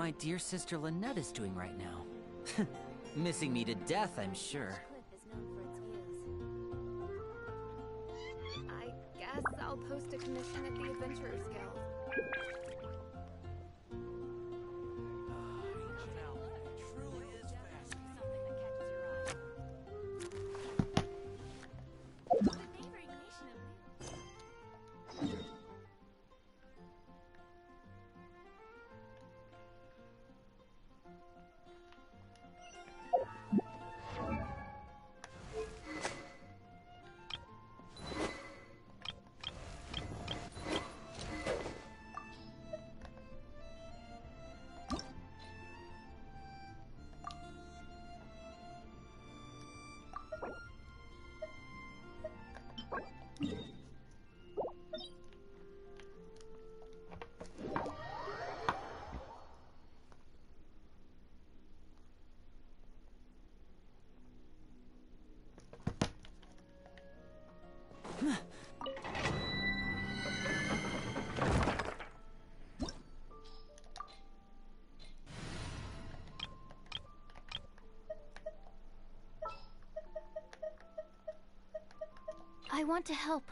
my dear sister Lynette is doing right now. Missing me to death, I'm sure. I guess I'll post a commission at the Adventurers Guild. I want to help.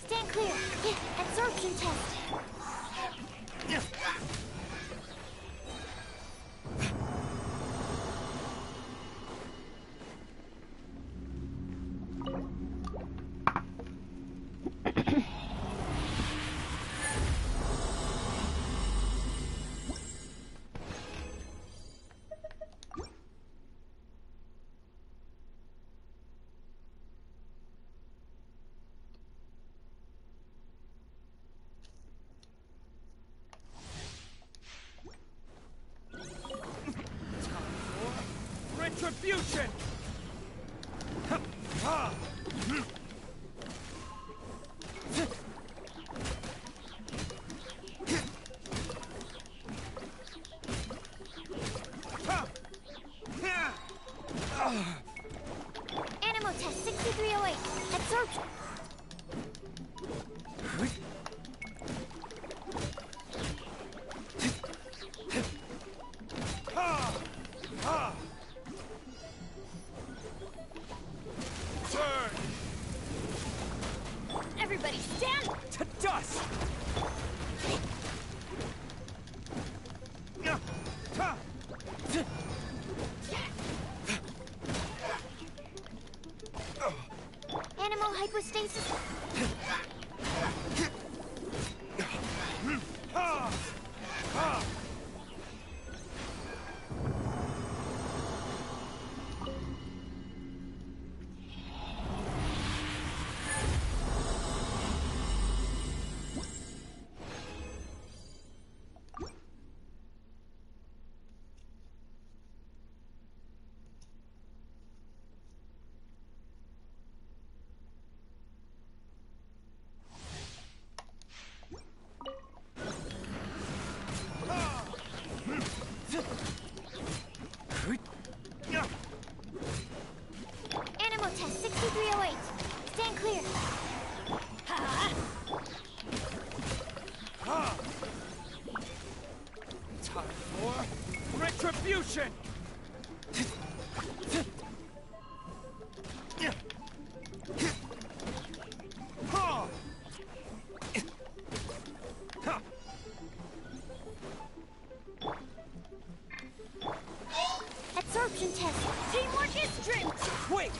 Stand clear. Absorption test. Retribution! Animal test 6308. Absorption. Everybody stand To dust! Animal hypostasis. Retribution! Absorption test. Teamwork is strength. Quick!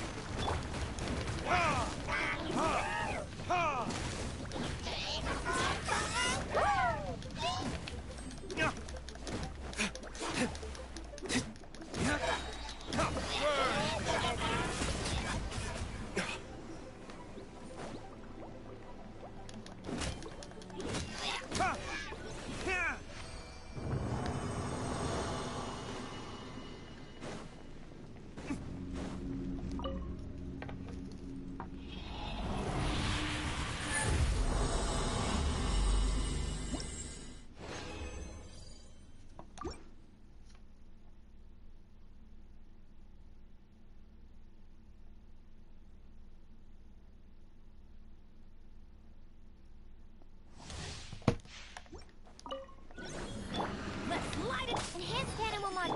Let's light it. Enhanced animal mod.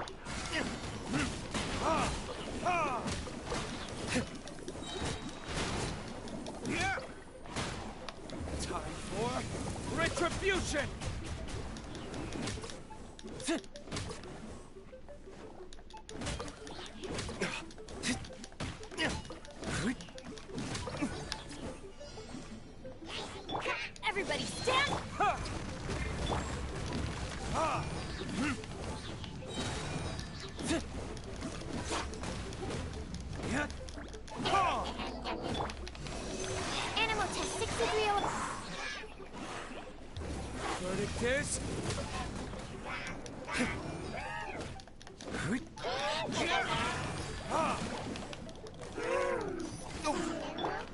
Time for retribution! Everybody stand. Animal test 6301. Verdict is...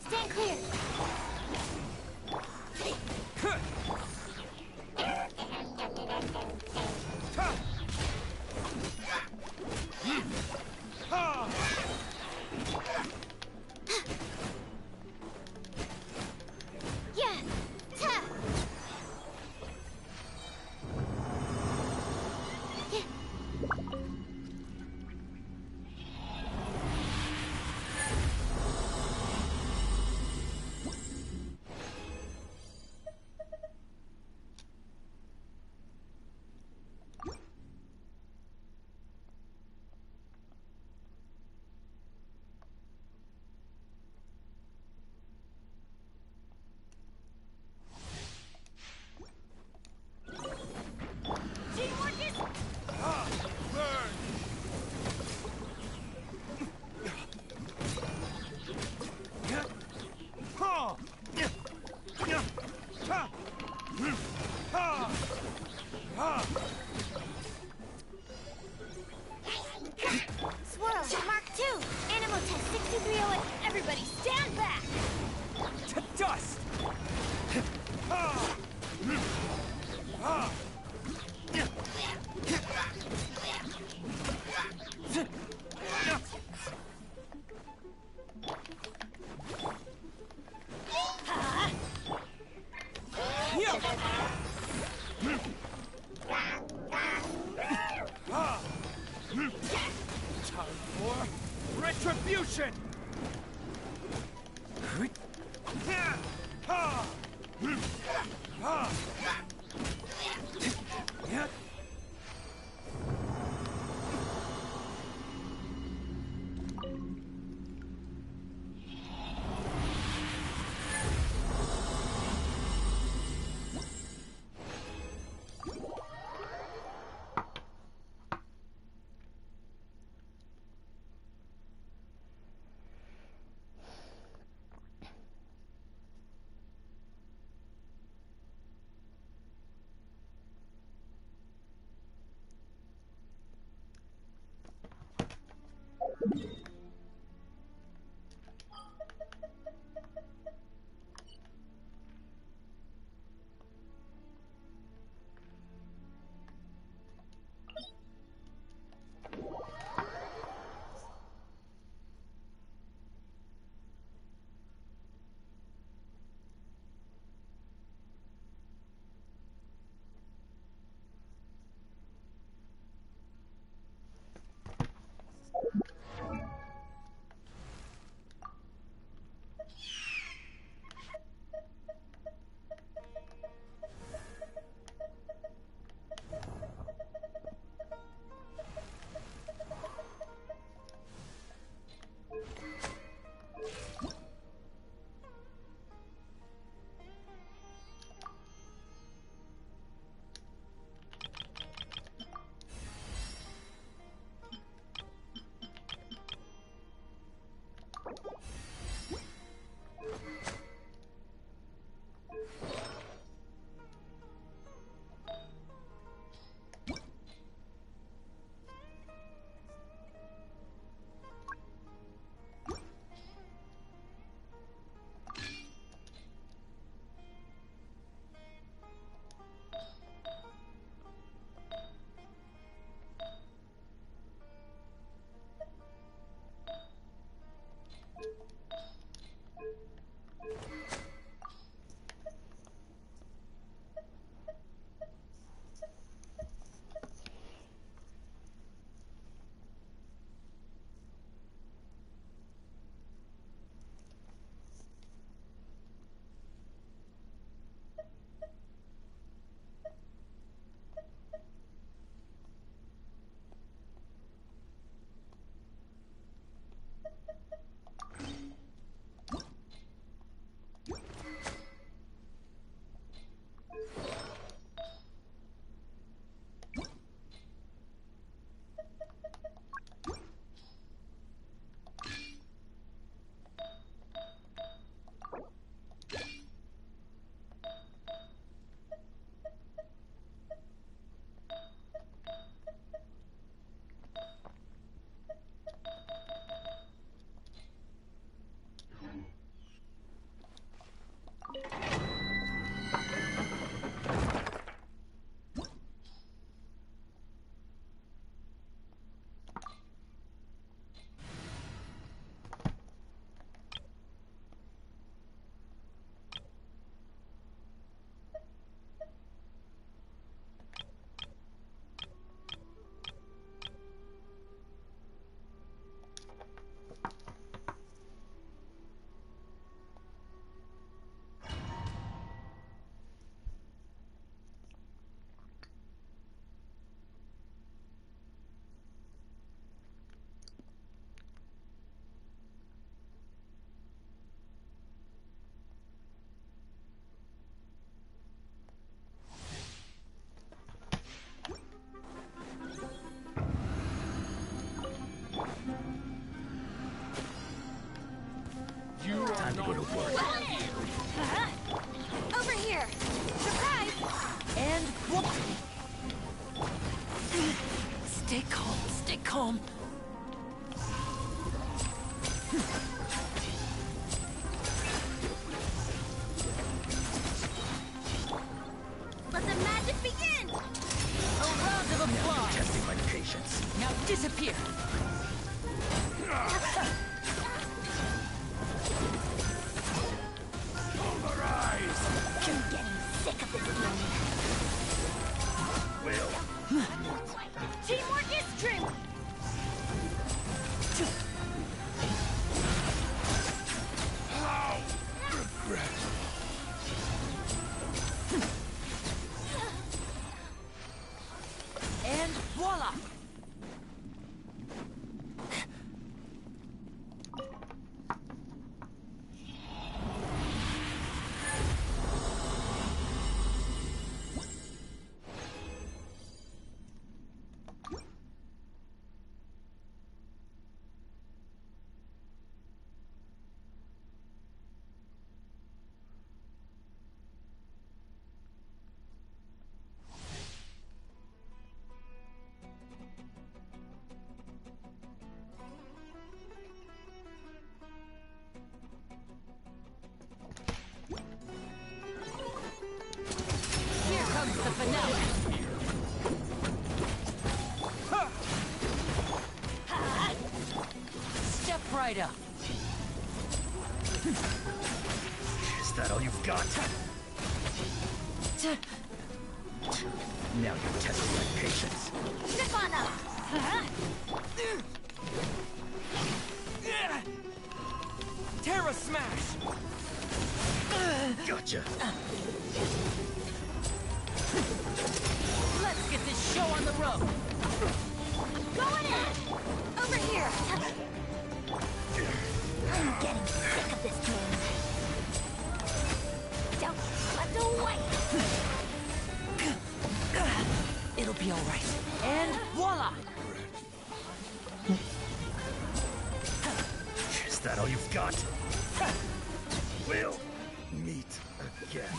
Stand clear. Yeah. Ta. Yeah. Teamwork is... Burn! Swirl, Mark II. Animal test 6301. Everybody stand back. To dust! Time for retribution! disappear. Pulverize! I'm getting sick of this game. Will. Teamwork is strength. How? Regret. And voila! Here comes the finale. Step right up. Is that all you've got? Now you're testing my patience. Step on up. Terra Smash! Gotcha. Let's get this show on the road. Going in. Over here. I'm getting sick of this game. Don't slip away. It'll be all right. And voila! Is that all you've got? We'll meet again.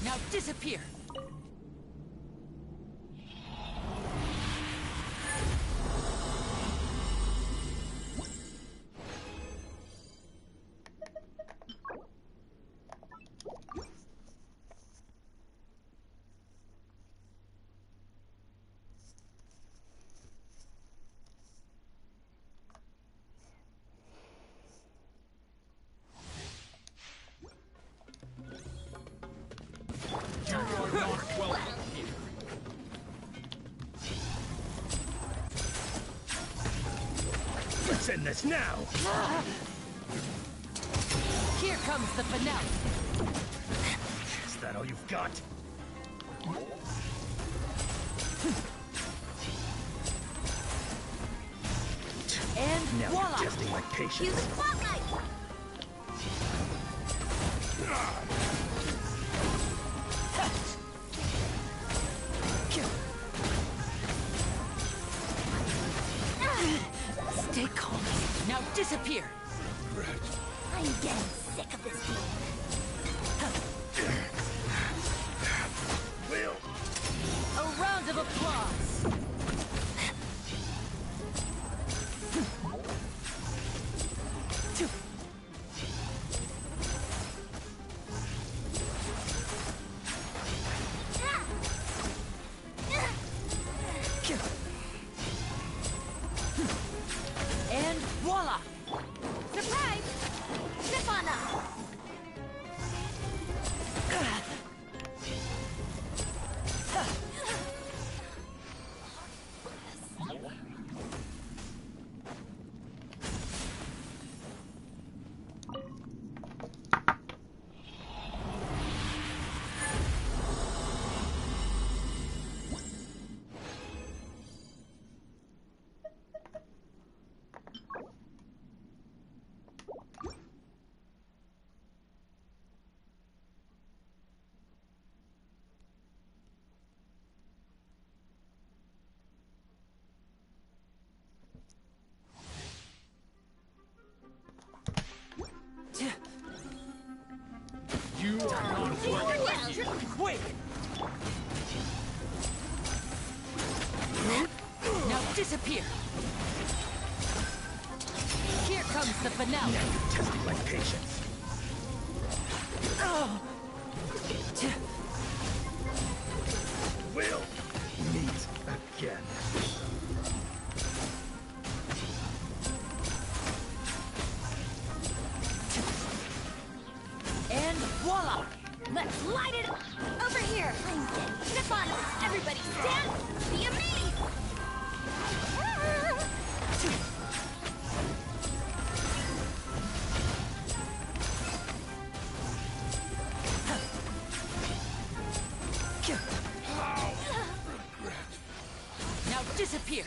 Now disappear. Let's end this now! Here comes the finale. Is that all you've got? And Now voila! you're testing my Use patience. the spotlight. Stay calm. Now disappear. I'm getting sick of this game. Will. A round of applause. And voila! Surprise! Step on up. You are not working here. Quick! Now disappear. Here comes the finale. Now you're testing my patience. Let's light it up! Over here! Step on us! Everybody stand! Be amazed! Now disappear!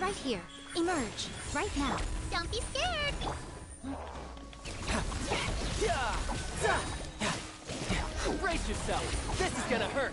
right here. Emerge. Right now. Don't be scared! Brace yourself! This is gonna hurt!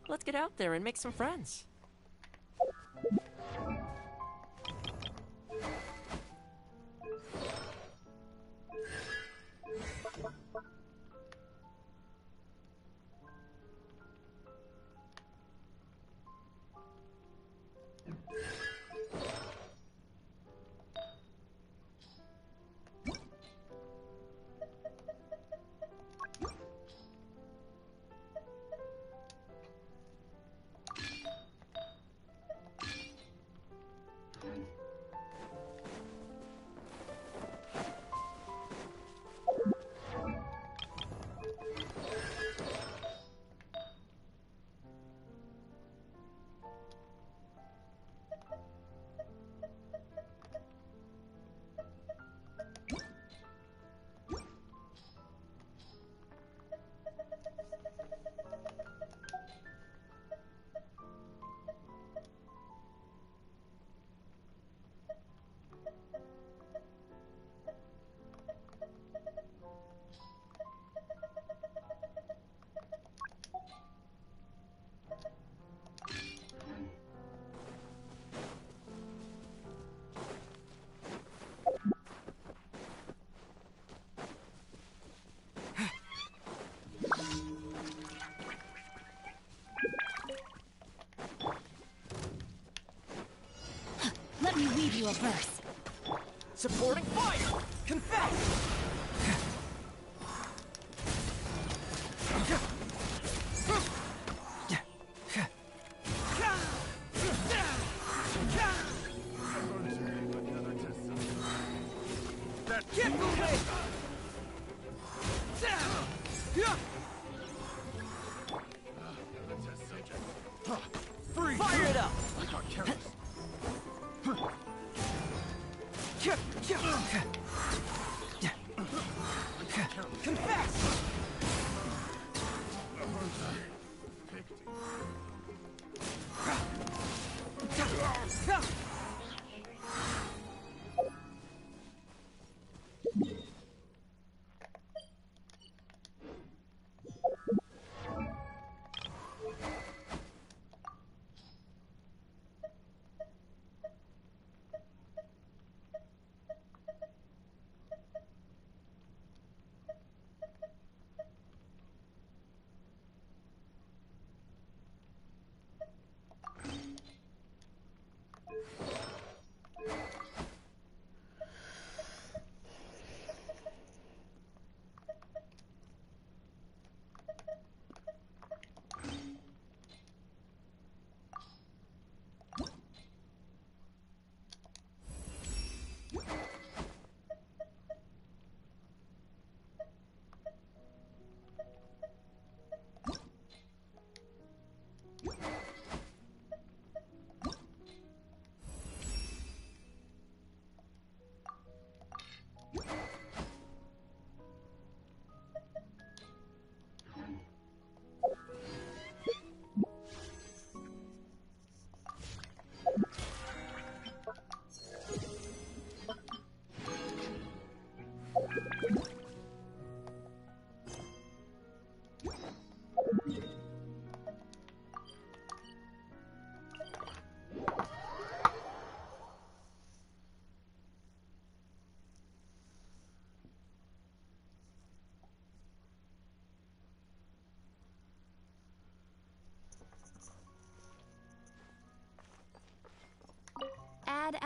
Let's get out there and make some friends. Let me read you a verse. Supporting fire! Confess! Get moving! Free! Fire it up! I got careless. Confess!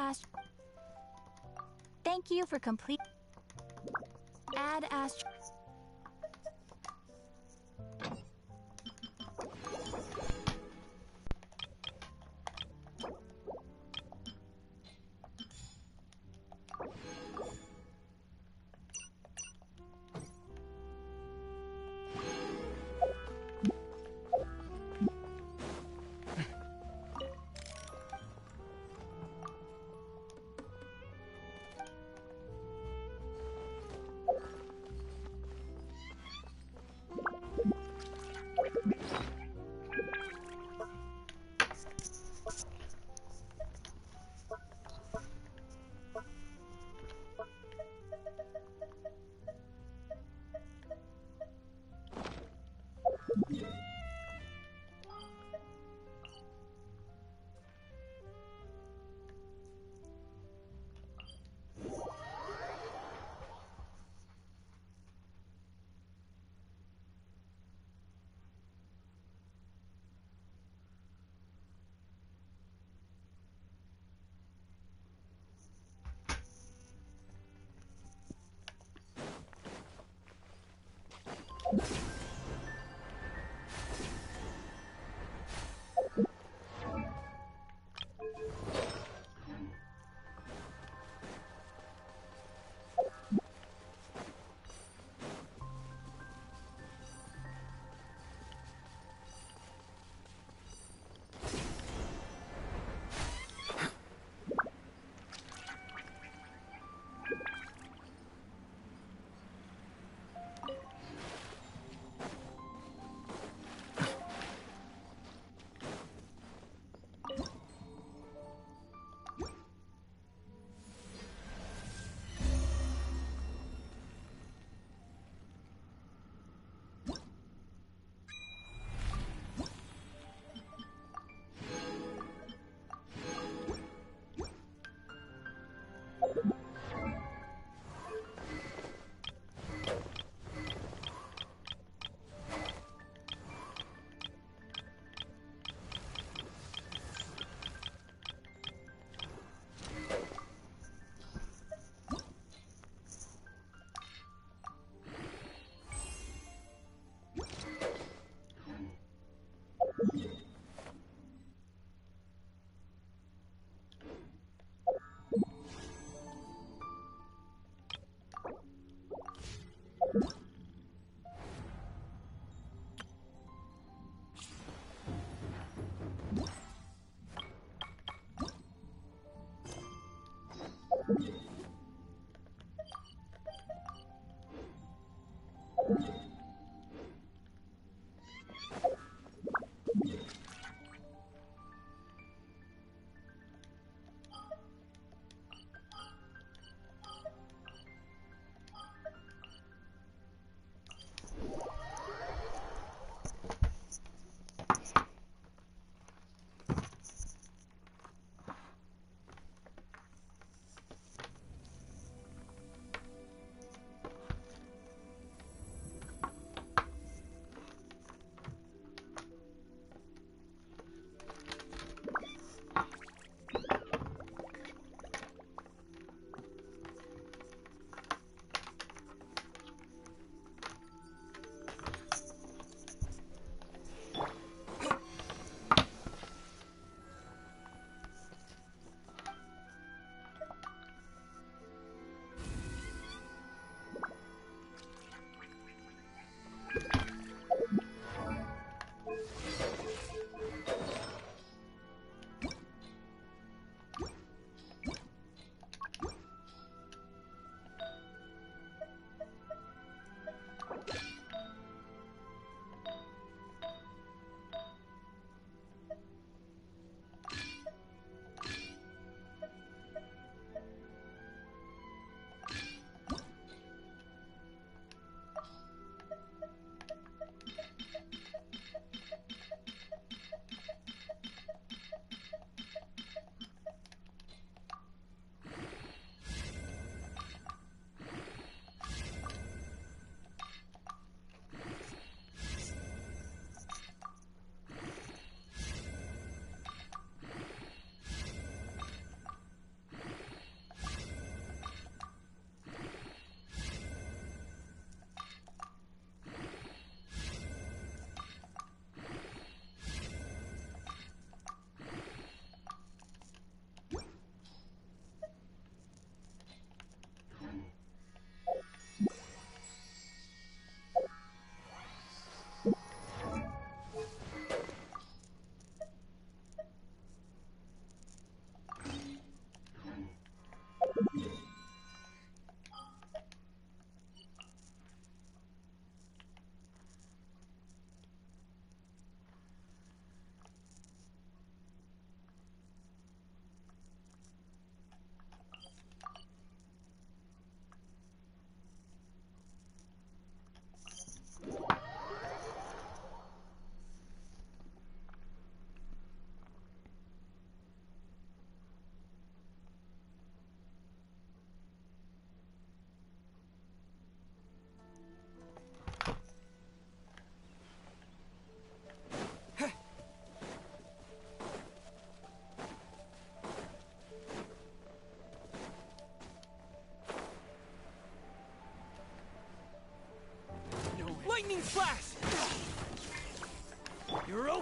Ash. Thank you for complete. Add Ash.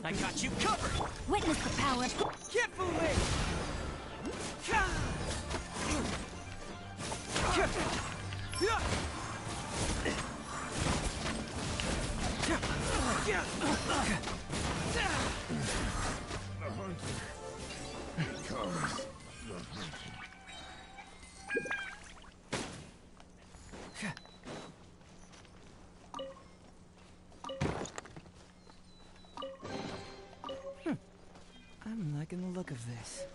I got you covered! Witness the power of... Carefully! I'm liking the look of this.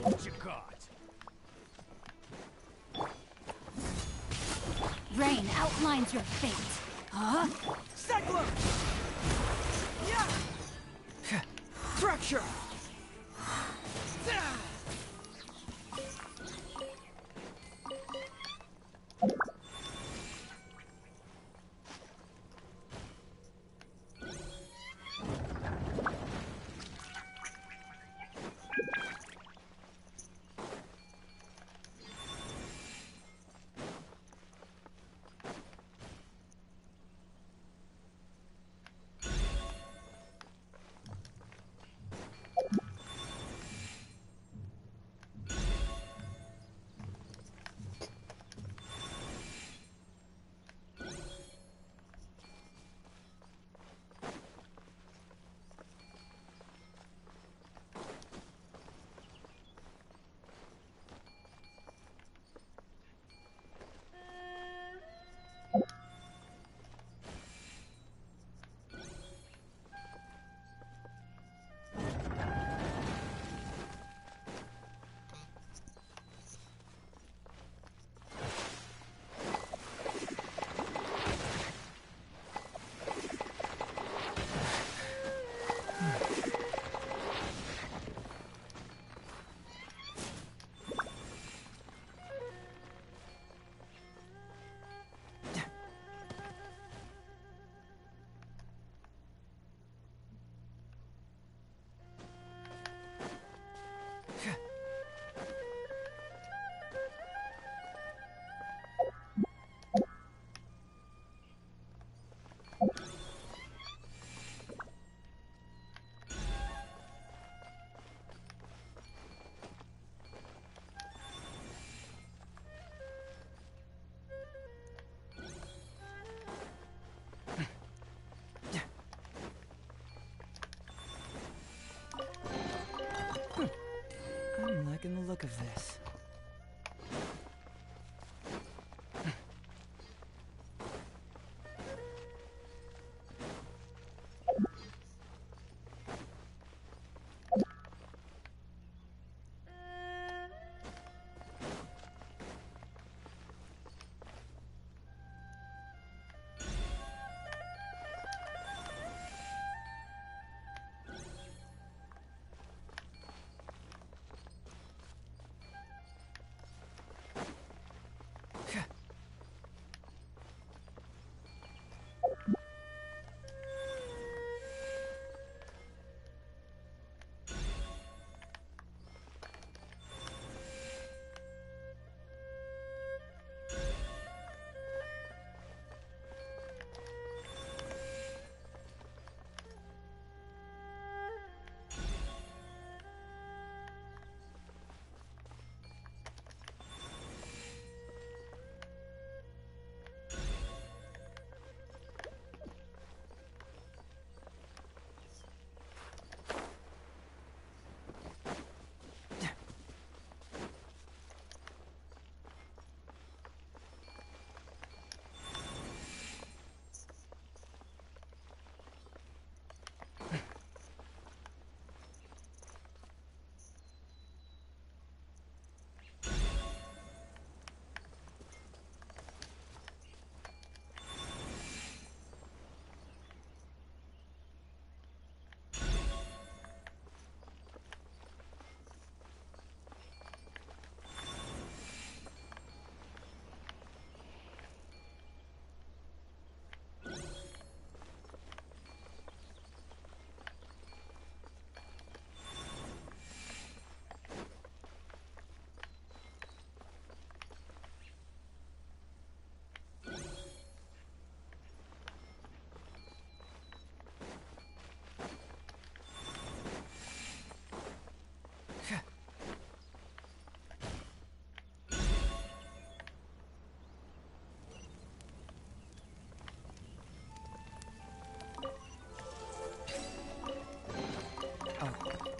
What you got? Rain outlines your fate. Huh? Cyclone! Yeah! Fracture!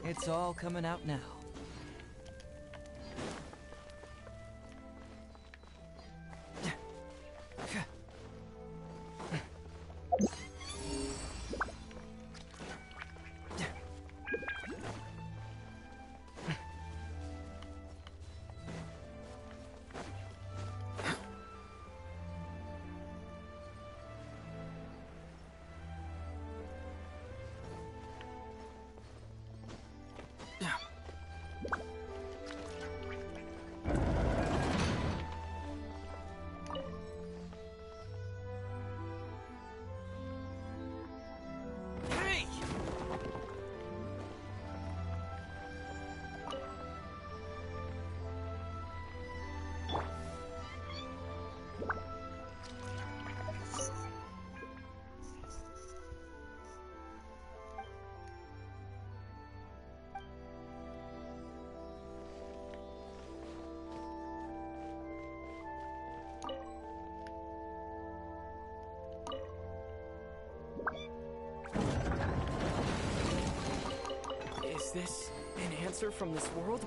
It's all coming out now. Is this an answer from this world?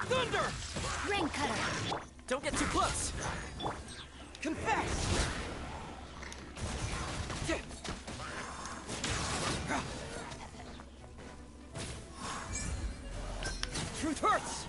Thunder! Rain cutter. Don't get too close! Confess! Truth hurts!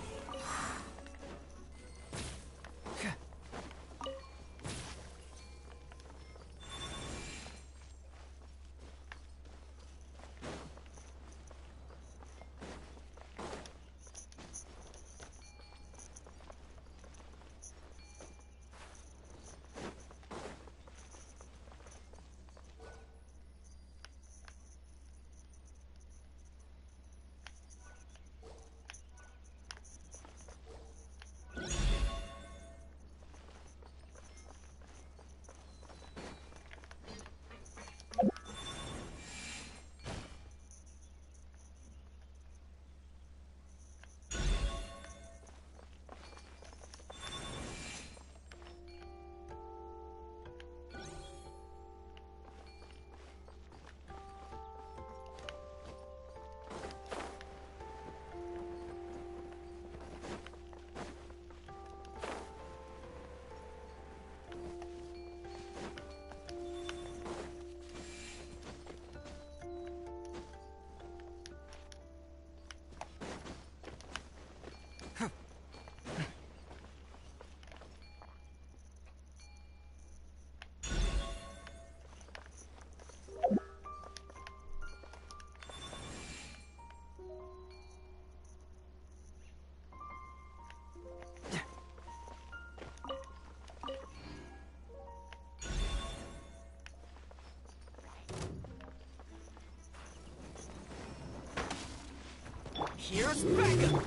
Here's backup!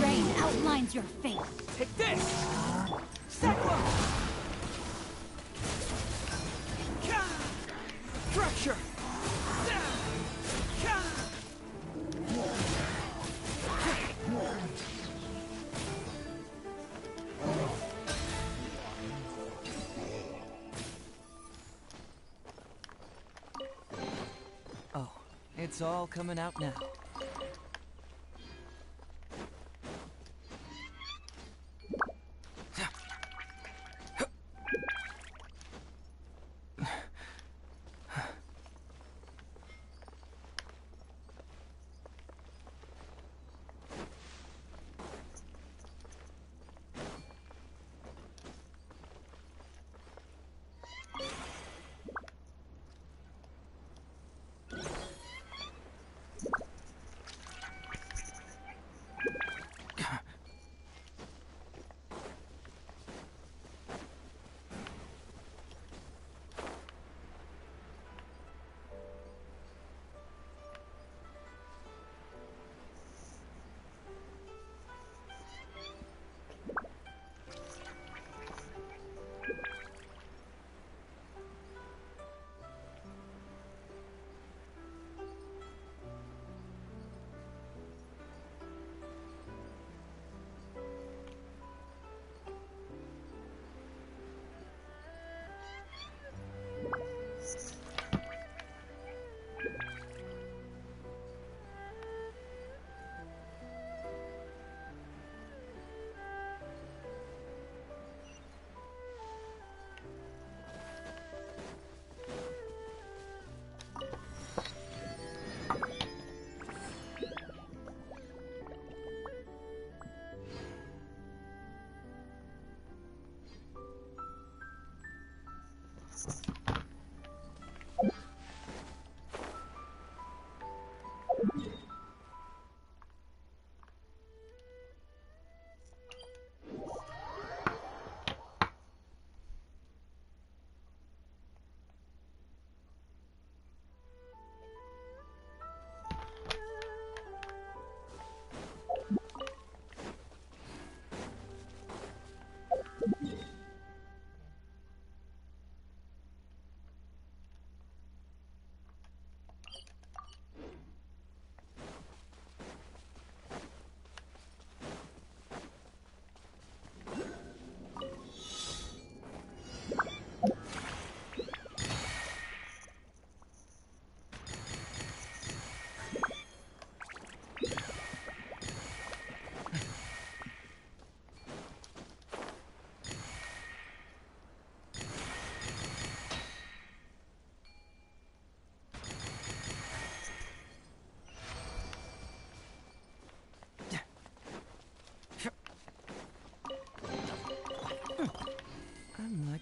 Rain outlines your fate. Take this! Cyclone! Fracture! Oh, it's all coming out now.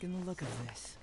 liking the look of this.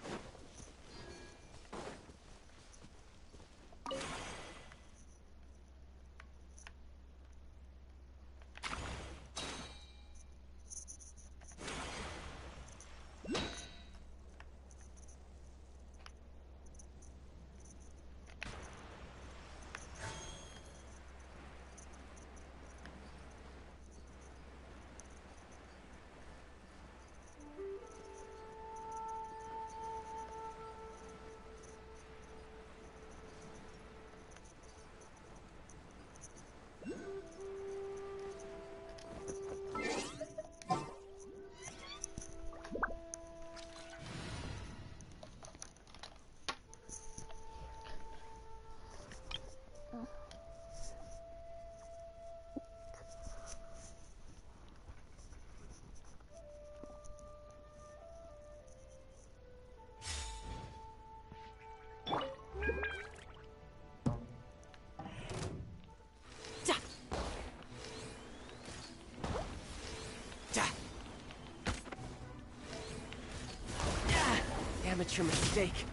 Amateur mistake.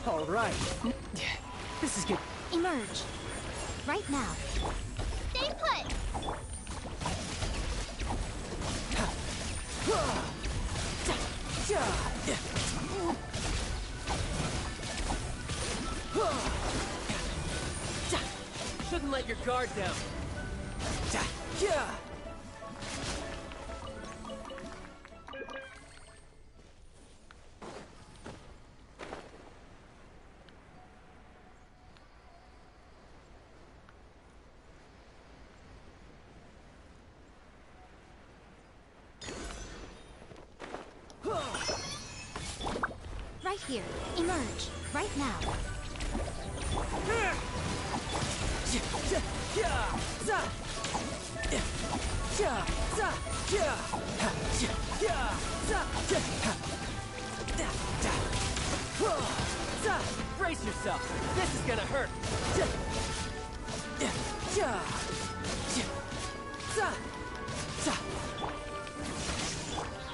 All right. This is good. Emerge. Right now. Stay put! Shouldn't let your guard down. Right here. Emerge. Right now. Brace yourself. This is gonna hurt.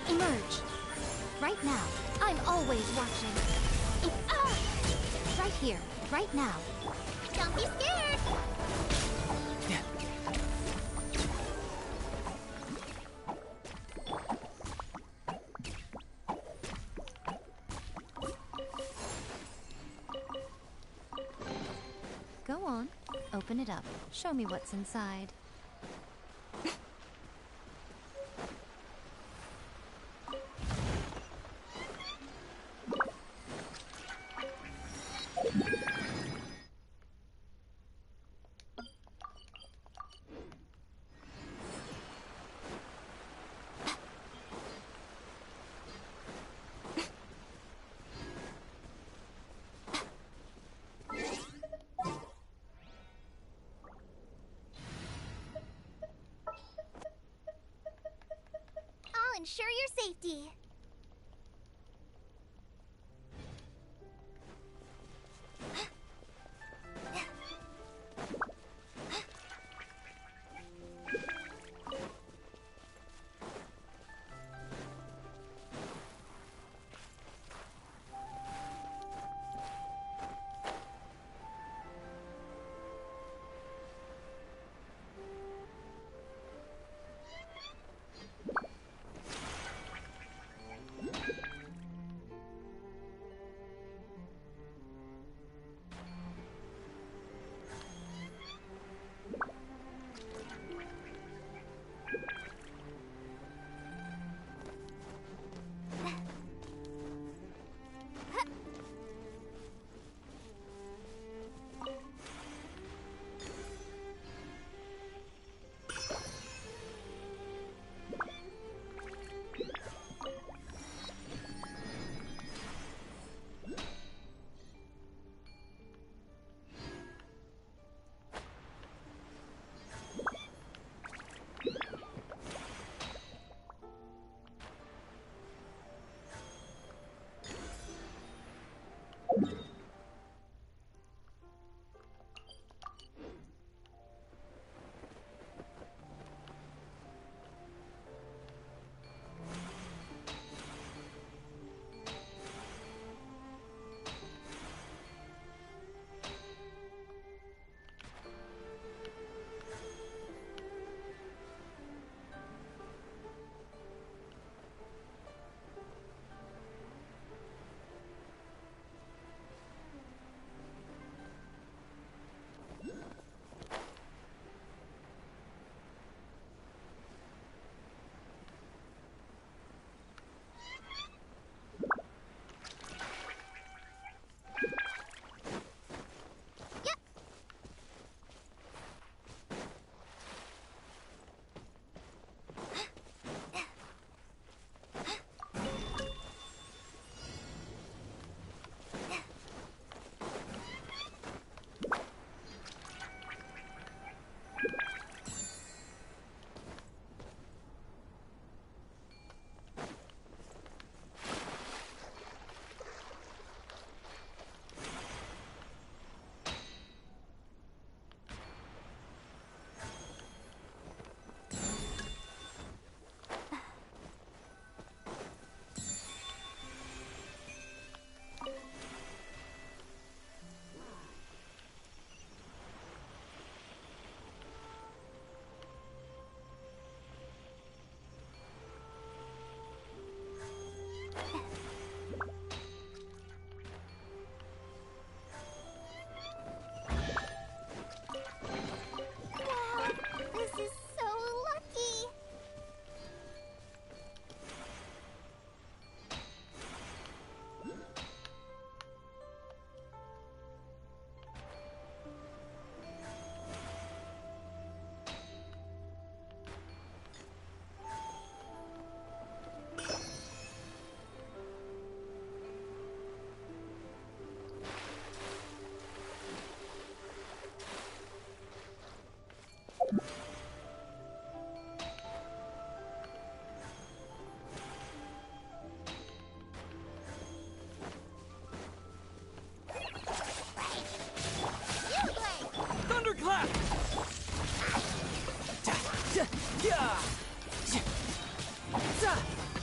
Emerge. Right now. I'm always watching. Right here. Right now. Don't be scared. Go on. Open it up. Show me what's inside. Ensure your safety.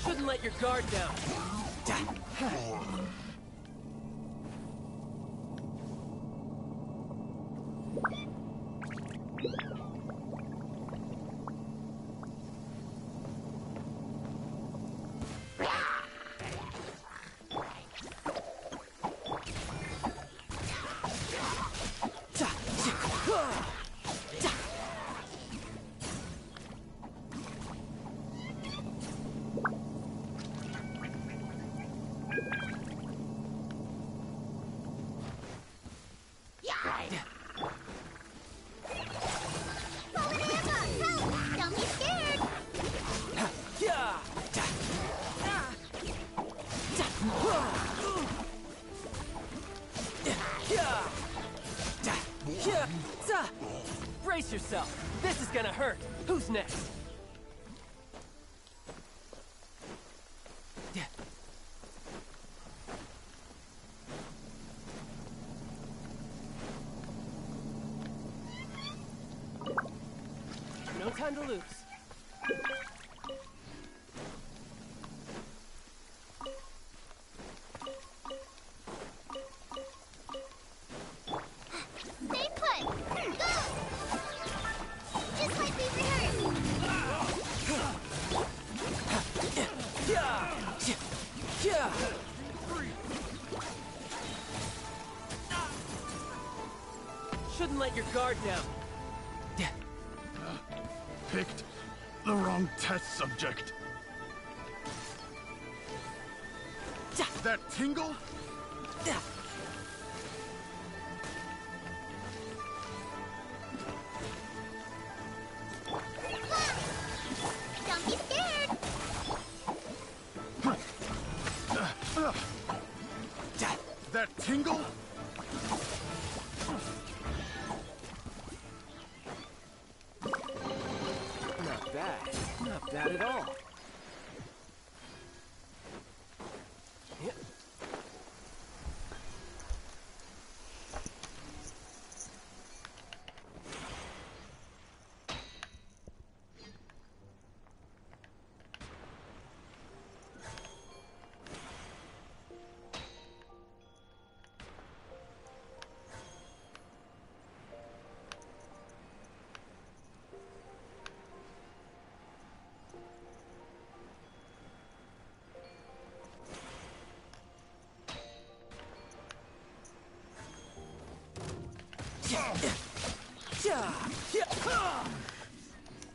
Shouldn't let your guard down. Brace yourself. This is gonna hurt. Who's next? No time to lose. Stay put! Go! Just like we rehearsed! Shouldn't let your guard down. Picked the wrong test subject. That tingle? Don't be scared! That tingle? Not bad. Not bad at all. Yeah.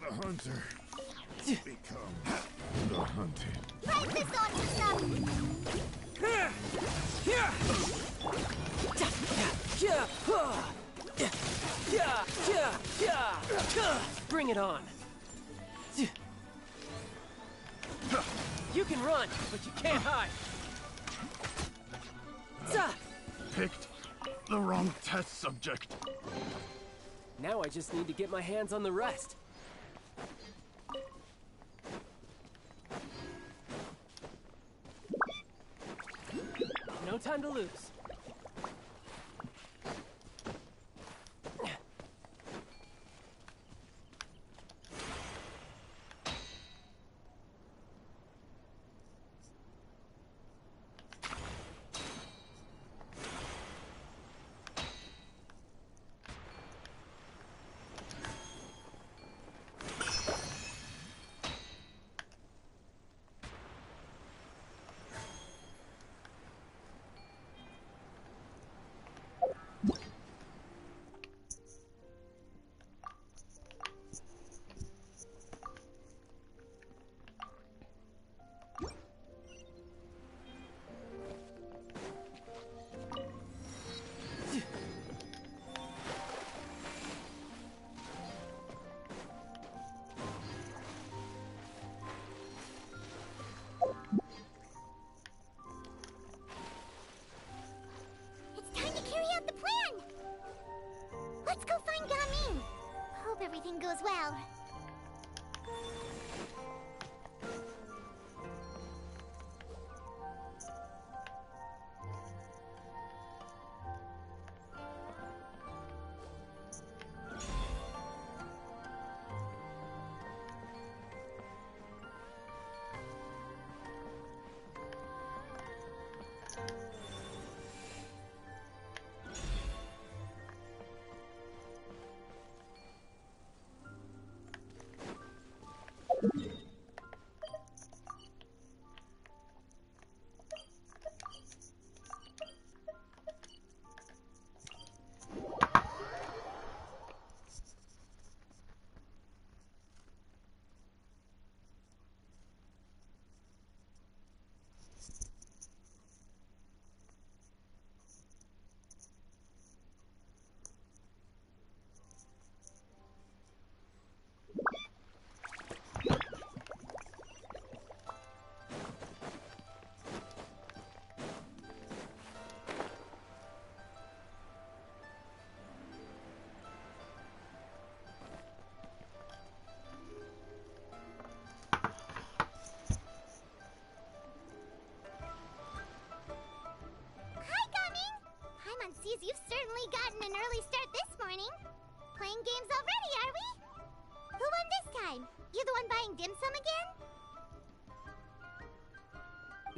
The hunter become the hunted. Practice on yourself! Bring it on. You can run, but you can't hide. Picked the wrong test subject. Now I just need to get my hands on the rest. No time to lose.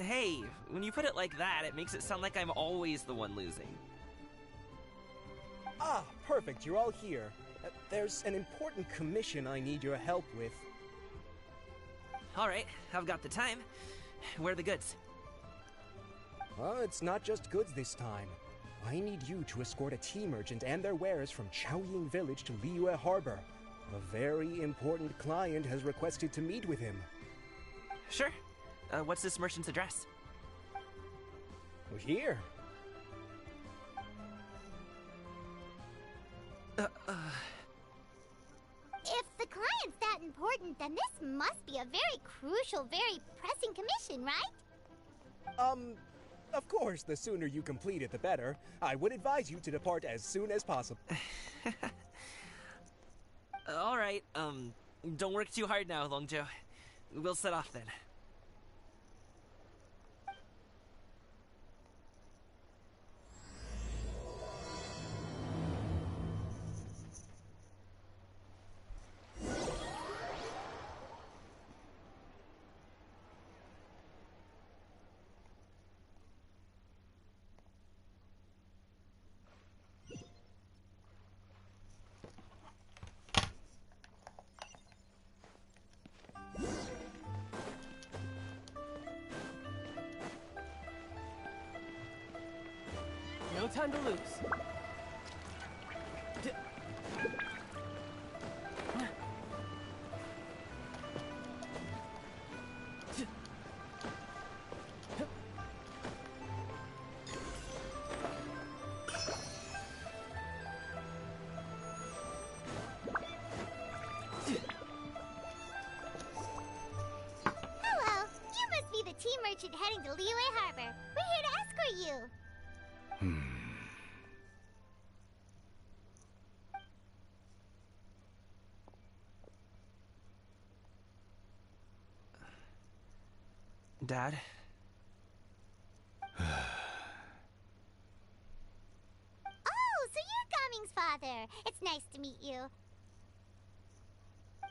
Hey, when you put it like that, it makes it sound like I'm always the one losing. Ah, perfect, you're all here. There's an important commission I need your help with. Alright, I've got the time. Where are the goods? It's not just goods this time. I need you to escort a tea merchant and their wares from Chaoying Village to Liyue Harbor. A very important client has requested to meet with him. Sure. What's this merchant's address? Here. If the client's that important, then this must be a very crucial, very pressing commission, right? Of course, the sooner you complete it, the better. I would advise you to depart as soon as possible. Alright, don't work too hard now, Longjo. We'll set off then. No time to lose. Hello, you must be the tea merchant heading to Liyue Harbor. We're here to escort you. Dad? Oh, so you're Gaming's father. It's nice to meet you.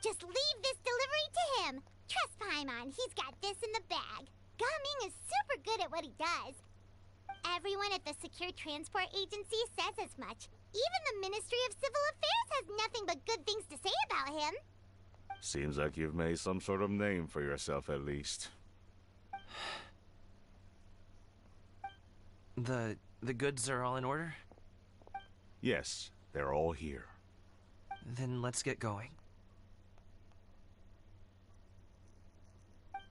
Just leave this delivery to him. Trust Paimon, he's got this in the bag. Gaming is super good at what he does. Everyone at the Secure Transport Agency says as much. Even the Ministry of Civil Affairs has nothing but good things to say about him. Seems like you've made some sort of name for yourself at least. The goods are all in order? Yes, they're all here. Then let's get going.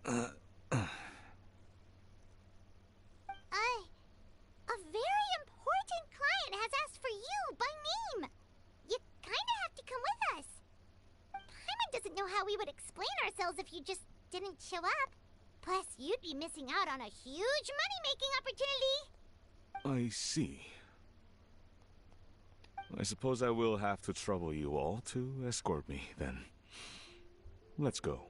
A very important client has asked for you by name. You kinda have to come with us. Paimon doesn't know how we would explain ourselves if you just didn't show up. Plus, you'd be missing out on a huge money-making opportunity. I see. I suppose I will have to trouble you all to escort me, then. Let's go.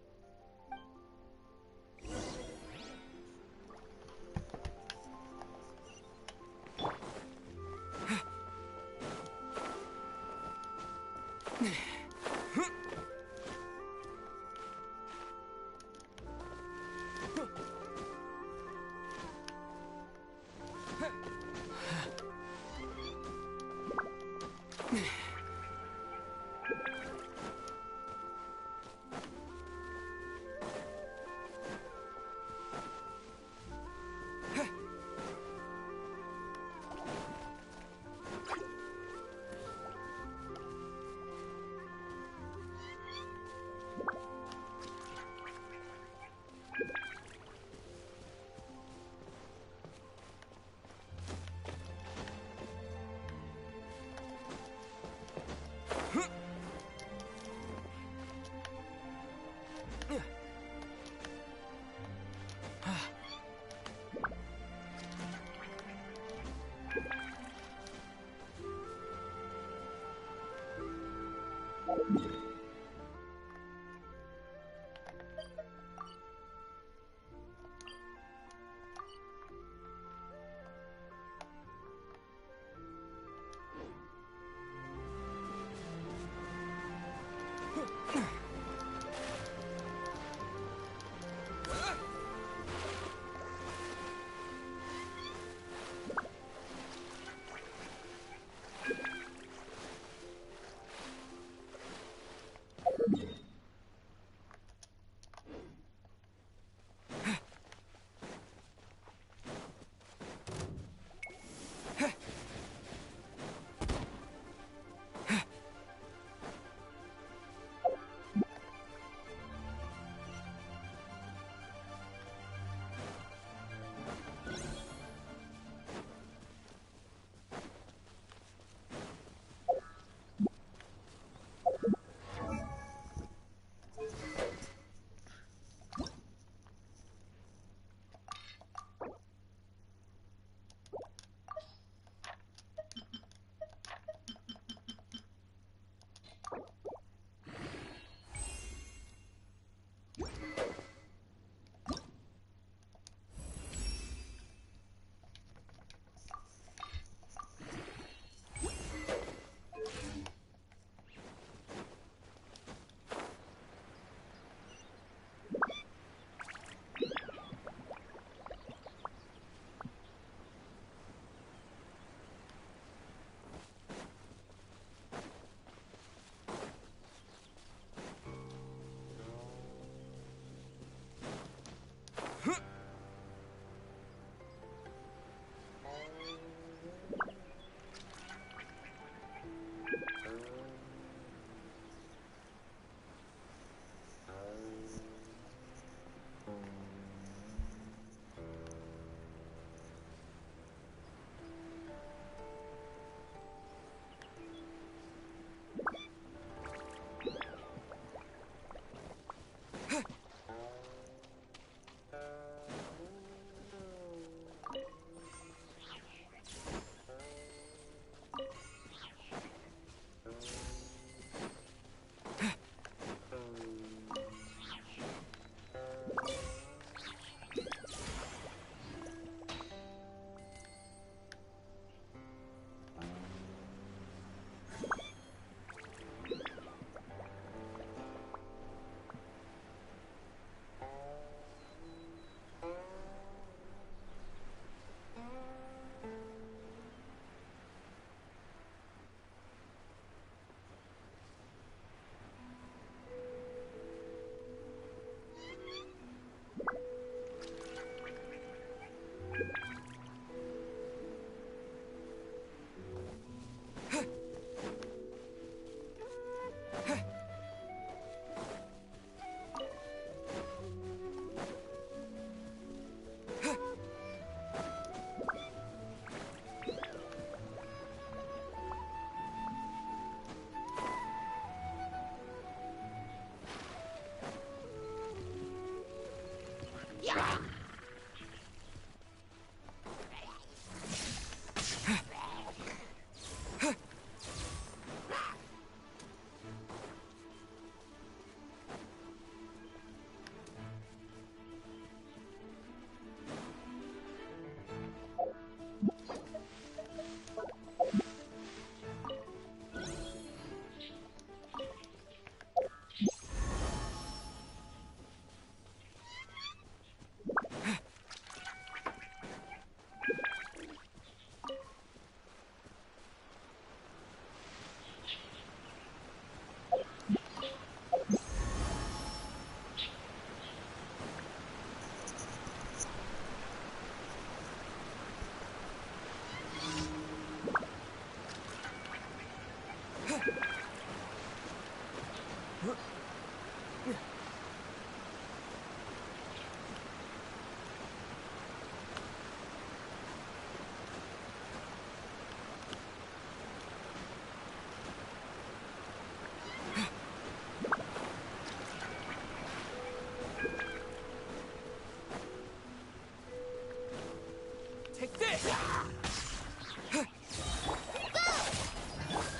Take this!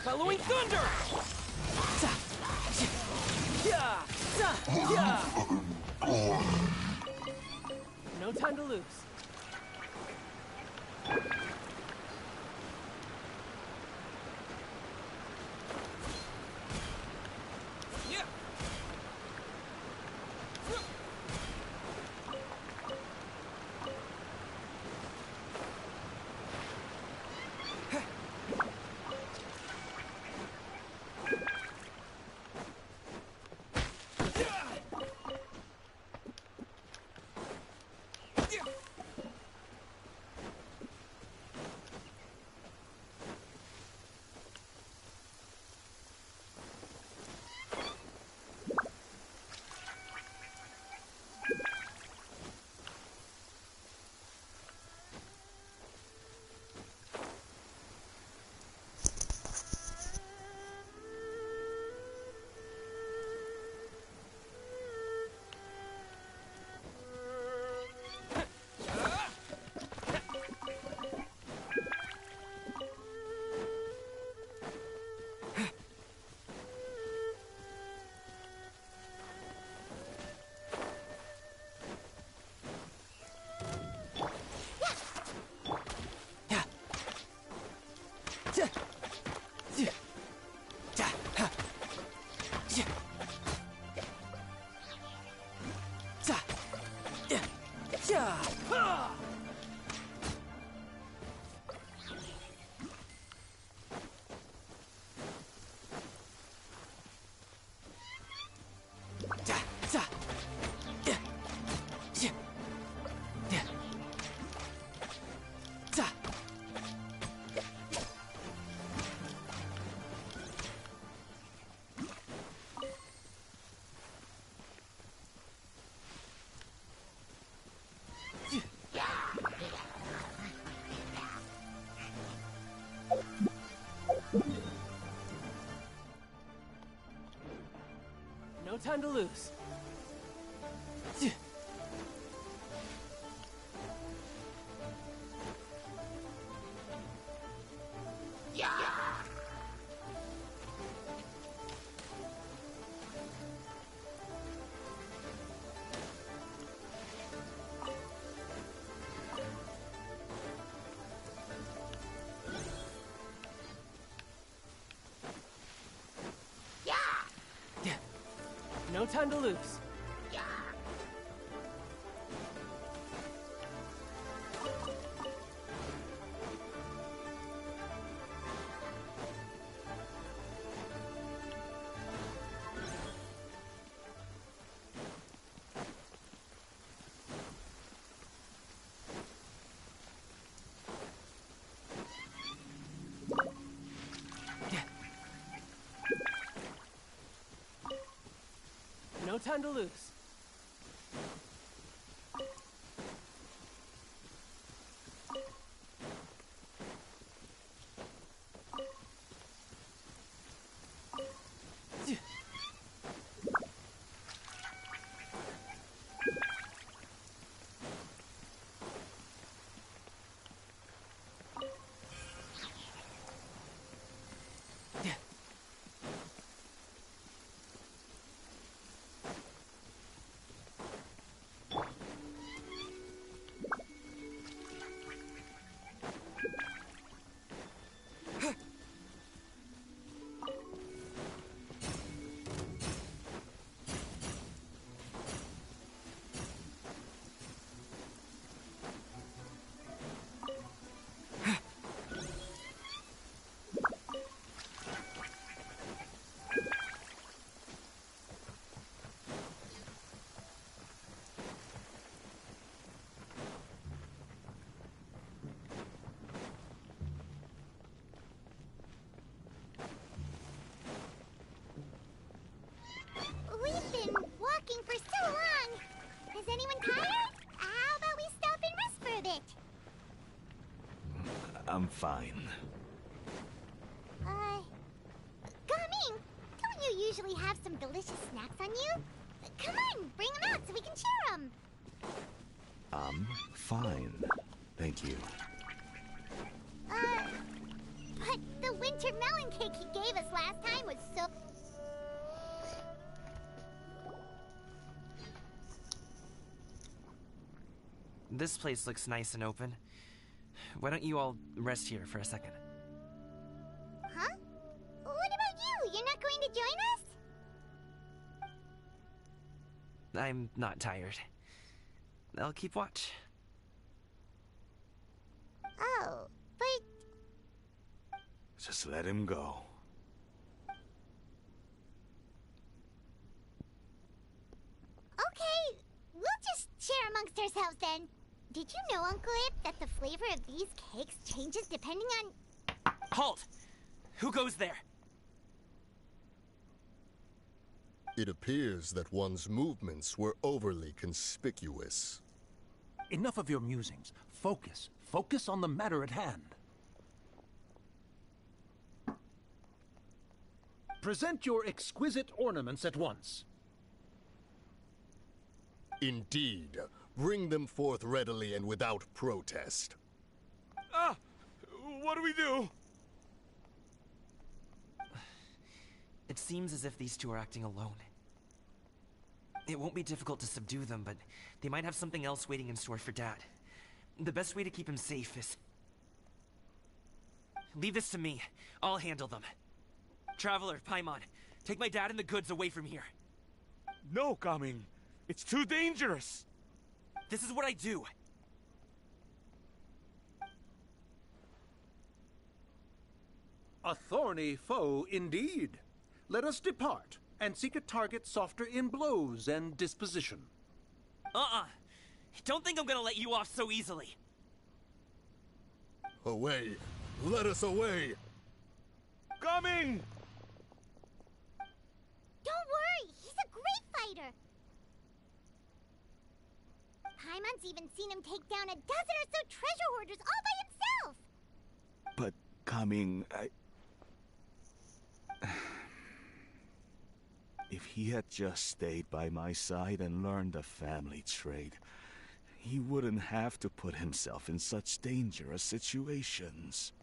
Following thunder! No time to lose. No time to lose. No time to lose. No time to lose. I'm fine. Gaming, don't you usually have some delicious snacks on you? Come on, bring them out so we can share them. I'm fine. Thank you. But the winter melon cake he gave us last time was so... This place looks nice and open. Why don't you all rest here for a second? Huh? What about you? You're not going to join us? I'm not tired. I'll keep watch. Oh, but... Just let him go. Okay, we'll just share amongst ourselves then. Did you know, Uncle Ip, that the flavor of these cakes changes depending on... Halt! Who goes there? It appears that one's movements were overly conspicuous. Enough of your musings. Focus. Focus on the matter at hand. Present your exquisite ornaments at once. Indeed. Bring them forth readily and without protest. Ah! What do we do? It seems as if these two are acting alone. It won't be difficult to subdue them, but they might have something else waiting in store for Dad. The best way to keep him safe is... Leave this to me. I'll handle them. Traveler, Paimon, take my dad and the goods away from here. No, Gaming. It's too dangerous. This is what I do. A thorny foe indeed. Let us depart and seek a target softer in blows and disposition. Don't think I'm gonna let you off so easily. Away! Let us away! Gaming! Don't worry, he's a great fighter. Paimon's even seen him take down a dozen or so treasure hoarders all by himself. But, Gaming, If he had just stayed by my side and learned the family trade, he wouldn't have to put himself in such dangerous situations.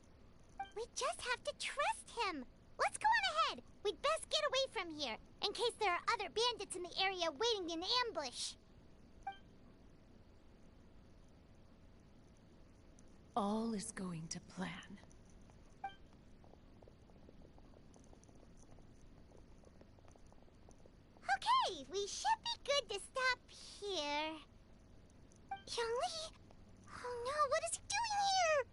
We just have to trust him. Let's go on ahead. We'd best get away from here, in case there are other bandits in the area waiting in ambush. All is going to plan. Okay, we should be good to stop here. Youngli? Oh no, what is he doing here?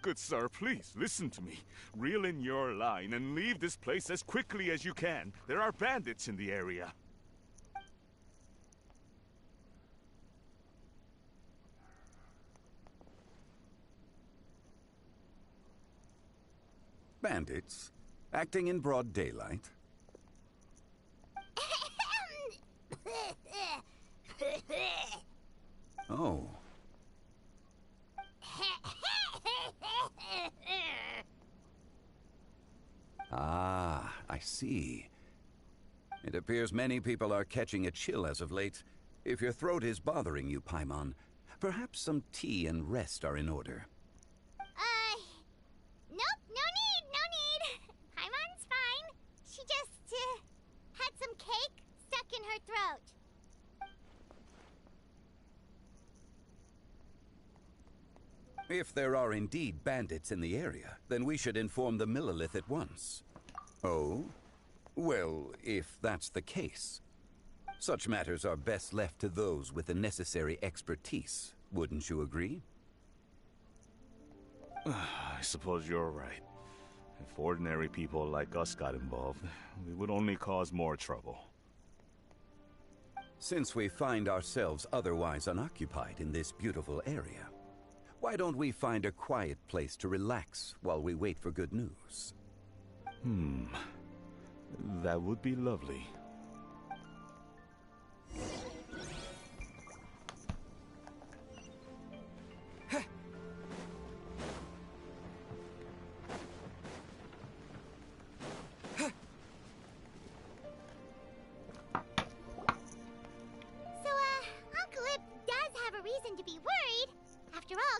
Good sir, please, listen to me. Reel in your line and leave this place as quickly as you can. There are bandits in the area. Bandits? Acting in broad daylight? Oh. Ah, I see. It appears many people are catching a chill as of late. If your throat is bothering you, Paimon, perhaps some tea and rest are in order. Nope, no need. Paimon's fine. She just, had some cake stuck in her throat. If there are indeed bandits in the area, then we should inform the Millelith at once. Oh? Well, if that's the case. Such matters are best left to those with the necessary expertise, wouldn't you agree? I suppose you're right. If ordinary people like us got involved, we would only cause more trouble. Since we find ourselves otherwise unoccupied in this beautiful area, why don't we find a quiet place to relax while we wait for good news? That would be lovely.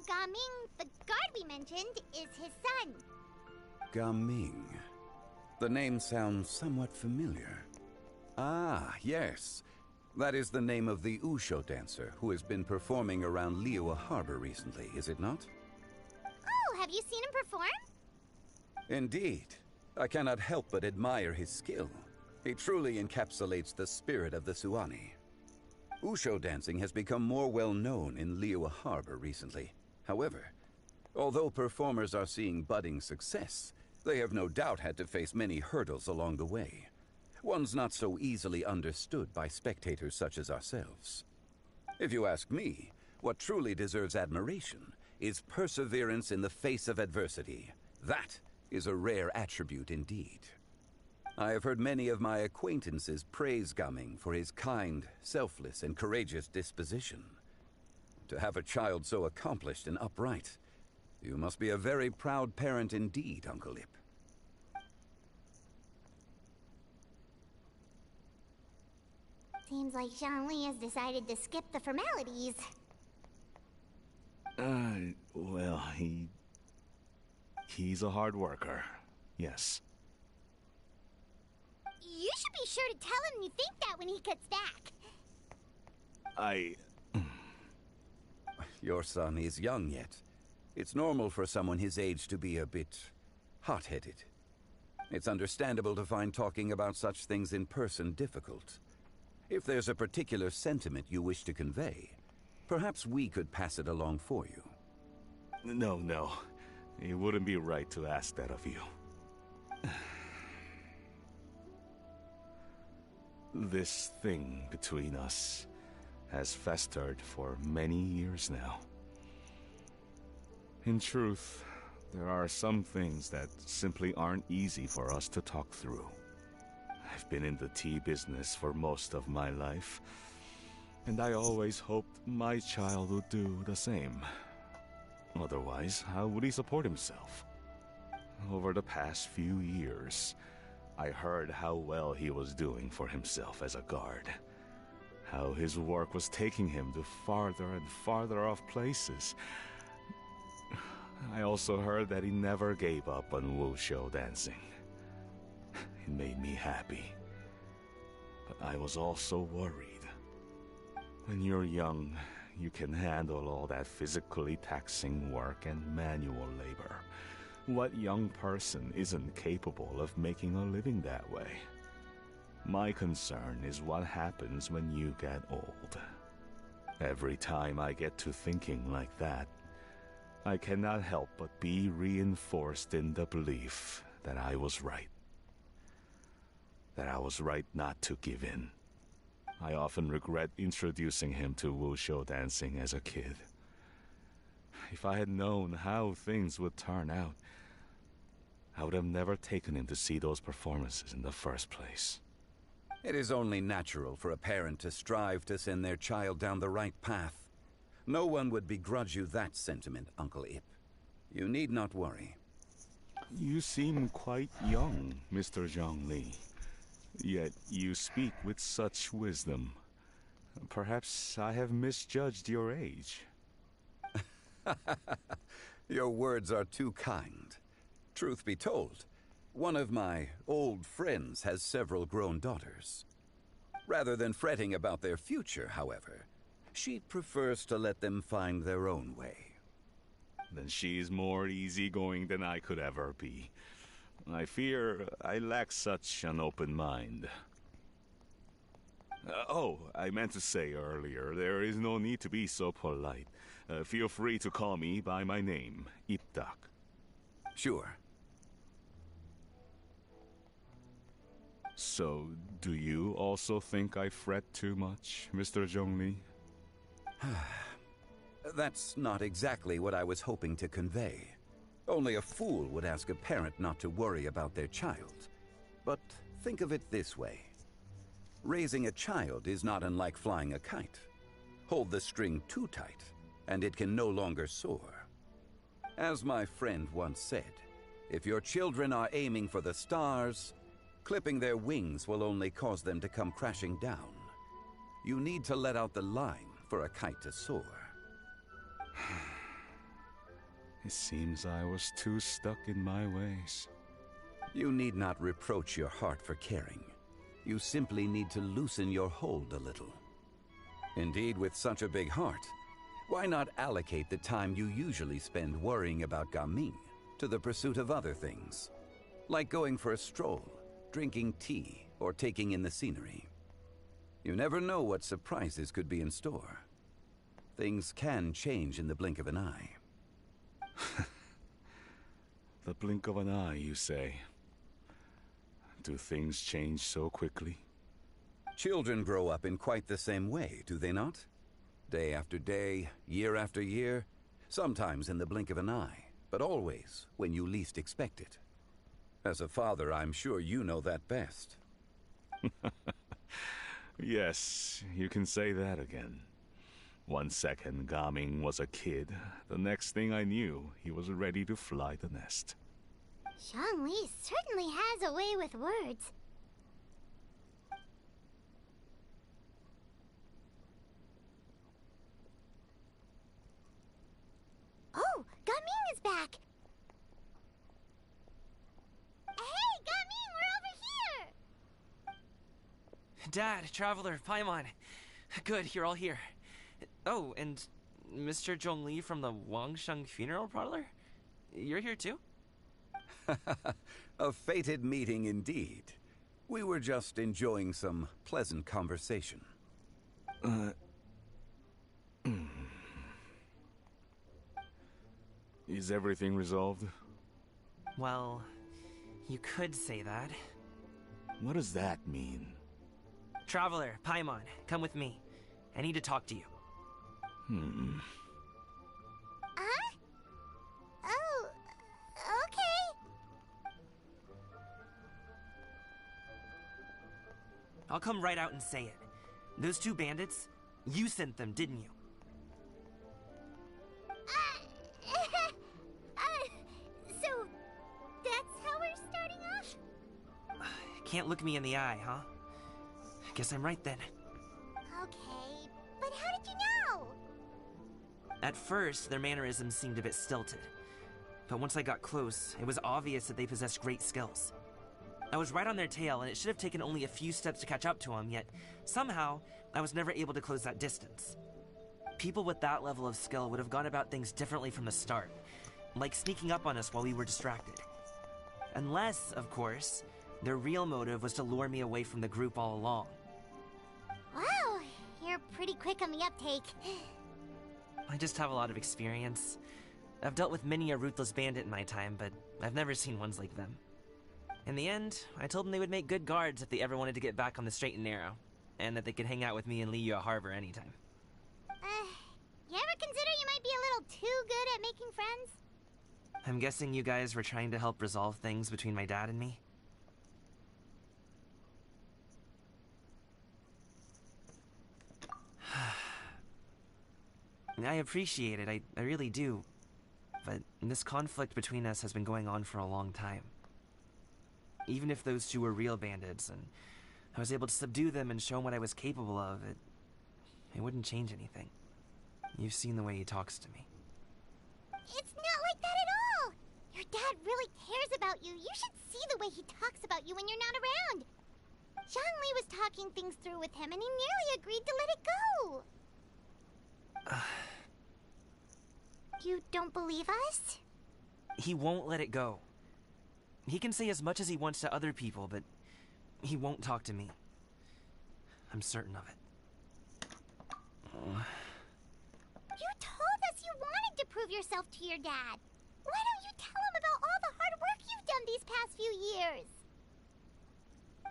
Gaming, the guard we mentioned, is his son. Gaming. The name sounds somewhat familiar. Ah, yes. That is the name of the Usho dancer who has been performing around Liyue Harbor recently, is it not? Oh, have you seen him perform? Indeed. I cannot help but admire his skill. He truly encapsulates the spirit of the Suani. Usho dancing has become more well known in Liyue Harbor recently. However, although performers are seeing budding success, they have no doubt had to face many hurdles along the way. Ones not so easily understood by spectators such as ourselves. If you ask me, what truly deserves admiration is perseverance in the face of adversity. That is a rare attribute indeed. I have heard many of my acquaintances praise Gaming for his kind, selfless, and courageous disposition. To have a child so accomplished and upright, you must be a very proud parent indeed, Uncle Ip. Seems like Zhongli has decided to skip the formalities. Well, he's a hard worker. Yes. You should be sure to tell him you think that when he gets back. Your son is young yet. It's normal for someone his age to be a bit hot-headed. It's understandable to find talking about such things in person difficult. If there's a particular sentiment you wish to convey, perhaps we could pass it along for you. No. It wouldn't be right to ask that of you. This thing between us has festered for many years now. In truth, there are some things that simply aren't easy for us to talk through. I've been in the tea business for most of my life, and I always hoped my child would do the same. Otherwise, how would he support himself? Over the past few years, I heard how well he was doing for himself as a guard. How his work was taking him to farther and farther off places. I also heard that he never gave up on wushu dancing. It made me happy. But I was also worried. When you're young, you can handle all that physically taxing work and manual labor. What young person isn't capable of making a living that way? My concern is what happens when you get old. Every time I get to thinking like that, I cannot help but be reinforced in the belief that I was right. That I was right not to give in. I often regret introducing him to wushu dancing as a kid. If I had known how things would turn out, I would have never taken him to see those performances in the first place. It is only natural for a parent to strive to send their child down the right path. No one would begrudge you that sentiment, Uncle Ip. You need not worry. You seem quite young, Mr. Zhongli. Yet you speak with such wisdom. Perhaps I have misjudged your age. Your words are too kind. Truth be told, one of my old friends has several grown daughters. Rather than fretting about their future, however, she prefers to let them find their own way. Then she's more easygoing than I could ever be. I fear I lack such an open mind. I meant to say earlier, there is no need to be so polite. Feel free to call me by my name, Ipdak. Sure. So, do you also think I fret too much, Mr. Zhongli? That's not exactly what I was hoping to convey. Only a fool would ask a parent not to worry about their child. But think of it this way. Raising a child is not unlike flying a kite. Hold the string too tight, and it can no longer soar. As my friend once said, if your children are aiming for the stars, clipping their wings will only cause them to come crashing down. You need to let out the line for a kite to soar. It seems I was too stuck in my ways. You need not reproach your heart for caring. You simply need to loosen your hold a little. Indeed, with such a big heart, why not allocate the time you usually spend worrying about Gaming to the pursuit of other things? Like going for a stroll, drinking tea, or taking in the scenery. You never know what surprises could be in store. Things can change in the blink of an eye. The blink of an eye, you say? Do things change so quickly? Children grow up in quite the same way, do they not? Day after day, year after year, sometimes in the blink of an eye, but always when you least expect it. As a father, I'm sure you know that best. Yes, you can say that again. 1 second Gaming was a kid, the next thing I knew, he was ready to fly the nest. Zhongli certainly has a way with words. Oh, Gaming is back! Hey, Gaming, we're over here! Dad, Traveler, Paimon. Good, you're all here. Oh, and Mr. Zhongli from the Wangsheng Funeral Parlor? You're here too? A fated meeting indeed. We were just enjoying some pleasant conversation. Is everything resolved? Well, you could say that. What does that mean? Traveler, Paimon, come with me. I need to talk to you. Huh? Oh, okay. I'll come right out and say it. Those two bandits, you sent them, didn't you? So, that's how we're starting off? Can't look me in the eye, huh? Guess I'm right then. Okay, but how did you know? At first, their mannerisms seemed a bit stilted. But once I got close, it was obvious that they possessed great skills. I was right on their tail, and it should have taken only a few steps to catch up to them, yet somehow, I was never able to close that distance. People with that level of skill would have gone about things differently from the start, like sneaking up on us while we were distracted. Unless, of course, their real motive was to lure me away from the group all along. Wow, you're pretty quick on the uptake. I just have a lot of experience. I've dealt with many a ruthless bandit in my time, but I've never seen ones like them. In the end, I told them they would make good guards if they ever wanted to get back on the straight and narrow, and that they could hang out with me in Liyue Harbor anytime. You ever consider you might be a little too good at making friends? I'm guessing you guys were trying to help resolve things between my dad and me? I appreciate it, I really do. But this conflict between us has been going on for a long time. Even if those two were real bandits, and I was able to subdue them and show them what I was capable of, it wouldn't change anything. You've seen the way he talks to me. It's not like that at all! Your dad really cares about you. You should see the way he talks about you when you're not around. Zhongli was talking things through with him, and he nearly agreed to let it go. You don't believe us? He won't let it go. He can say as much as he wants to other people, but he won't talk to me. I'm certain of it. You told us you wanted to prove yourself to your dad. Why don't you tell him about all the hard work you've done these past few years?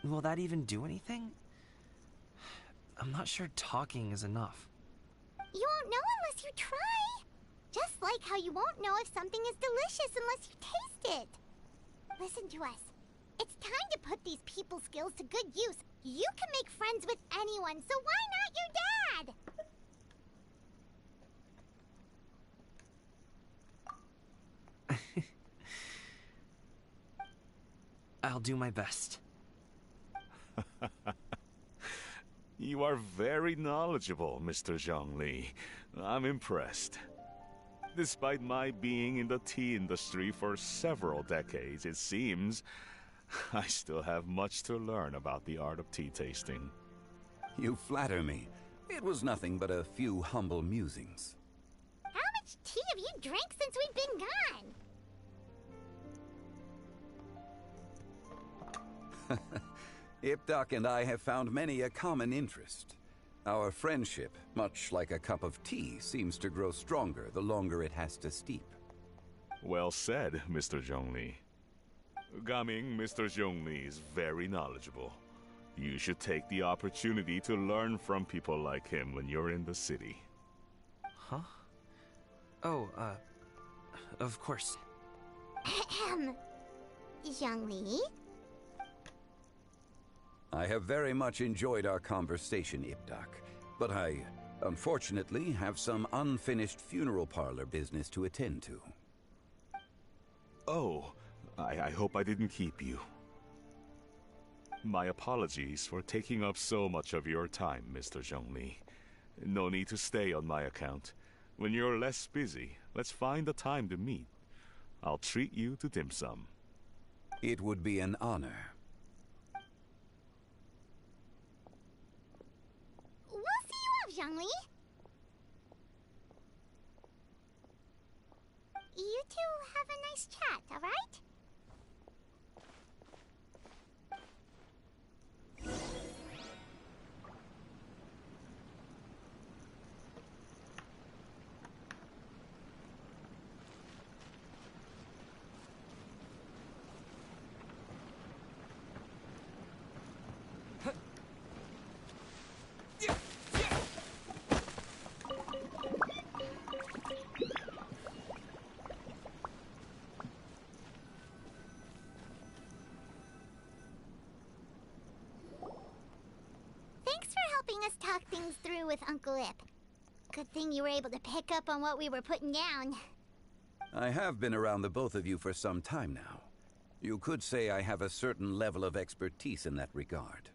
Will that even do anything? I'm not sure talking is enough. You won't know unless you try. Just like how you won't know if something is delicious unless you taste it. Listen to us. It's time to put these people skills to good use. You can make friends with anyone, so why not your dad? I'll do my best. You are very knowledgeable, Mr. Zhongli. I'm impressed. Despite my being in the tea industry for several decades, it seems I still have much to learn about the art of tea tasting. You flatter me. It was nothing but a few humble musings. How much tea have you drank since we've been gone? Ipdoc and I have found many a common interest. Our friendship, much like a cup of tea, seems to grow stronger the longer it has to steep. Well said, Mr. Zhongli. Gaming, Mr. Zhongli is very knowledgeable. You should take the opportunity to learn from people like him when you're in the city. Huh? Oh, of course. Zhongli? I have very much enjoyed our conversation, Ipdoc, but I, unfortunately, have some unfinished funeral parlor business to attend to. Oh, I hope I didn't keep you. My apologies for taking up so much of your time, Mr. Zhongli. No need to stay on my account. When you're less busy, let's find a time to meet. I'll treat you to dim sum. It would be an honor. We'll see you off, Zhongli. You two have a nice chat, all right? Thanks for helping us talk things through with Uncle Ip. Good thing you were able to pick up on what we were putting down. I have been around the both of you for some time now. You could say I have a certain level of expertise in that regard.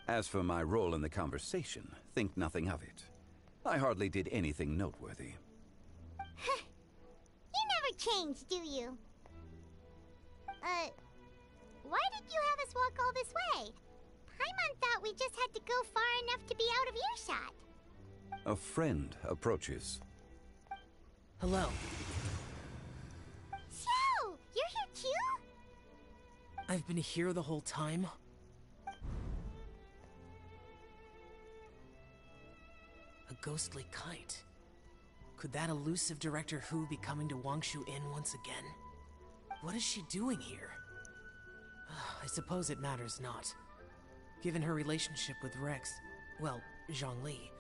As for my role in the conversation, think nothing of it. I hardly did anything noteworthy. You never change, do you? Why did you have us walk all this way? Paimon thought we just had to go far enough to be out of earshot. A friend approaches. Hello. So, you're here too? I've been here the whole time? A ghostly kite. Could that elusive Director Who be coming to Wangshu Inn once again? What is she doing here? I suppose it matters not. Given her relationship with Rex, well, Zhongli,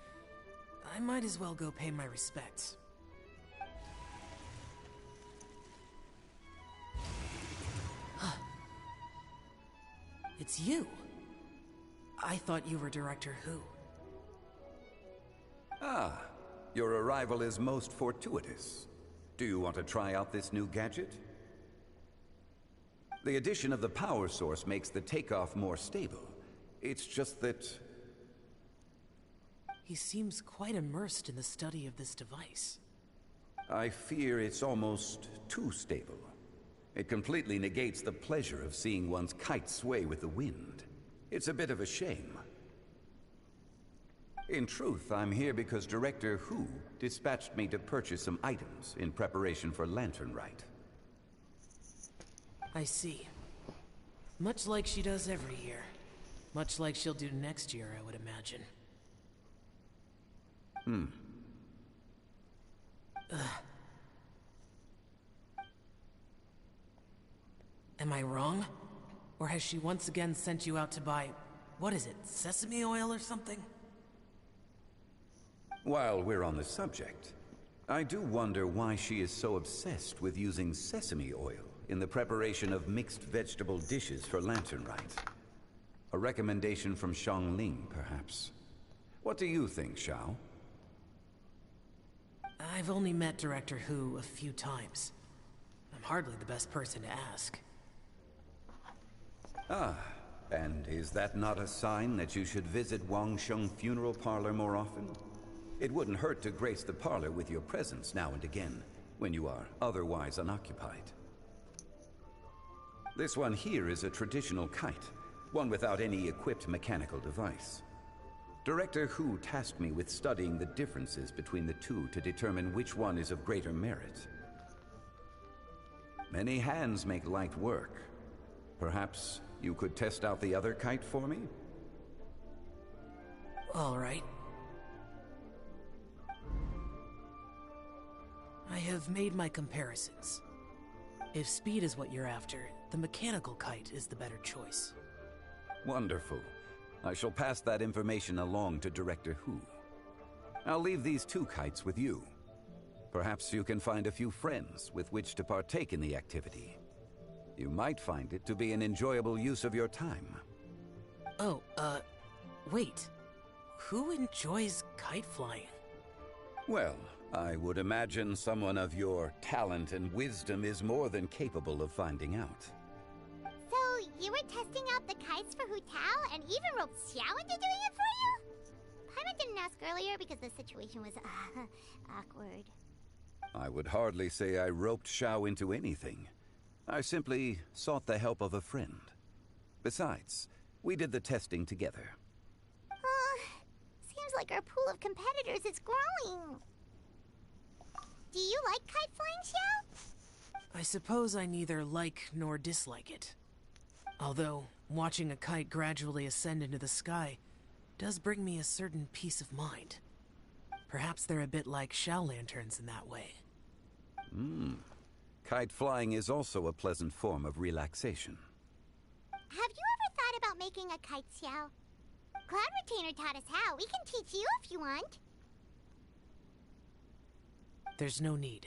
I might as well go pay my respects. It's you! I thought you were Director Who. Ah, your arrival is most fortuitous. Do you want to try out this new gadget? The addition of the power source makes the takeoff more stable. It's just that... He seems quite immersed in the study of this device. I fear it's almost too stable. It completely negates the pleasure of seeing one's kite sway with the wind. It's a bit of a shame. In truth, I'm here because Director Who dispatched me to purchase some items in preparation for Lantern Rite. I see. Much like she does every year. Much like she'll do next year, I would imagine. Am I wrong? Or has she once again sent you out to buy... what is it, sesame oil or something? While we're on the subject, I do wonder why she is so obsessed with using sesame oil in the preparation of mixed vegetable dishes for Lantern Rite. A recommendation from Xiangling, perhaps. What do you think, Xiao? I've only met Director Who a few times. I'm hardly the best person to ask. Ah, and is that not a sign that you should visit Wangsheng Funeral Parlor more often? It wouldn't hurt to grace the parlor with your presence now and again, when you are otherwise unoccupied. This one here is a traditional kite, one without any equipped mechanical device. Director Hu tasked me with studying the differences between the two to determine which one is of greater merit. Many hands make light work. Perhaps you could test out the other kite for me? All right. I have made my comparisons. If speed is what you're after, the mechanical kite is the better choice. Wonderful. I shall pass that information along to Director Hu. I'll leave these two kites with you. Perhaps you can find a few friends with which to partake in the activity. You might find it to be an enjoyable use of your time. Oh, wait. Who enjoys kite flying? Well, I would imagine someone of your talent and wisdom is more than capable of finding out. So, you were testing out the kites for Hu Tao and even roped Xiao into doing it for you? Paimon didn't ask earlier because the situation was, awkward. I would hardly say I roped Xiao into anything. I simply sought the help of a friend. Besides, we did the testing together. Seems like our pool of competitors is growing. Do you like kite flying, Xiao? I suppose I neither like nor dislike it. Although, watching a kite gradually ascend into the sky does bring me a certain peace of mind. Perhaps they're a bit like Xiao lanterns in that way. Kite flying is also a pleasant form of relaxation. Have you ever thought about making a kite, Xiao? Cloud Retainer taught us how. We can teach you if you want. There's no need.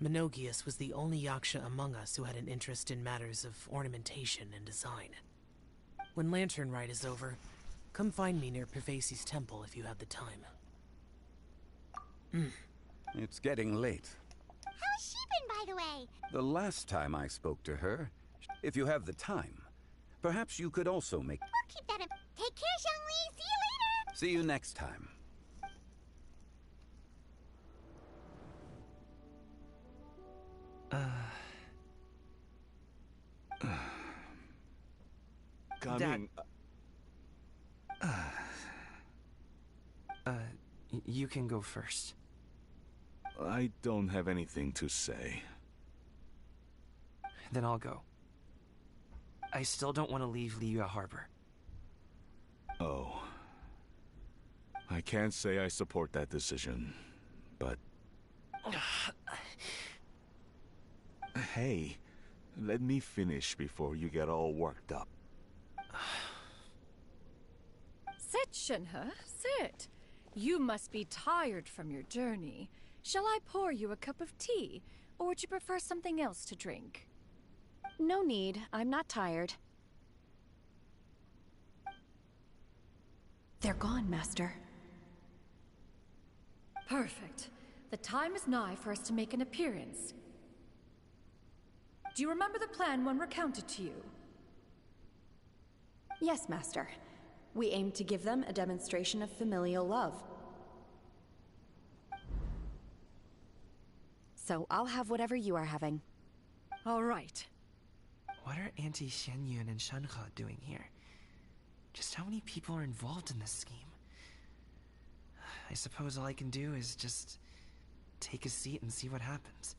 Menogias was the only Yaksha among us who had an interest in matters of ornamentation and design. When Lantern Rite is over, come find me near Pervasi's temple if you have the time. It's getting late. How's she been, by the way? The last time I spoke to her, if you have the time, perhaps you could also make... We'll keep that in... Take care, Zhongli! See you later! See you next time. Coming. You can go first. I don't have anything to say. Then I'll go. I still don't want to leave Liyue Harbor. Oh. I can't say I support that decision, but... Hey, let me finish before you get all worked up. Sit, Shenhe, sit. You must be tired from your journey. Shall I pour you a cup of tea, or would you prefer something else to drink? No need. I'm not tired. They're gone, Master. Perfect. The time is nigh for us to make an appearance. Do you remember the plan when recounted to you? Yes, Master. We aim to give them a demonstration of familial love. So I'll have whatever you are having. All right. What are Auntie Xianyun and Shenhe doing here? Just how many people are involved in this scheme? I suppose all I can do is just take a seat and see what happens.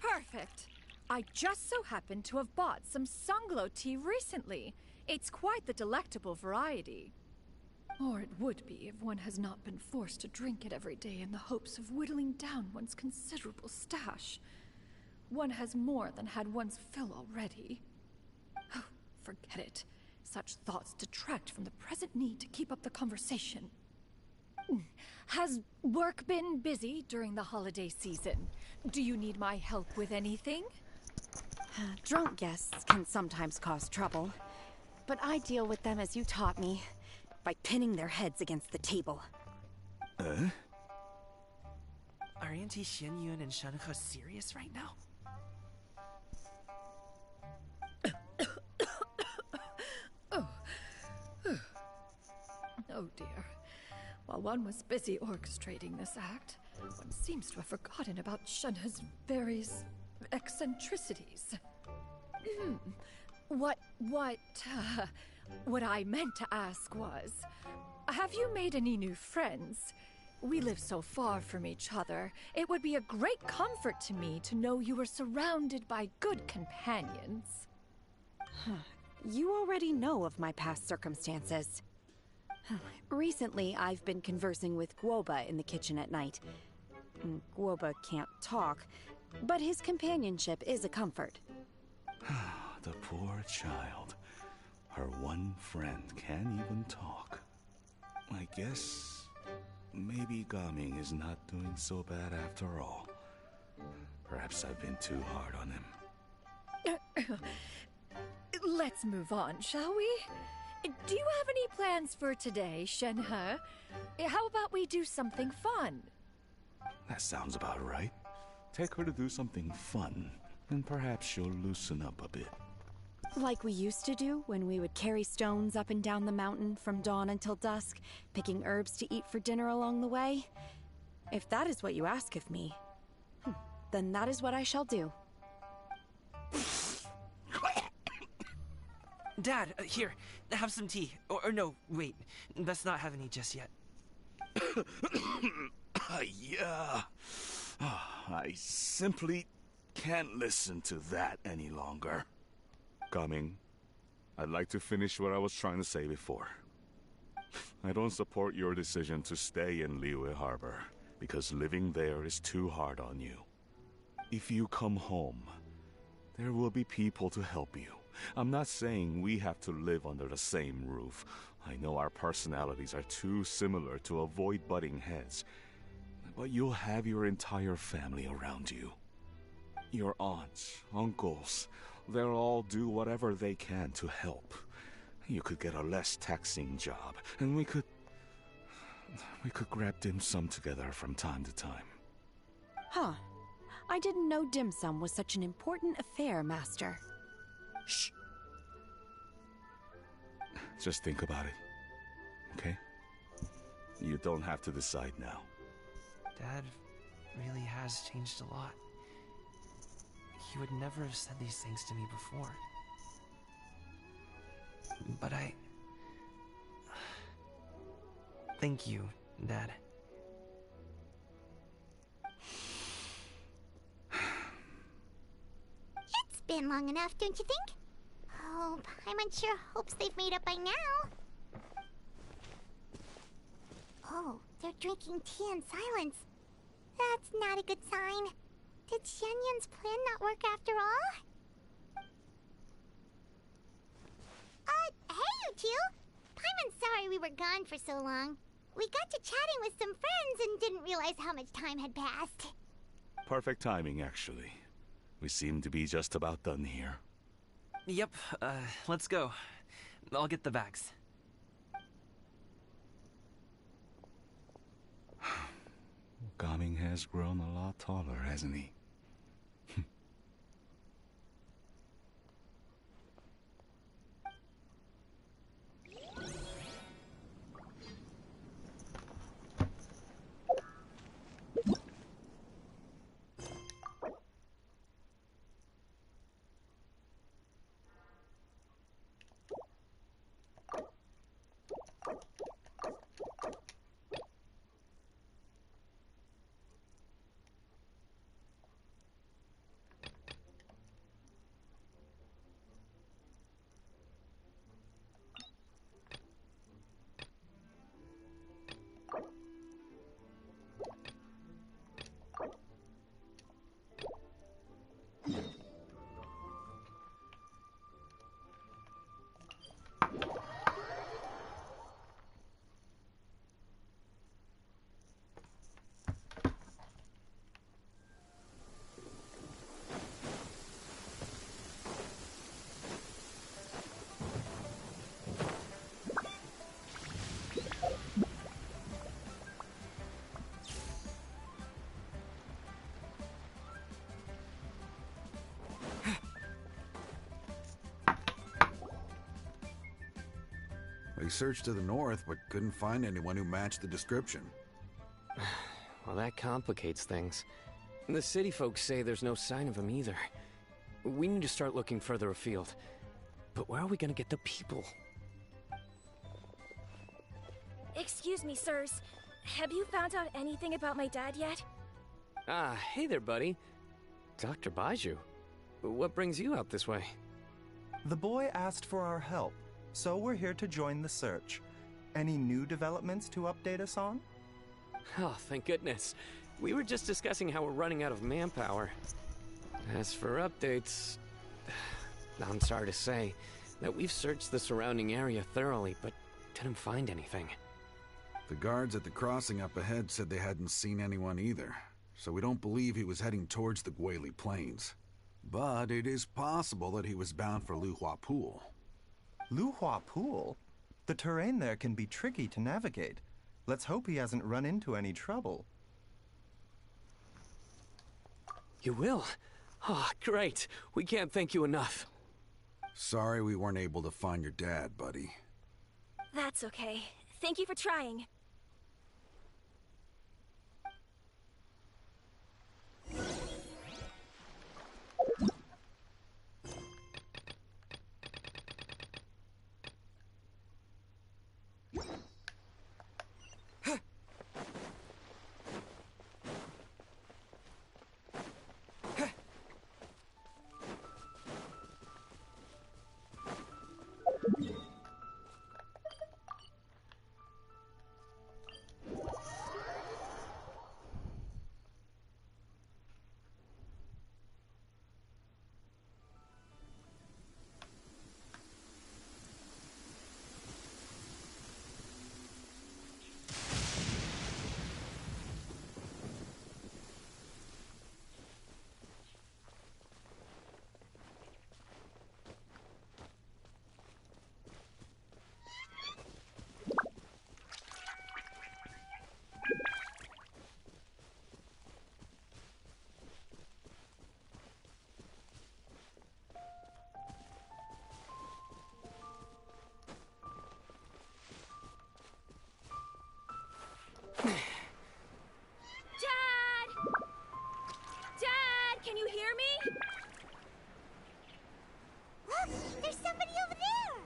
Perfect. I just so happen to have bought some Sunglow tea recently. It's quite the delectable variety. Or it would be if one has not been forced to drink it every day in the hopes of whittling down one's considerable stash. One has more than had one's fill already. Oh, forget it. Such thoughts detract from the present need to keep up the conversation. Has work been busy during the holiday season? Do you need my help with anything? Drunk guests can sometimes cause trouble, but I deal with them as you taught me, by pinning their heads against the table. Are Auntie Xianyun and Shenhe serious right now? Oh dear. While one was busy orchestrating this act, one seems to have forgotten about Shenhe's various eccentricities. What I meant to ask was, have you made any new friends? We live so far from each other. It would be a great comfort to me to know you were surrounded by good companions. You already know of my past circumstances. Recently, I've been conversing with Guoba in the kitchen at night. Guoba can't talk, but his companionship is a comfort. The poor child. Her one friend can't even talk. I guess maybe Gaming is not doing so bad after all. Perhaps I've been too hard on him. Let's move on, shall we? Do you have any plans for today, Shenhe? How about we do something fun? That sounds about right. Take her to do something fun, and perhaps she'll loosen up a bit. Like we used to do when we would carry stones up and down the mountain from dawn until dusk, picking herbs to eat for dinner along the way? If that is what you ask of me, then that is what I shall do. Dad, here, have some tea. Or no, wait, let's not have any just yet. Yeah. I simply can't listen to that any longer. Coming. I'd like to finish what I was trying to say before. I don't support your decision to stay in Liyue Harbor, because living there is too hard on you. If you come home, there will be people to help you. I'm not saying we have to live under the same roof. I know our personalities are too similar to avoid butting heads. But you'll have your entire family around you. Your aunts, uncles, they'll all do whatever they can to help. You could get a less taxing job, and we could grab dim sum together from time to time. Huh. I didn't know dim sum was such an important affair, Master. Shh. Just think about it, okay? You don't have to decide now. Dad really has changed a lot. He would never have said these things to me before. But thank you, Dad. It's been long enough, don't you think? Oh, Paimon sure hopes they've made up by now. Oh, they're drinking tea in silence. That's not a good sign. Did Xianyun's plan not work after all? Hey you two! Paimon's sorry we were gone for so long. We got to chatting with some friends and didn't realize how much time had passed. Perfect timing, actually. We seem to be just about done here. Yep, let's go. I'll get the bags. Gaming has grown a lot taller, hasn't he? searched to the north, but couldn't find anyone who matched the description. Well, that complicates things. The city folks say there's no sign of him either. We need to start looking further afield. But where are we gonna get the people? Excuse me, sirs. Have you found out anything about my dad yet? Ah, hey there, buddy. Dr. Baiju. What brings you out this way? The boy asked for our help, so we're here to join the search. Any new developments to update us on? Oh, thank goodness. We were just discussing how we're running out of manpower. As for updates, I'm sorry to say that we've searched the surrounding area thoroughly, but didn't find anything. The guards at the crossing up ahead said they hadn't seen anyone either, so we don't believe he was heading towards the Guili Plains. But it is possible that he was bound for Luhua Pool. Luhua Pool? The terrain there can be tricky to navigate. Let's hope he hasn't run into any trouble. You will? Oh, great. We can't thank you enough. Sorry we weren't able to find your dad, buddy. That's okay. Thank you for trying. Can you hear me? Look! There's somebody over there!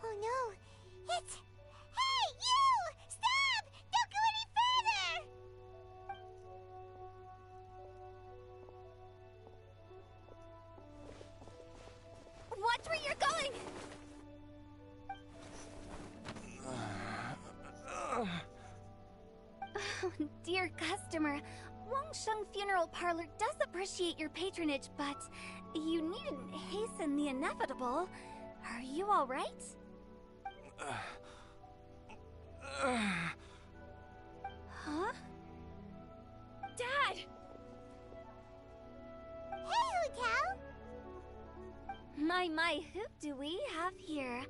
Oh no! It's... Hey, you! Stop! Don't go any further! Watch where you're going! Oh, dear customer, Wangsheng Funeral Parlor does appreciate your patronage, but you needn't hasten the inevitable. Are you all right? Huh? Dad! Hey, Hu-Tao! My, who do we have here?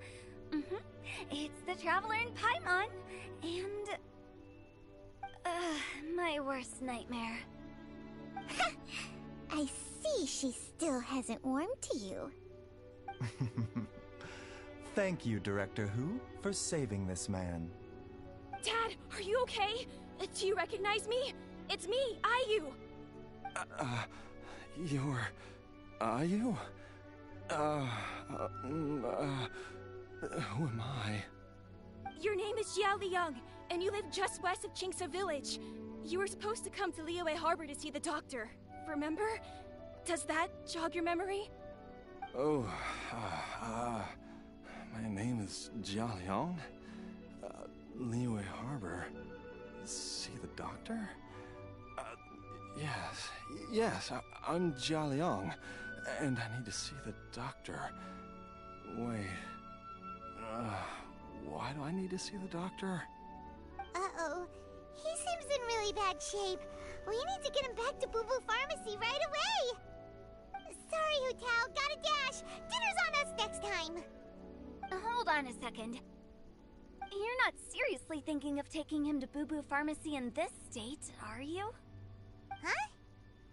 It's the Traveler in Paimon, and... my worst nightmare. I see she still hasn't warmed to you. Thank you, Director Hu, for saving this man. Dad, are you okay? Do you recognize me? It's me, Ayu. You're... Ayu? Who am I? Your name is Jia Liang, and you live just west of Qingsa Village. You were supposed to come to Liyue Harbor to see the doctor. Remember? Does that jog your memory? Oh, my name is Jia Liang. Liyue Harbor. See the doctor? Yes, I'm Jia Liang, and I need to see the doctor. Wait, why do I need to see the doctor? Uh-oh. He seems in really bad shape. We need to get him back to Boo Boo Pharmacy right away! Sorry, Hu-Tao, gotta dash! Dinner's on us next time! Hold on a second. You're not seriously thinking of taking him to Boo Boo Pharmacy in this state, are you? Huh?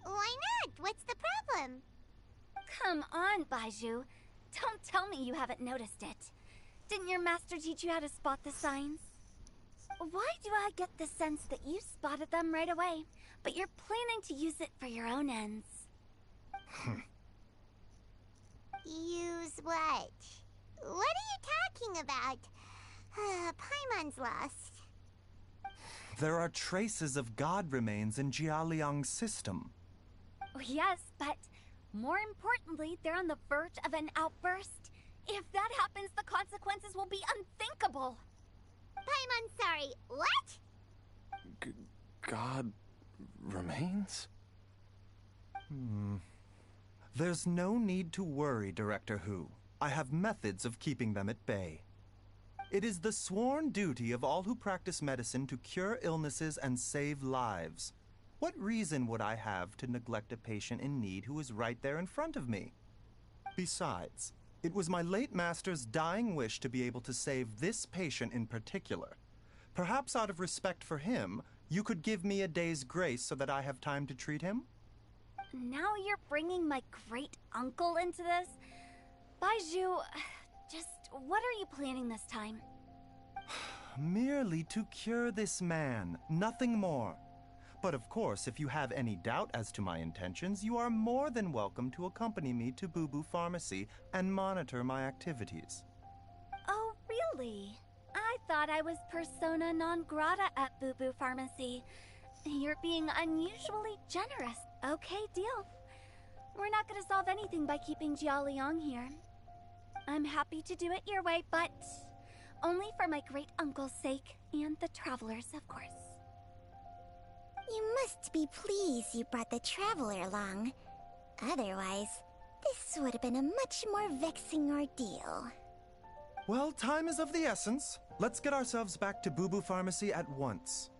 Why not? What's the problem? Come on, Baiju. Don't tell me you haven't noticed it. Didn't your master teach you how to spot the signs? Why do I get the sense that you spotted them right away, but you're planning to use it for your own ends? Use what? What are you talking about? Paimon's lost. There are traces of god remains in Jialiang's system. Yes, but more importantly, they're on the verge of an outburst. If that happens, the consequences will be unthinkable. Paimon, sorry, what? God remains? There's no need to worry, Director Hu. I have methods of keeping them at bay. It is the sworn duty of all who practice medicine to cure illnesses and save lives. What reason would I have to neglect a patient in need who is right there in front of me? Besides, it was my late master's dying wish to be able to save this patient in particular. Perhaps out of respect for him, you could give me a day's grace so that I have time to treat him? Now you're bringing my great-uncle into this? Baiju, just what are you planning this time? Merely to cure this man, nothing more. But of course, if you have any doubt as to my intentions, you are more than welcome to accompany me to Boo Boo Pharmacy and monitor my activities. Oh, really? I thought I was persona non grata at Boo Boo Pharmacy. You're being unusually generous. Okay, deal. We're not gonna solve anything by keeping Jialiang here. I'm happy to do it your way, but only for my great-uncle's sake and the travelers, of course. You must be pleased you brought the traveler along. Otherwise, this would have been a much more vexing ordeal. Well, time is of the essence. Let's get ourselves back to Boo Boo Pharmacy at once.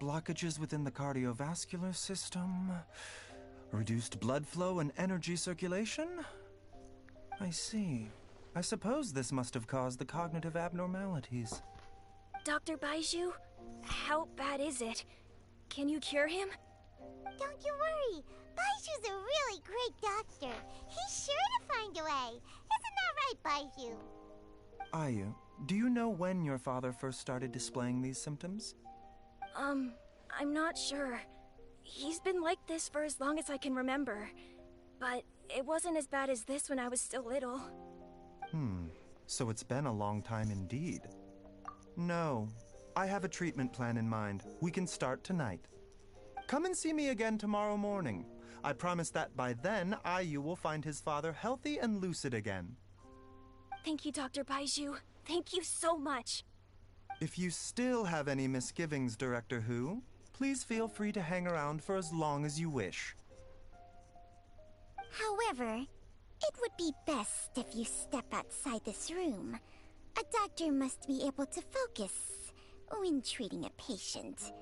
Blockages within the cardiovascular system, reduced blood flow and energy circulation? I see. I suppose this must have caused the cognitive abnormalities. Dr. Baiju, how bad is it? Can you cure him? Don't you worry. Baiju's a really great doctor. He's sure to find a way. Isn't that right, Baiju? Ayu, do you know when your father first started displaying these symptoms? I'm not sure. He's been like this for as long as I can remember. But it wasn't as bad as this when I was still little. So it's been a long time indeed. No, I have a treatment plan in mind. We can start tonight. Come and see me again tomorrow morning. I promise that by then, Ayu will find his father healthy and lucid again. Thank you, Dr. Baiju. Thank you so much. If you still have any misgivings, Director Hu, please feel free to hang around for as long as you wish. However, it would be best if you step outside this room. A doctor must be able to focus when treating a patient.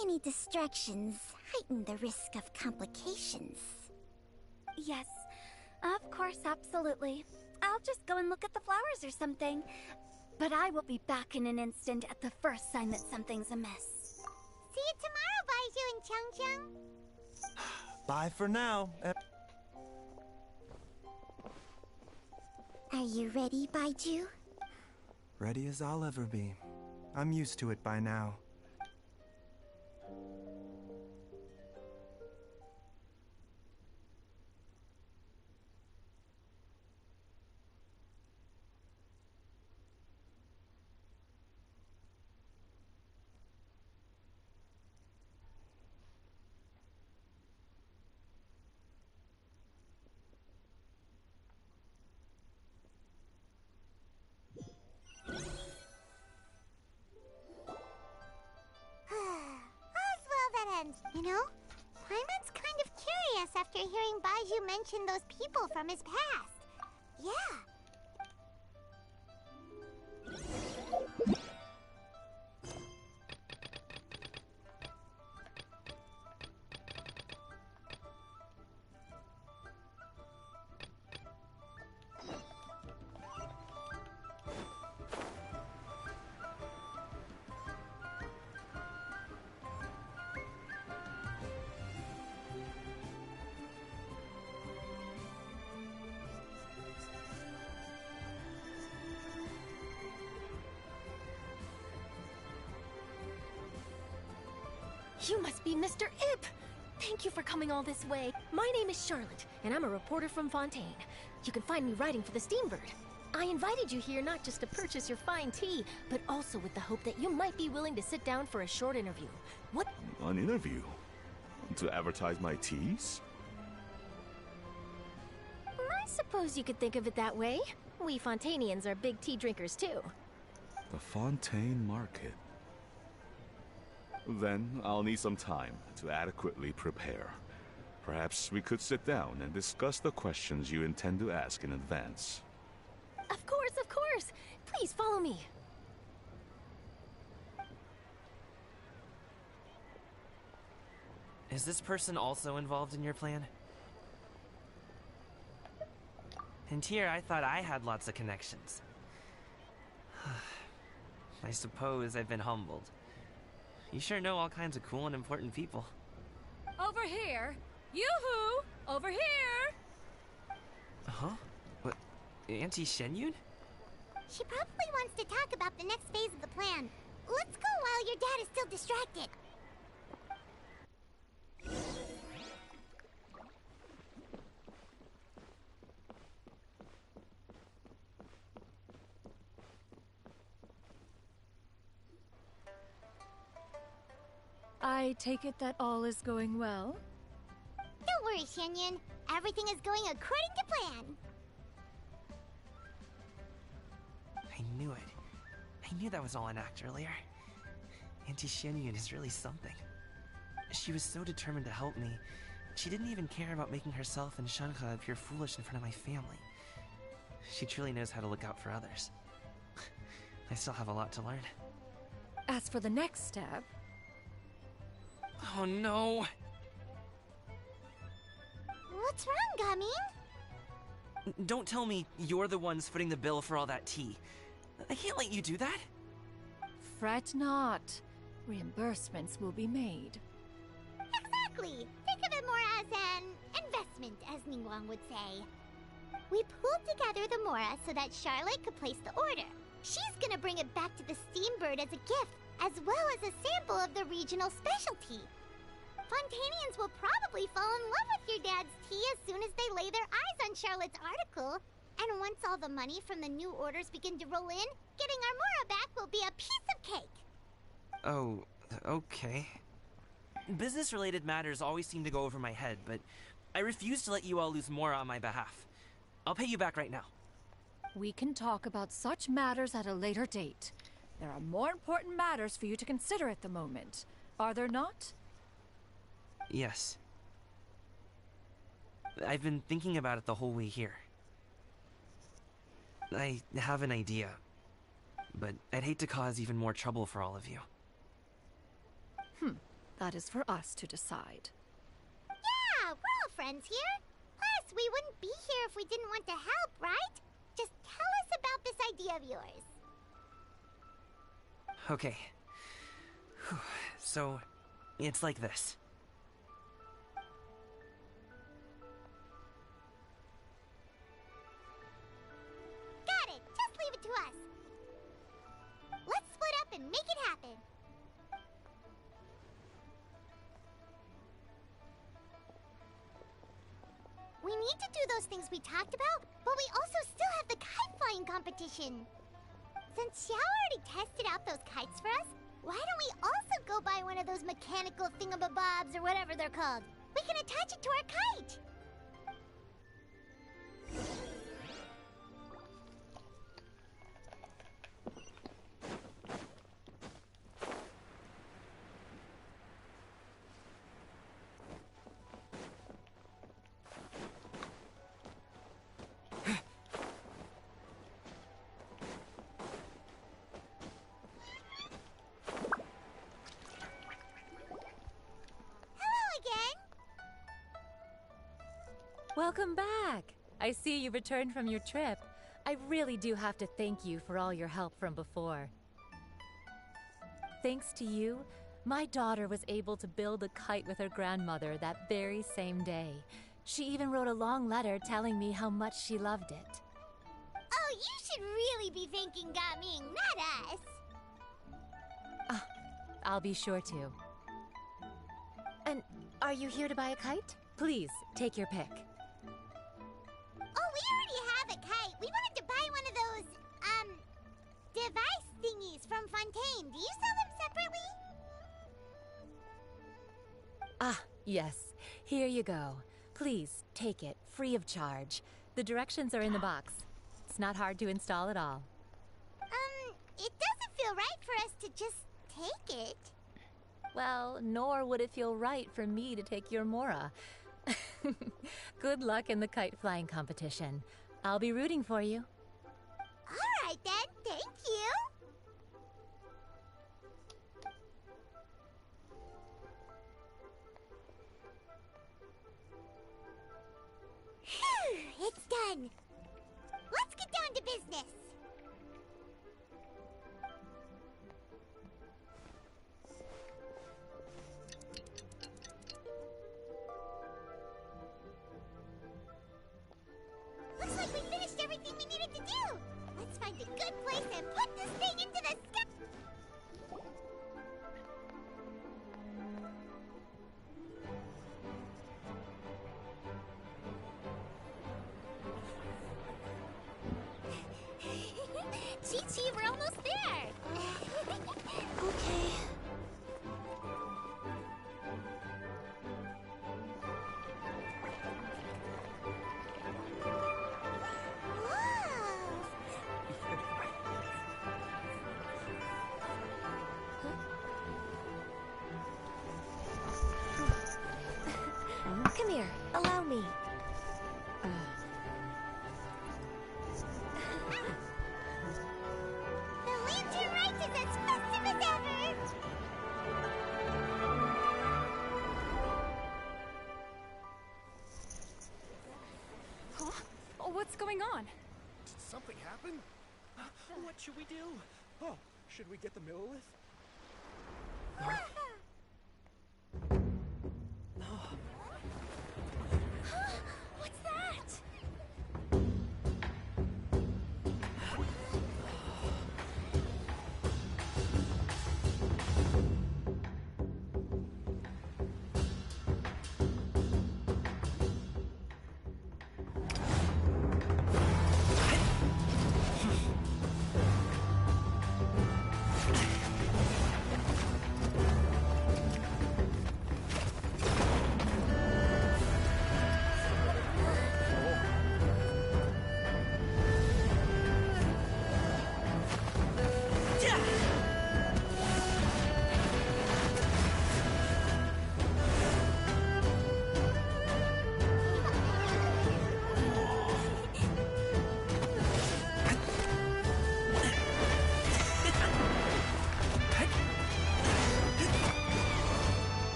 Any distractions heighten the risk of complications. Yes, of course, absolutely. I'll just go and look at the flowers or something. But I will be back in an instant at the first sign that something's amiss. See you tomorrow, Baiju and Chang-Chang. Bye for now. Are you ready, Baiju? Ready as I'll ever be. I'm used to it by now. You know, Paimon's kind of curious after hearing Baiju mention those people from his past. Yeah. You must be Mr. Ip! Thank you for coming all this way. My name is Charlotte, and I'm a reporter from Fontaine. You can find me writing for the Steambird. I invited you here not just to purchase your fine tea, but also with the hope that you might be willing to sit down for a short interview. What? An interview? To advertise my teas? I suppose you could think of it that way. We Fontainians are big tea drinkers too. The Fontaine Market. Then I'll need some time to adequately prepare. Perhaps we could sit down and discuss the questions you intend to ask in advance. Of course, of course! Please follow me. Is this person also involved in your plan? And here I thought I had lots of connections. I suppose I've been humbled. You sure know all kinds of cool and important people. Over here! Yoo-hoo! Over here! Huh? What? Auntie Shenyun? She probably wants to talk about the next phase of the plan. Let's go while your dad is still distracted. I take it that all is going well? Don't worry, Shenyun. Everything is going according to plan. I knew it. I knew that was all an act earlier. Auntie Shenyun is really something. She was so determined to help me. She didn't even care about making herself and Shanka appear foolish in front of my family. She truly knows how to look out for others. I still have a lot to learn. As for the next step... Oh no! What's wrong, Gamin? Don't tell me you're the ones footing the bill for all that tea. I can't let you do that. Fret not. Reimbursements will be made. Exactly! Think of it more as an investment, as Ningguang would say. We pooled together the Mora so that Charlotte could place the order. She's gonna bring it back to the Steambird as a gift, as well as a sample of the regional specialty. Fontainians will probably fall in love with your dad's tea as soon as they lay their eyes on Charlotte's article. And once all the money from the new orders begin to roll in, getting our Mora back will be a piece of cake. Oh, okay. Business-related matters always seem to go over my head, but I refuse to let you all lose Mora on my behalf. I'll pay you back right now. We can talk about such matters at a later date. There are more important matters for you to consider at the moment, are there not? Yes. I've been thinking about it the whole way here. I have an idea, but I'd hate to cause even more trouble for all of you. That is for us to decide. Yeah, we're all friends here. Plus, we wouldn't be here if we didn't want to help, right? Just tell us about this idea of yours. Okay. So, it's like this. Got it! Just leave it to us. Let's split up and make it happen. We need to do those things we talked about, but we also still have the kite flying competition. Since Xiao already tested out those kites for us, why don't we also go buy one of those mechanical thingamabobs or whatever they're called? We can attach it to our kite! Welcome back! I see you returned from your trip. I really do have to thank you for all your help from before. Thanks to you, my daughter was able to build a kite with her grandmother that very same day. She even wrote a long letter telling me how much she loved it. Oh, you should really be thanking Gaming, not us! I'll be sure to. And are you here to buy a kite? Please, take your pick. Oh, we already have a kite. We wanted to buy one of those, device thingies from Fontaine. Do you sell them separately? Ah, yes. Here you go. Please, take it, free of charge. The directions are in the box. It's not hard to install at all. It doesn't feel right for us to just take it. Well, nor would it feel right for me to take your Mora. Good luck in the kite flying competition. I'll be rooting for you. All right then, thank you. Phew, it's done. Let's get down to business. Looks like we finished everything we needed to do. Let's find a good place and put this thing into the sky. Chi-Chi, we're almost there. Okay. Come here, allow me. The lantern rite is as festive as ever. Huh? Oh, what's going on? Did something happen? What should we do? Oh, should we get the Millilith? What's that?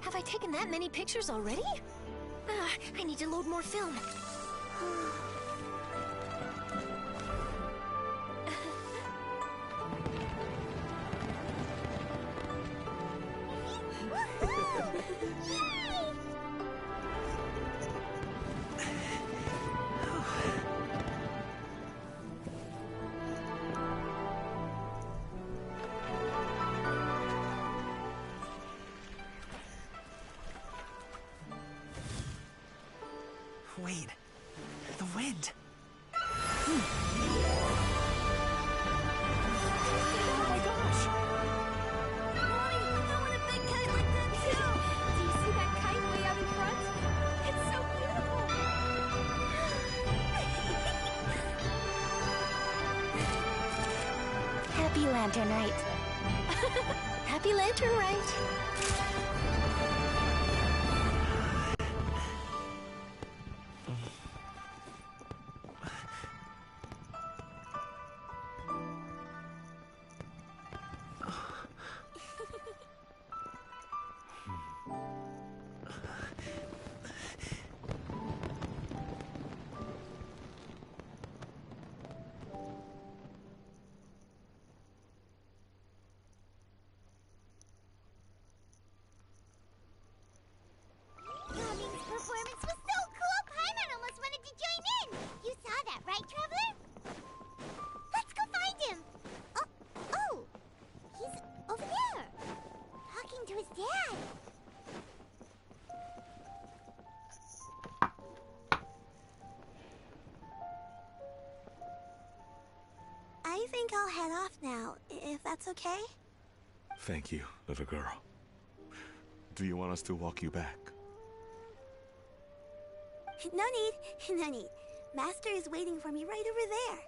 Have I taken that many pictures already? I need to load more film. Wait, the wind. Oh my gosh! Mommy, I want a big kite like that too! Do you see that kite way out in front? It's so beautiful! Happy Lantern Rite. Happy Lantern Rite. I'll head off now, if that's okay? Thank you, little girl. Do you want us to walk you back? No need, no need. Master is waiting for me right over there.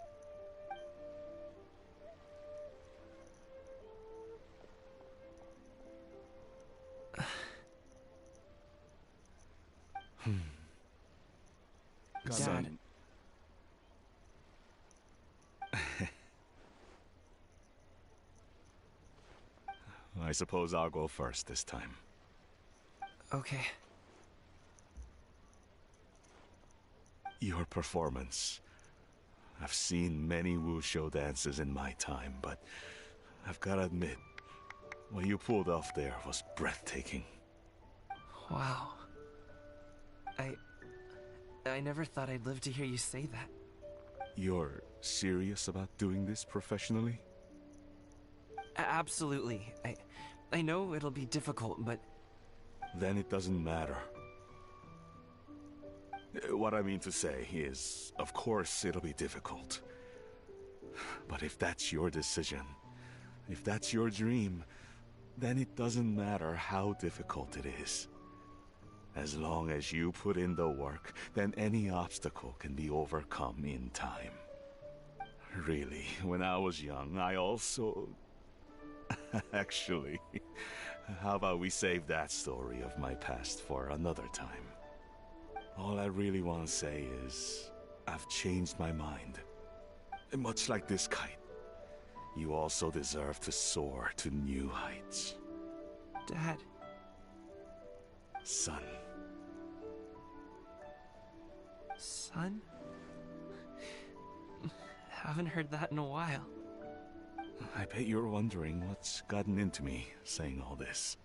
Son. I suppose I'll go first this time. Okay. Your performance. I've seen many wushou dances in my time, but I've gotta admit, what you pulled off there was breathtaking. Wow. I never thought I'd live to hear you say that. You're serious about doing this professionally? Absolutely. I know it'll be difficult, but... Then it doesn't matter. What I mean to say is, of course it'll be difficult. But if that's your decision, if that's your dream, then it doesn't matter how difficult it is. As long as you put in the work, then any obstacle can be overcome in time. Really, when I was young, I also... Actually, how about we save that story of my past for another time? All I really want to say is, I've changed my mind. Much like this kite, you also deserve to soar to new heights. Dad. Son. Son? Haven't heard that in a while. I bet you're wondering what's gotten into me saying all this.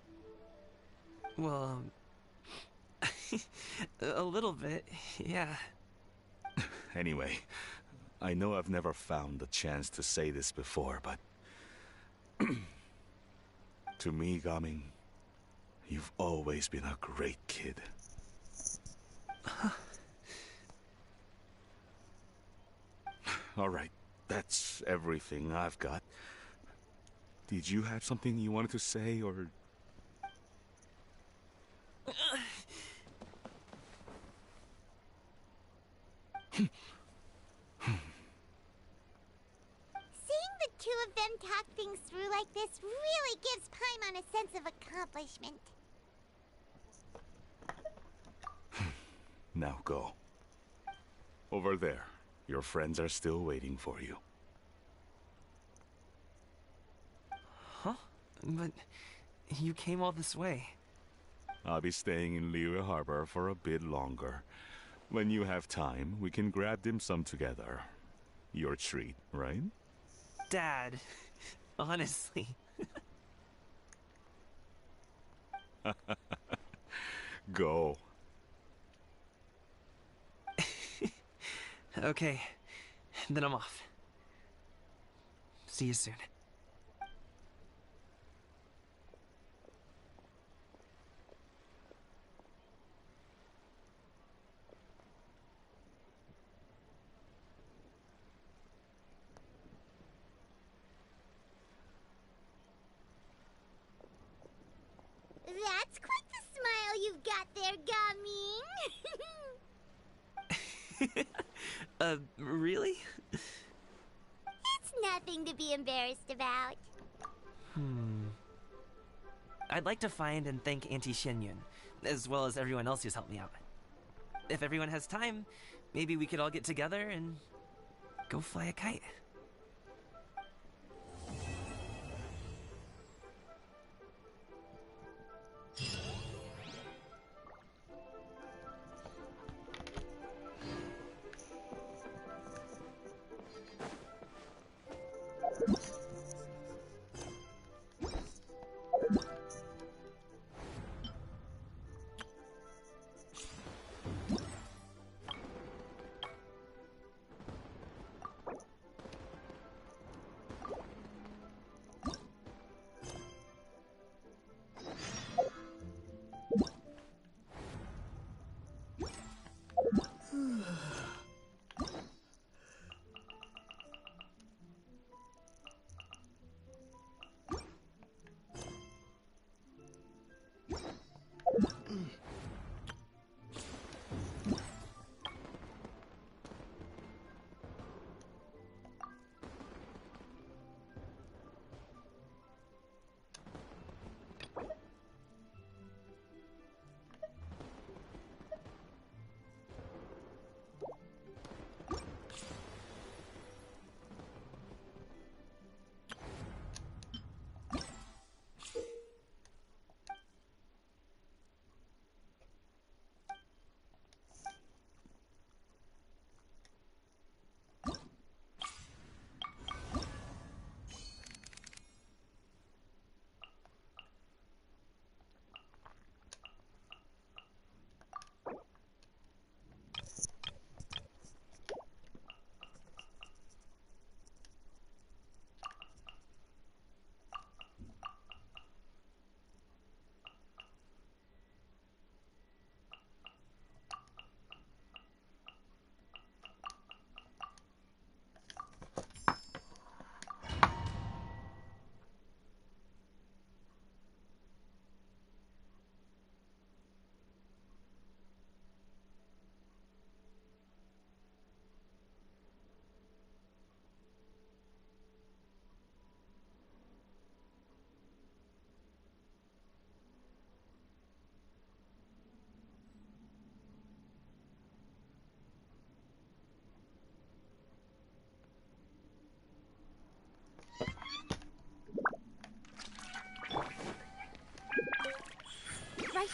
Well, a little bit, yeah. Anyway, I know I've never found the chance to say this before, but... to me, Gaming, you've always been a great kid. Alright, that's everything I've got. Did you have something you wanted to say, or... Seeing the two of them talk things through like this really gives Paimon a sense of accomplishment. Now go. Over there. Your friends are still waiting for you. Huh? But you came all this way. I'll be staying in Liyue Harbor for a bit longer. When you have time, we can grab dim sum together. Your treat, right? Dad, honestly. Go. Okay, then I'm off. See you soon. That's quite the smile you've got there, Gaming. Really? It's nothing to be embarrassed about. I'd like to find and thank Auntie Xianyun, as well as everyone else who's helped me out. If everyone has time, maybe we could all get together and go fly a kite.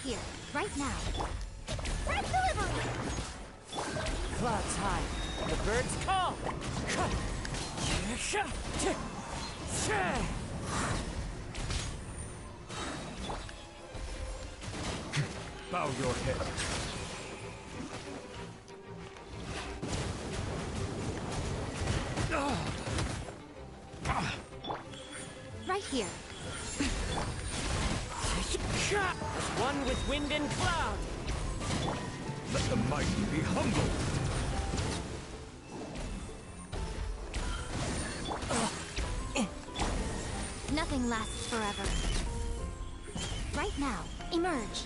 here, right now. Bird delivery! Clouds high, the birds call. Bow your head. Right here. As one with wind and cloud. Let the mighty be humble. Nothing lasts forever. Right now, emerge.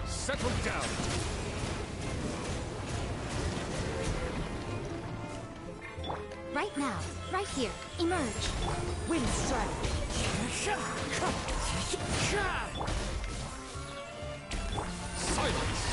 Settle down. Right now, right here, emerge. Wind strike. Silence.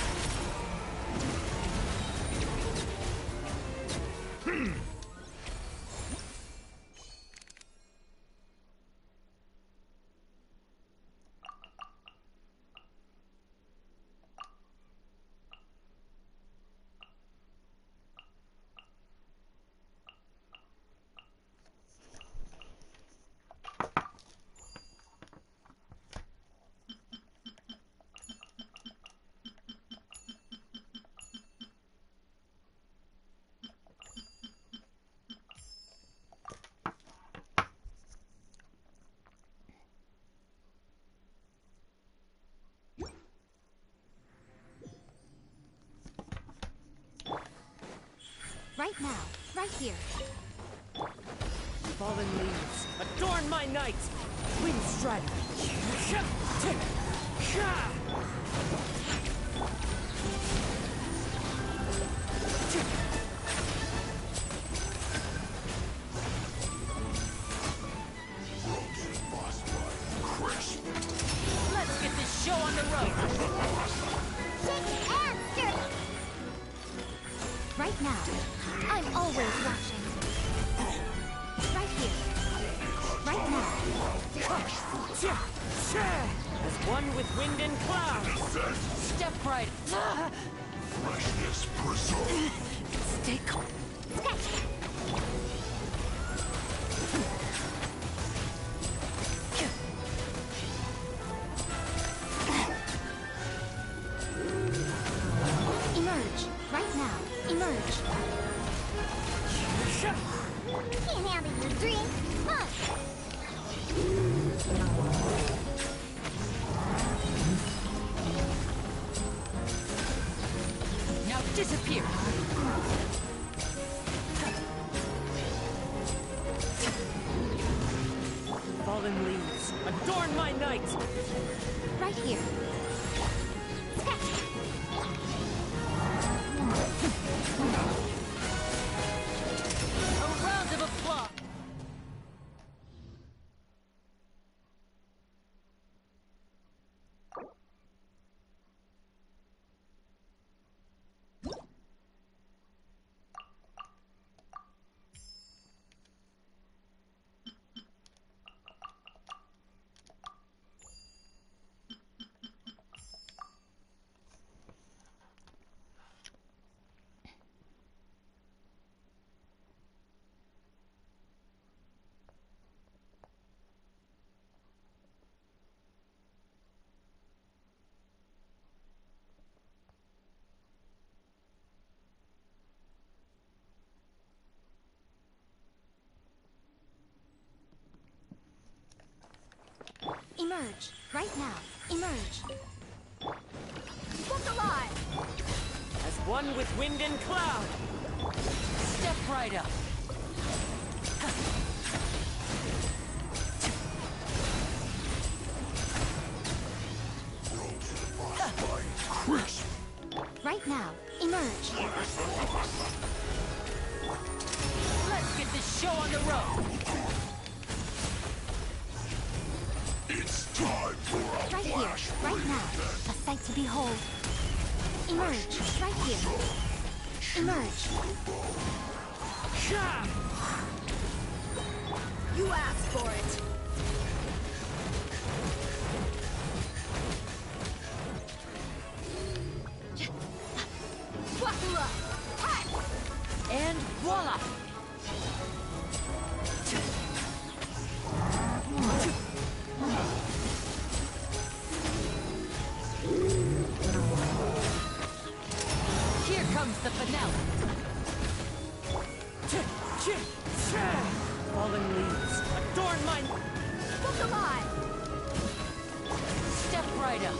Right now, right here. Fallen leaves, adorn my night. Wind strider. Let's get this show on the road. Shake and stir. Right now, I'm always watching. Right here. Right now. As one with wind and cloud. Step right. Freshness preserved. Stay calm. Emerge. Right now. Emerge. Can't handle your drink. Look. Now disappear. Fallen leaves, adorn my night. Right here. A round of applause. Emerge. Right now. Emerge. Look alive! As one with wind and cloud. Step right up. Right now. Emerge. Let's get this show on the road. It's time for a Right here. Right now. sight to behold. Emerge, right here. Emerge. You asked for it. And voila! Here comes the finale. Falling leaves adorn my... Look alive! Step right up.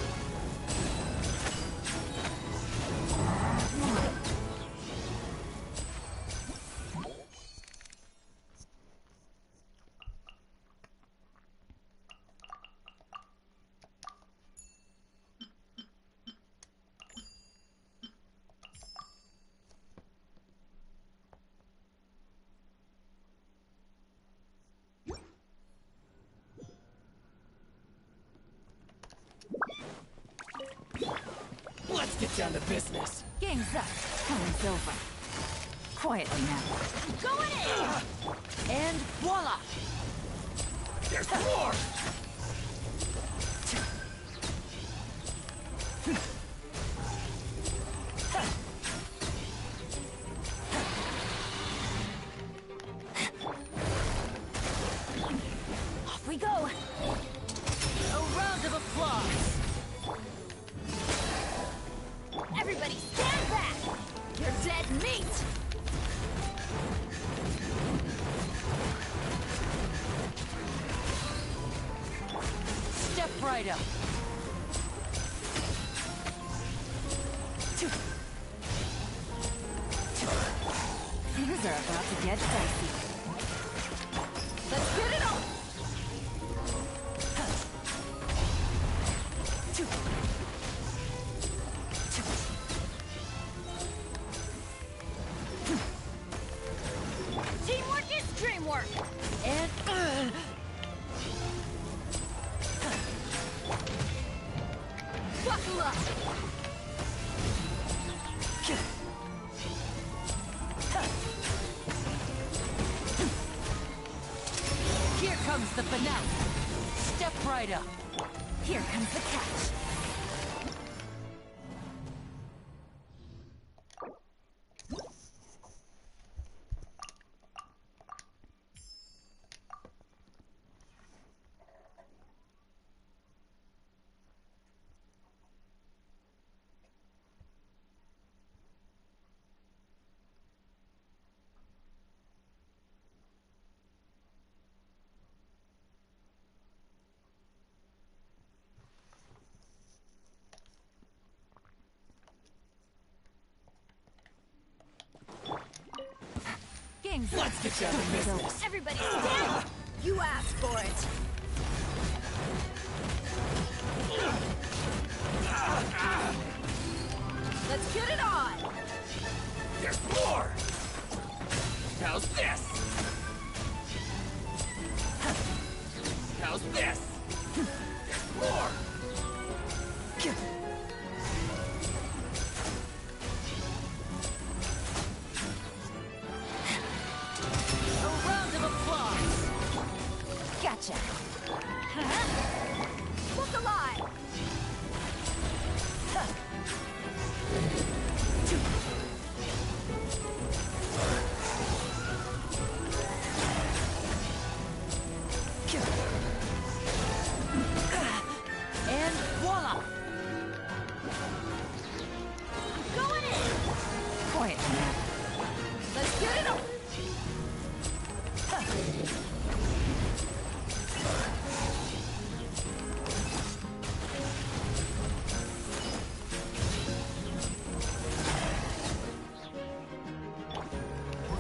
Let's get down to business. Game's up. Time's over. Quietly now. Going in! And voila! There's more! Off we go. A round of applause. Everybody stand back! You're dead meat! Step right up. Things are about to get dicey. Let's get it on! Teamwork is dreamwork! And... Buckle up! Here comes the finale. Step right up. Here comes the catch. Let's get down to business. Everybody stand! You asked for it! Let's get it on! There's more! How's this? How's this? There's more! A round of applause! Gotcha. Look alive! And voila! Going in! Quiet now. Let's get it on!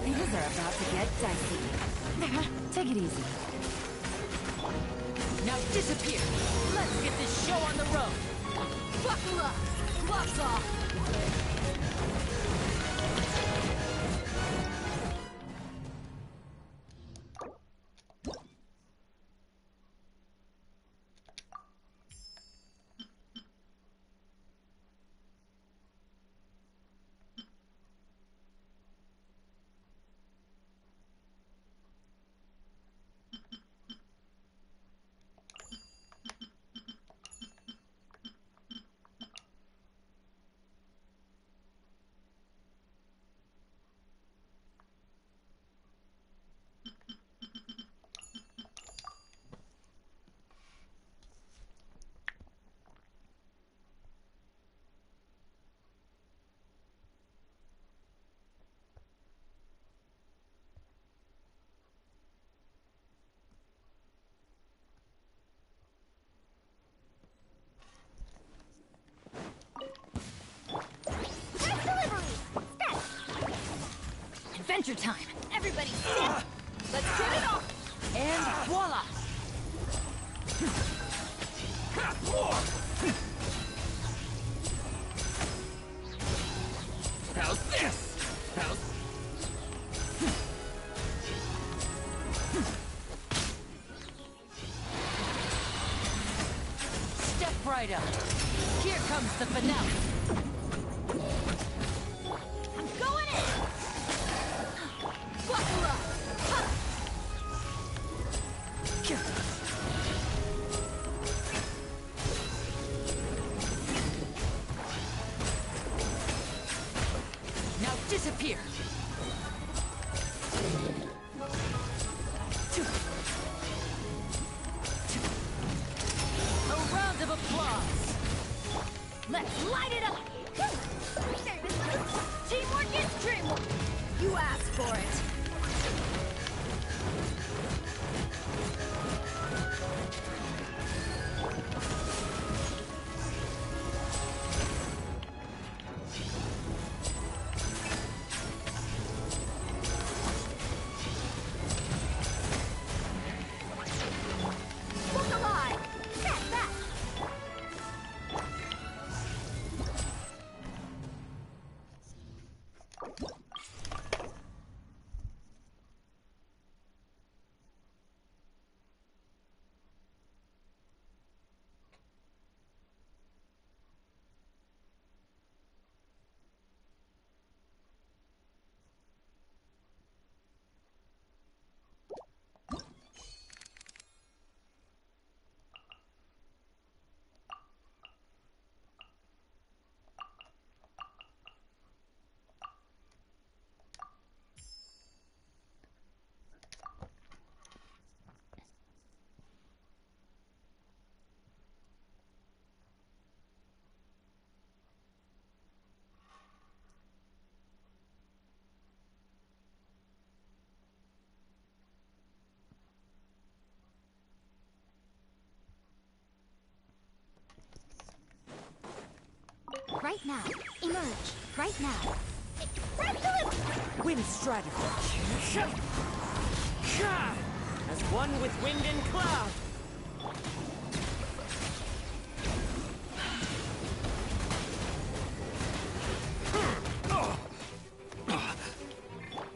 Things are about to get dicey. Take it easy. Now disappear! Let's get this show on the road! Buckle up! Gloves off! Adventure time. Everybody sit. Let's get it on. And voila! How's this? How's... Step right up. Here comes the finale. I'm going in. Buckle up. Now disappear. A round of applause. Let's light it up. Teamwork is dreamwork. You asked for it. Look alive. That's that. Right now. Emerge. Right now. Wind Strider. As one with wind and cloud.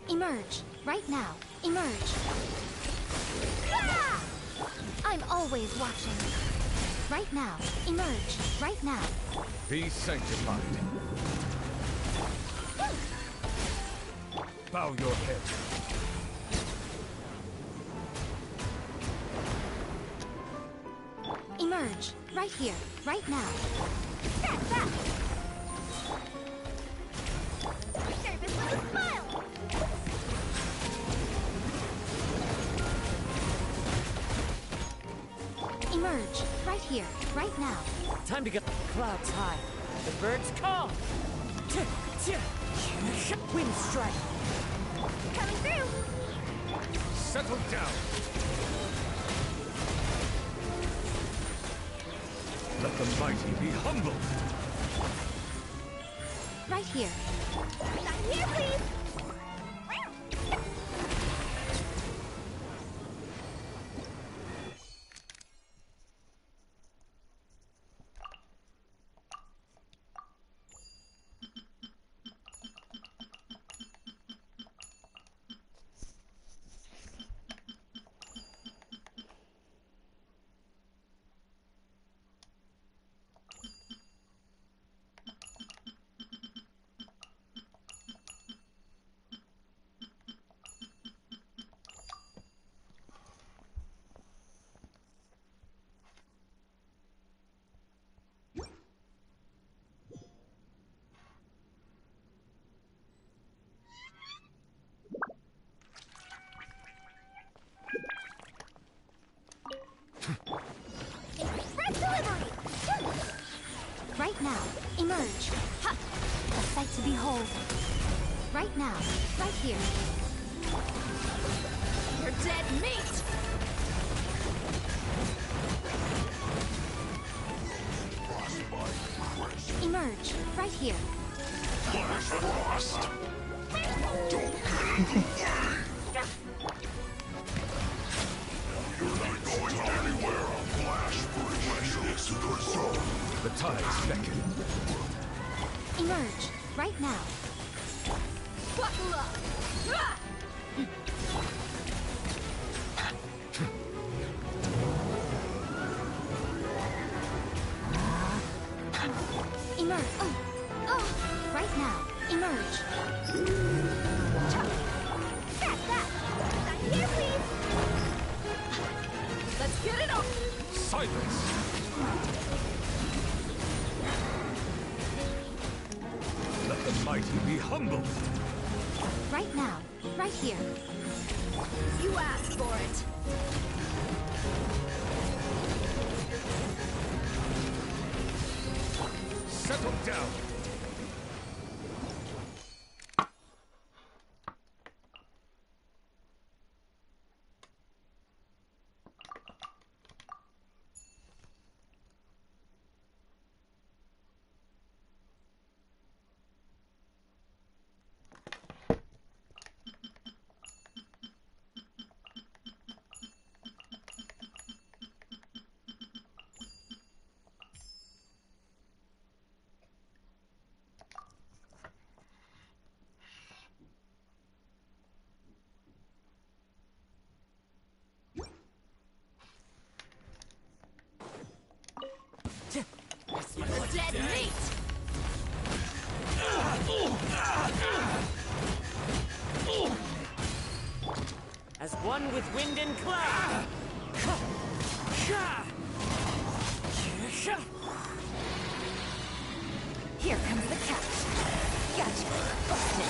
Emerge. Right now. Emerge. Ah! I'm always watching. Right now. Emerge. Right now. Be sanctified. Bow your head. Emerge. Right here. Right now. That. Service with a smile. Emerge. Right here. Right now. Time to get the clouds high. The birds call. Wind Strider. Coming through. Settle down. Let the mighty be humble. Right here. Not here, please. Right now, emerge. Ha! A sight to behold. Right now, right here. You're dead meat! Emerge, right here. The tides beckon. Emerge, right now. Buckle up! Emerge. Right now. Emerge. That. I'm here, please. Let's get it on! Silence! Let the mighty be humbled. Right now. Right here. You asked for it. Settle down. Dead meat! As one with wind and cloud. Here comes the catch. Gotcha. Busted.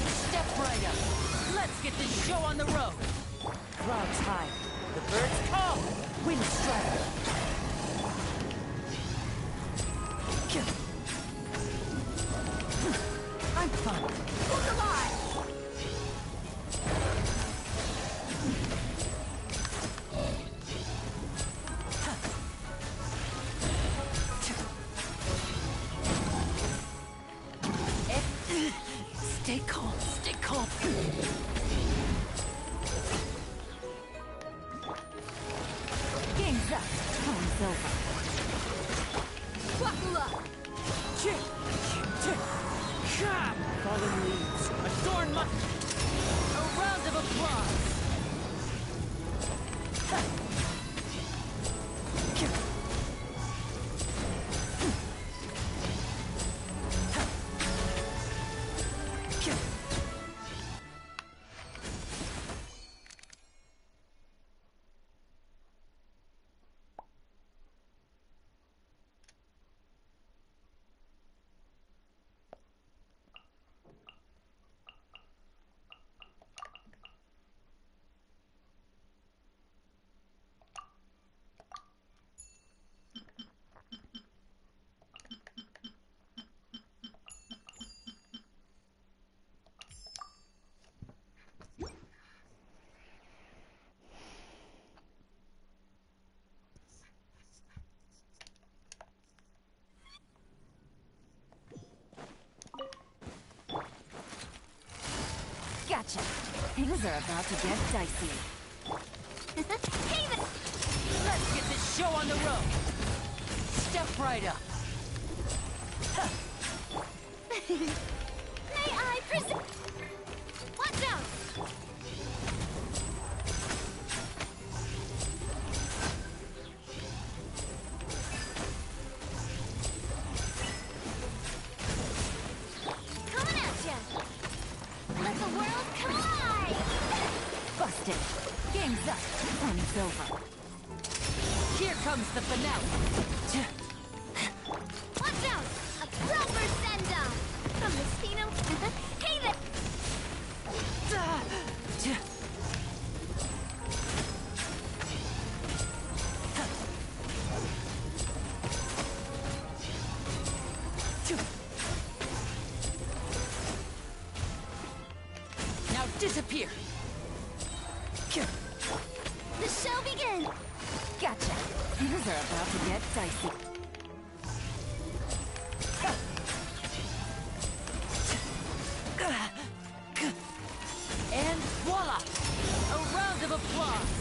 Step right up. Let's get this show on the road. Clouds high. The birds call. Wind strike. I'm fun. Look alive! Stay calm. Stay calm. Game's up. Time's over. Buckle up! Fallen leaves. Adorn my... A round of applause. Gotcha. Things are about to get dicey. Let's get this show on the road. Step right up. May I present? Watch out! Coming at ya! Let the world collide! Busted. Game's up. Time's over. Here comes the finale. Watch out! A proper send-off! From the Spino... Hey there! Now disappear. The show begins! Gotcha. Things are about to get dicey. Voila! A round of applause!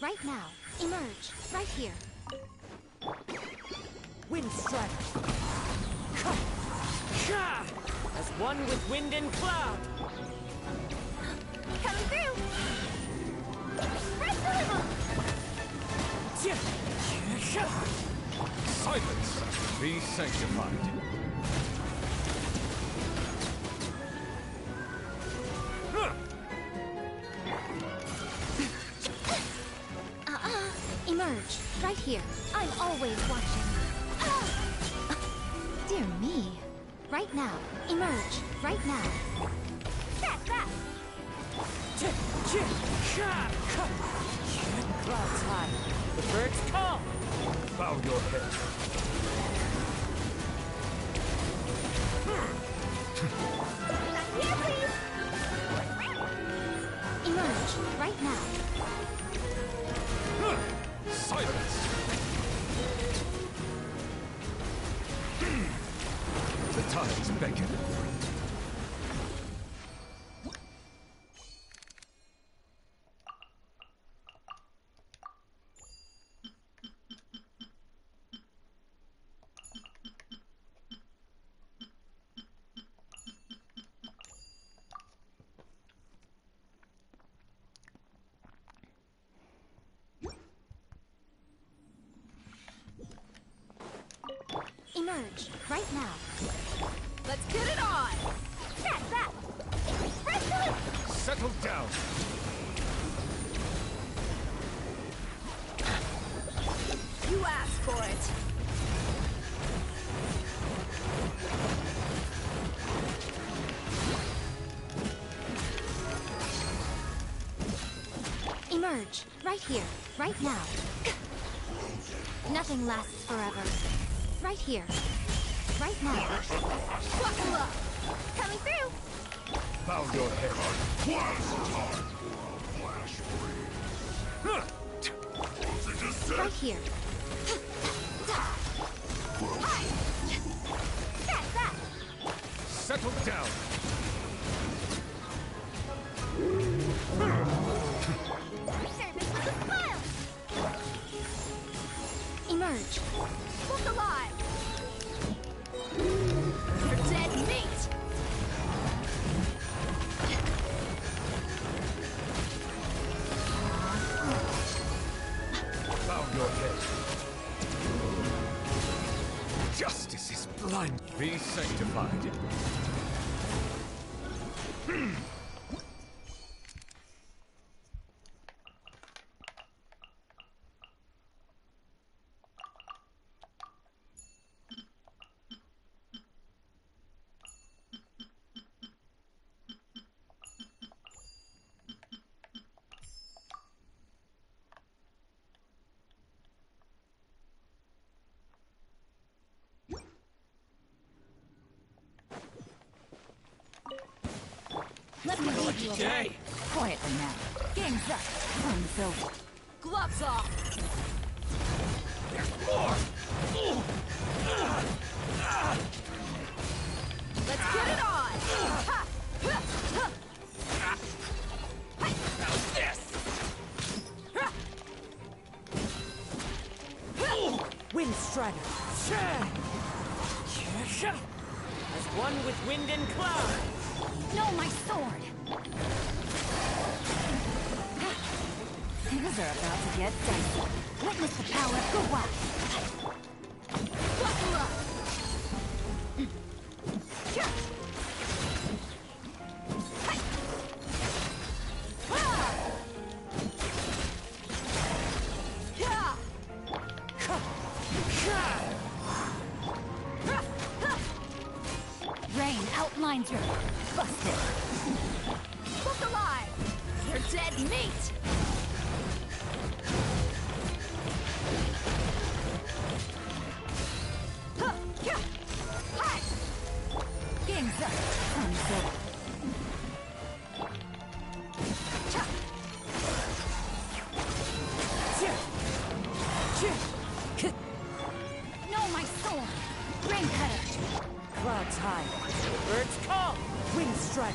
Right now. Emerge. Right here. Wind Strider! As one with wind and cloud! Coming through! Right Silence! Be sanctified. Emerge. Right here. I'm always watching. Dear me. Right now. Emerge. Right now. That! Clouds high. The birds call! Bow your head. Here, please! Emerge. Right now. Silence! The tides beckon. Emerge. Right now. Let's get it on! That! Right through! Settle down. You asked for it. Emerge. Right here. Right now. Nothing lasts forever. Right here. Right now. Buckle up! Coming through! Bow your head. Right here. That! Settle down. Service with a smile! Emerge. Look alive! You're dead meat! Bow your head. Justice is blind. Be sanctified. Let me lead you away. Quietly now. Game's up. Time's over. Gloves off! Let's get it on! How's this? Wind Strider! As one with wind and cloud. No, my sword! Things are about to get dicey. Witness the power of Gowa! Buckle up! Rain outlines your busted. Look alive! You're dead meat! Game's up. Time's over. No, my sword! Rain cutter! Clouds high. Birds call. Wind strike.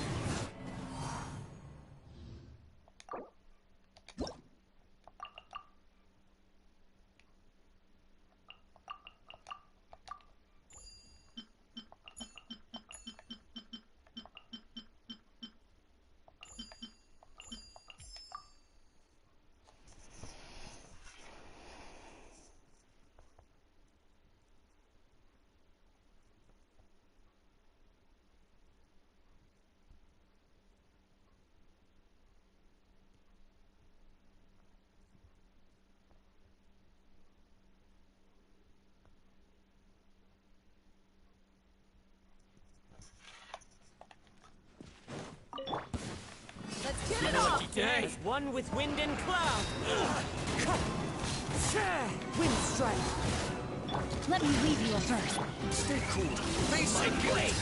Let's get it off! As one with wind and cloud. Wind strike. Let me leave you a verse. Stay cool. Face it, blade.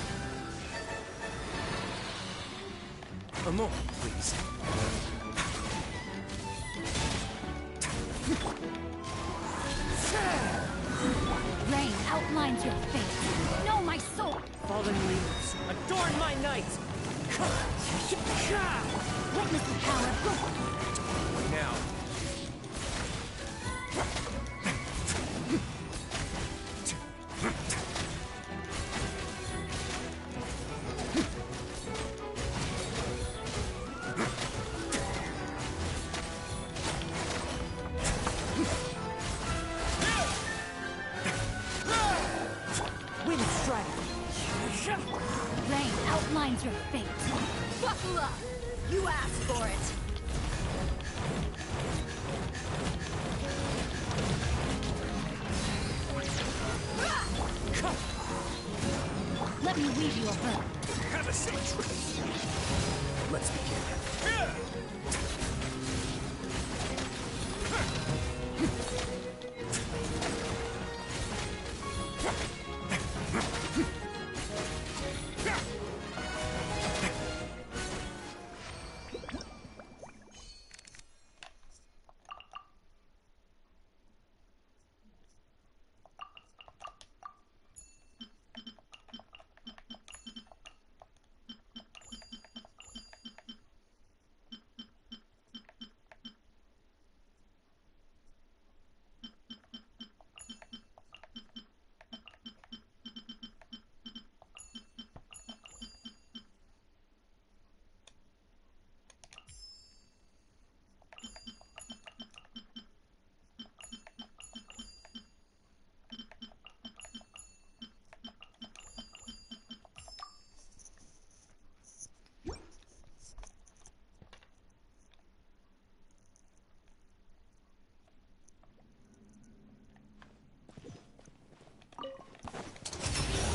A moment, please. Rain outlines your face. No, my sword! Fallen leaves, adorn my night. Witness the power of Gowa! Now. Wind strike. Rain outlines your fate. Buckle up! You asked for it! Let me weave you a verse. Have a seat. Let's begin.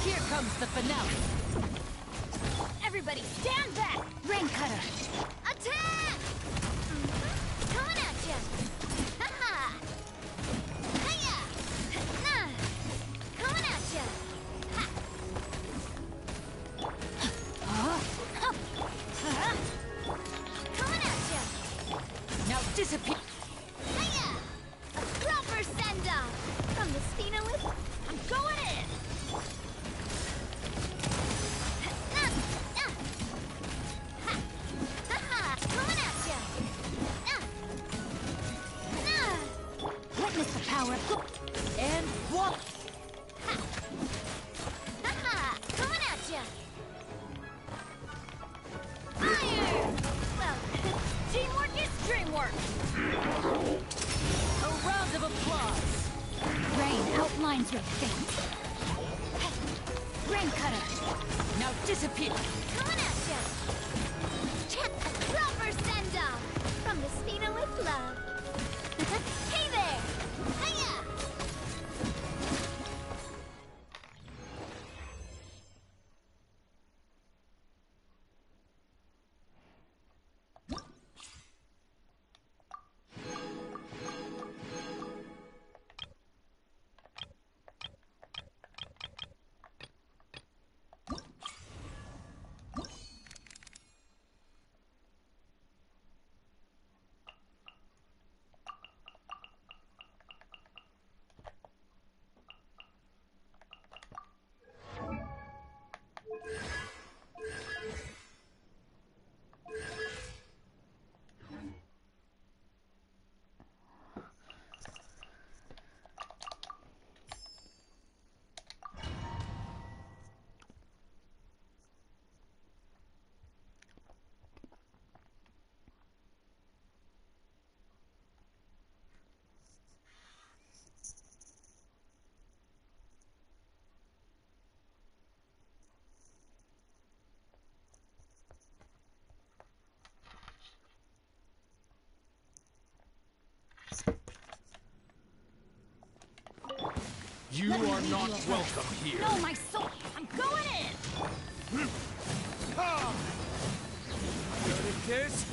Here comes the finale. Everybody stand back! Rain cutter! Attack! Coming at ya! Ha-ha! Hiya! Nah! Coming at ya! Ha! Coming at ya! Now disappear! Hiya! A proper send-off! From the Spinolith, I'm going in! Witness the power of Gowa! And walk! Ha! your fate. Rain cutter. Now disappear. Coming at ya! Proper send-off! From the Spina with love. Hey there! Hiya! You are not welcome here. No, my soul. I'm going in. Predators?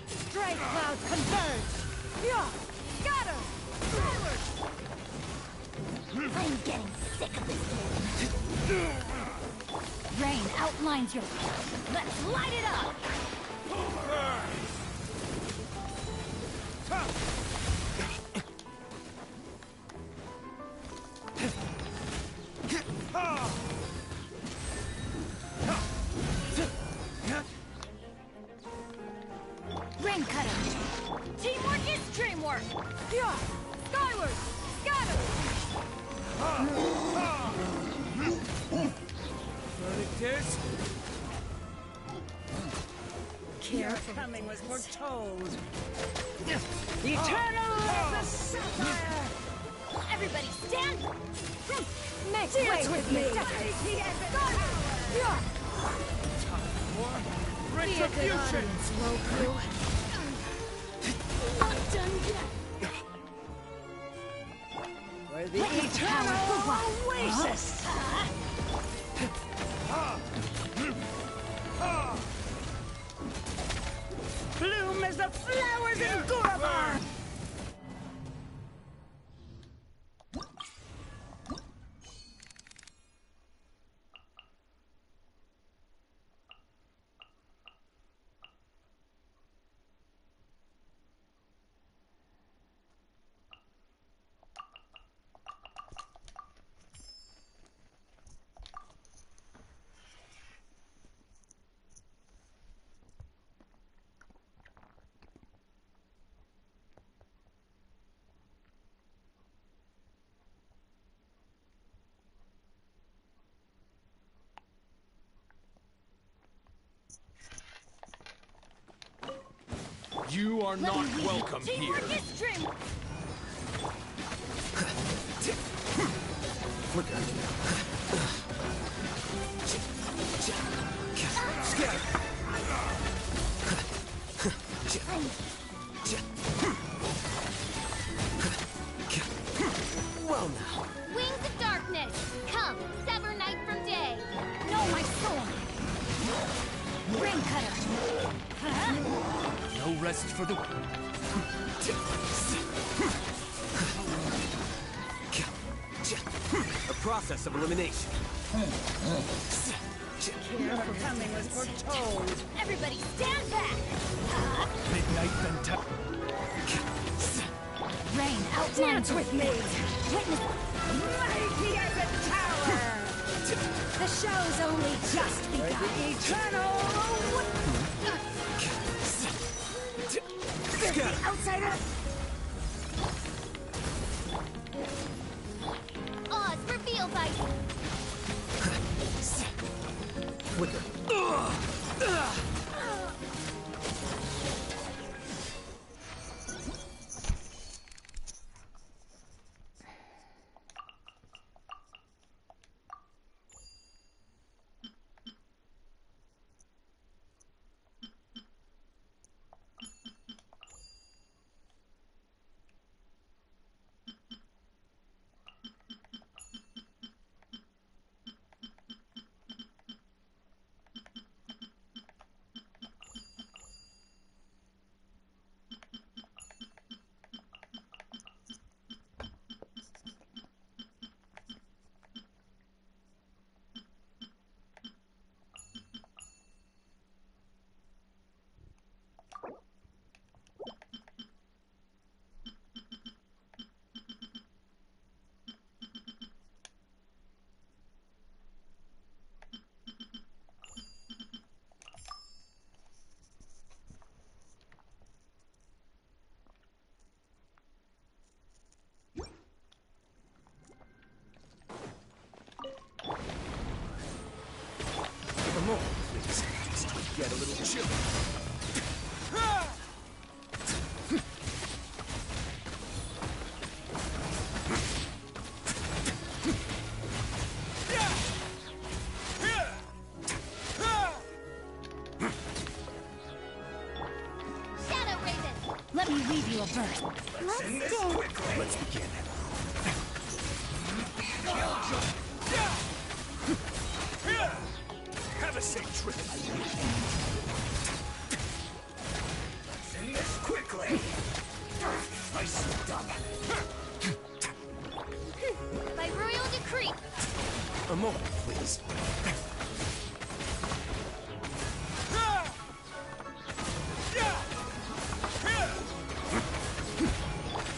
Stray clouds converge. Yeah, scatter. Forward. I'm getting sick of this game. Rain outlines your... Let's light it up! Rain cutter! Teamwork is dreamwork! Yeah! Skyward! Scatter! Predators? Careful. Coming was foretold. Eternal as a sapphire! Everybody stand! Make way with me! Retribution! Not done yet! For the eternal oasis! Bloom as the flowers in Gurabar! You are not welcome here. Teamwork is dream. Well now. Wings of darkness, come, sever night from day. No, my sword. Ring cutter. Huh? No rest for the... A process of elimination. Careful coming was foretold. Everybody stand back! Midnight Venta... Rain outlines with me! Witness... Mighty as a tower! The show's only just begun. The eternal... Filthy outsider! Oz, reveal by... Flicker. Come on, please. Just get a little chill. Shadow Raven, let me leave you a bird. Let's begin. Have a safe trip. Send this quickly. I slipped up. By royal decree. A moment, please.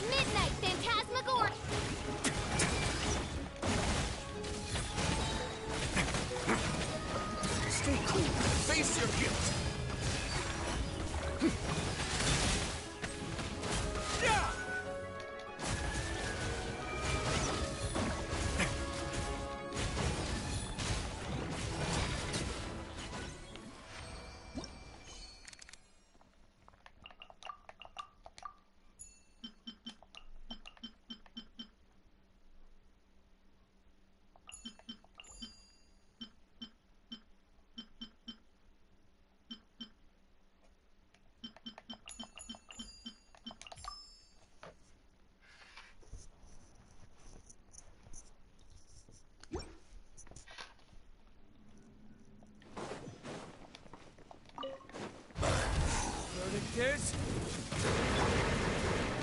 Midnight Phantasmagoria. Stay cool. Face your guilt. There's...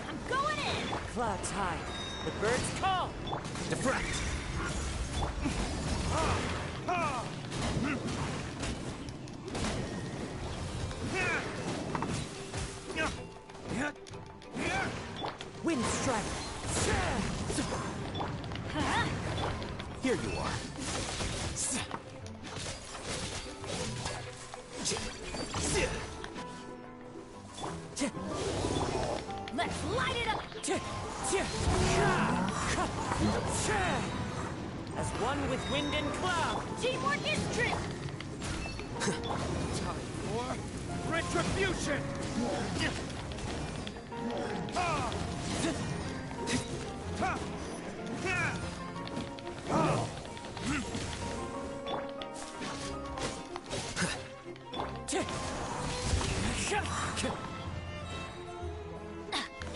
I'm going in. Clouds high. The birds call. Deflect. Wind strike. Here you are. Let's light it up. As one with wind and cloud. Teamwork is strength. Time for retribution.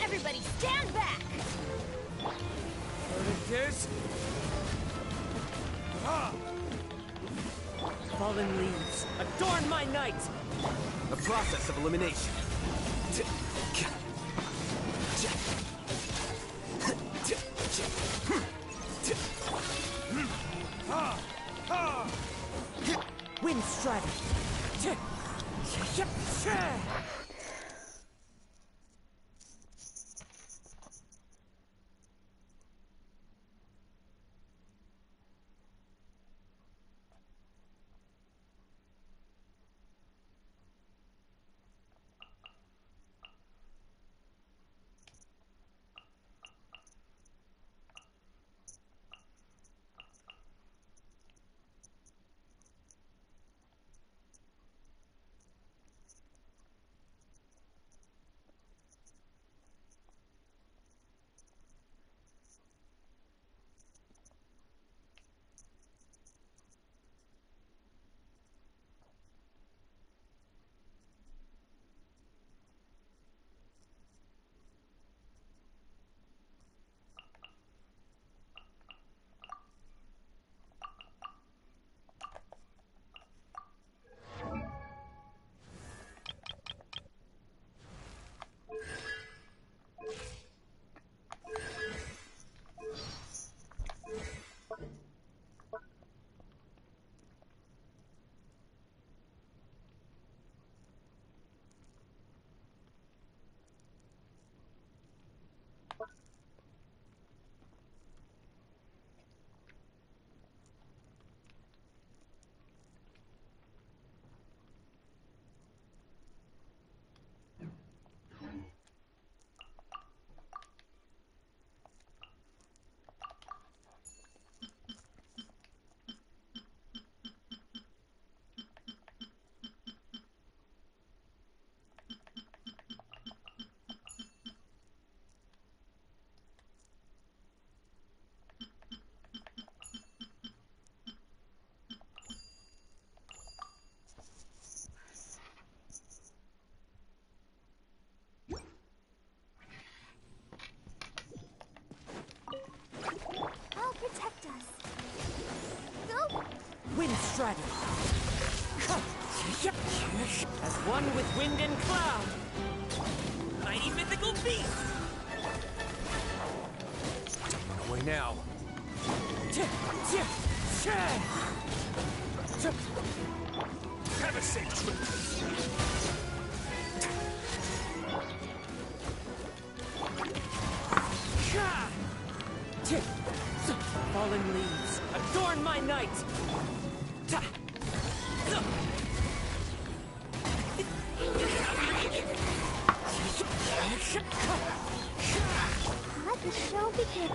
Everybody stand back. There's... Fallen leaves, adorn my night! A process of elimination. Wind strike! dragon. As one with wind and cloud. Mighty mythical beast. Don't run away now. Have a safe trip. Fallen leaves, adorn my night! Let the show begin.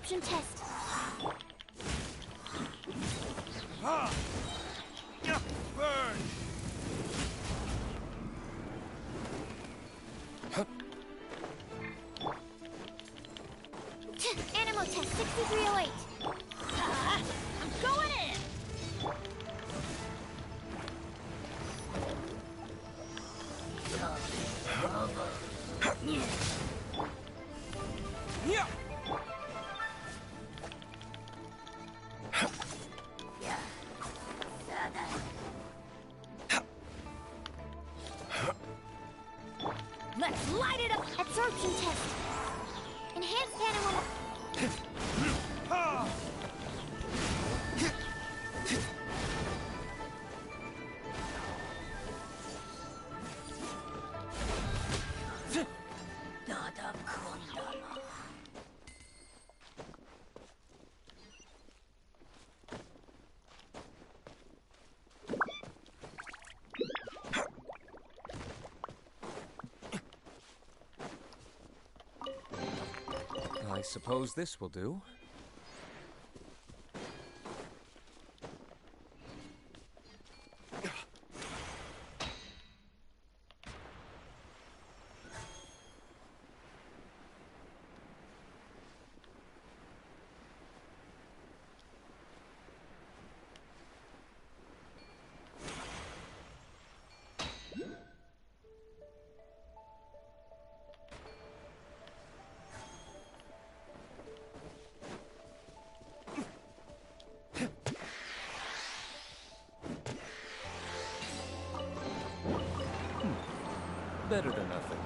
Absorption test. Burn! Animal test 6308. I'm going in! Yeah! Let's light it up! Absorption test. Enhanced animal. I suppose this will do. Better than nothing.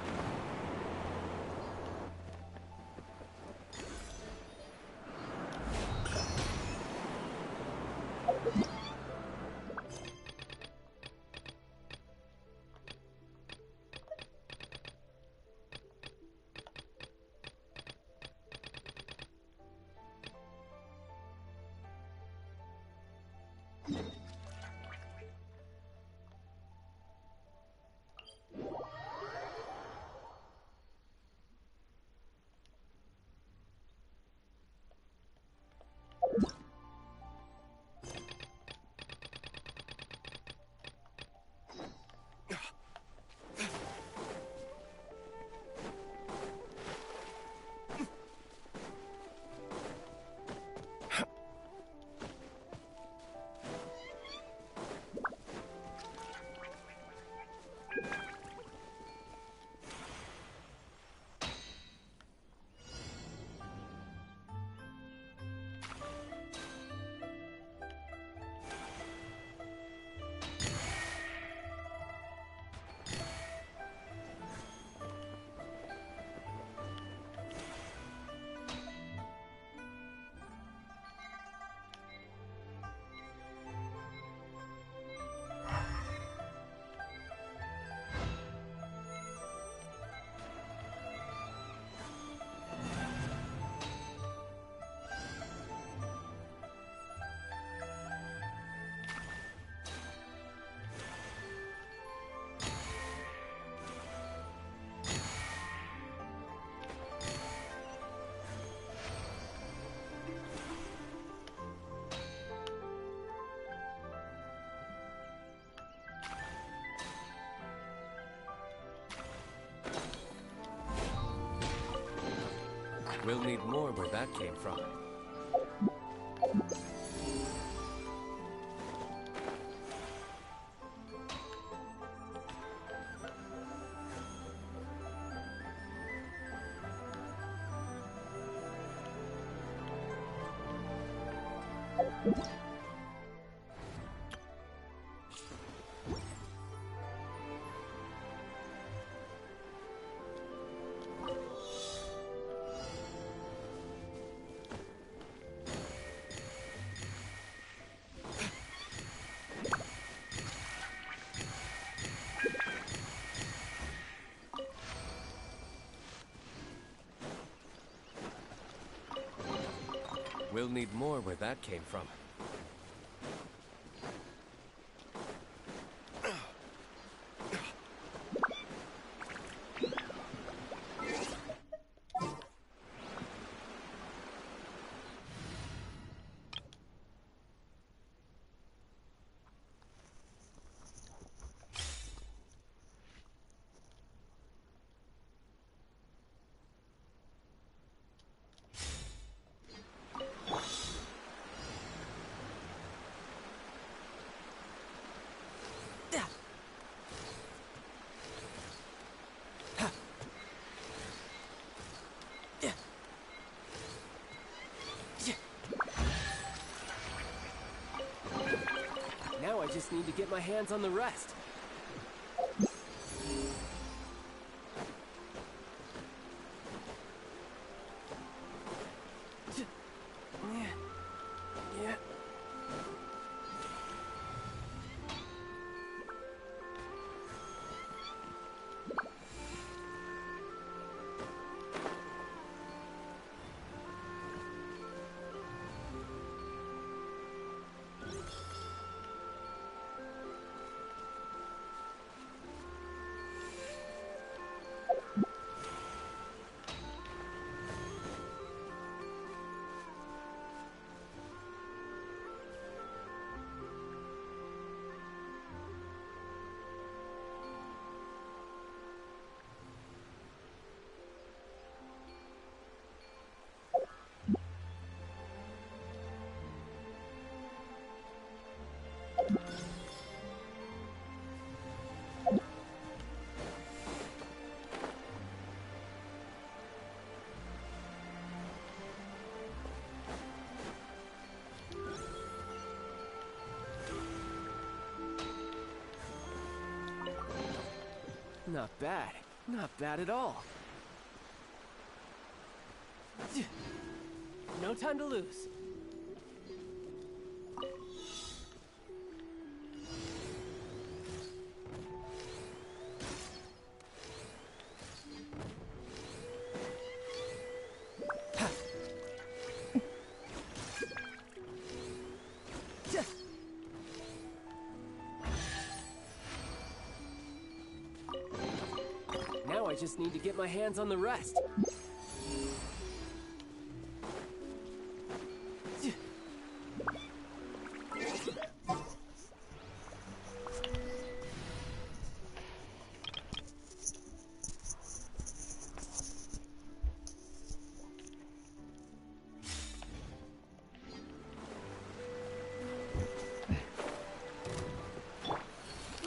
We'll need more where that came from. We'll need more where that came from. I just need to get my hands on the rest. Yeah. Not bad. Not bad at all. No time to lose. Now I just need to get my hands on the rest.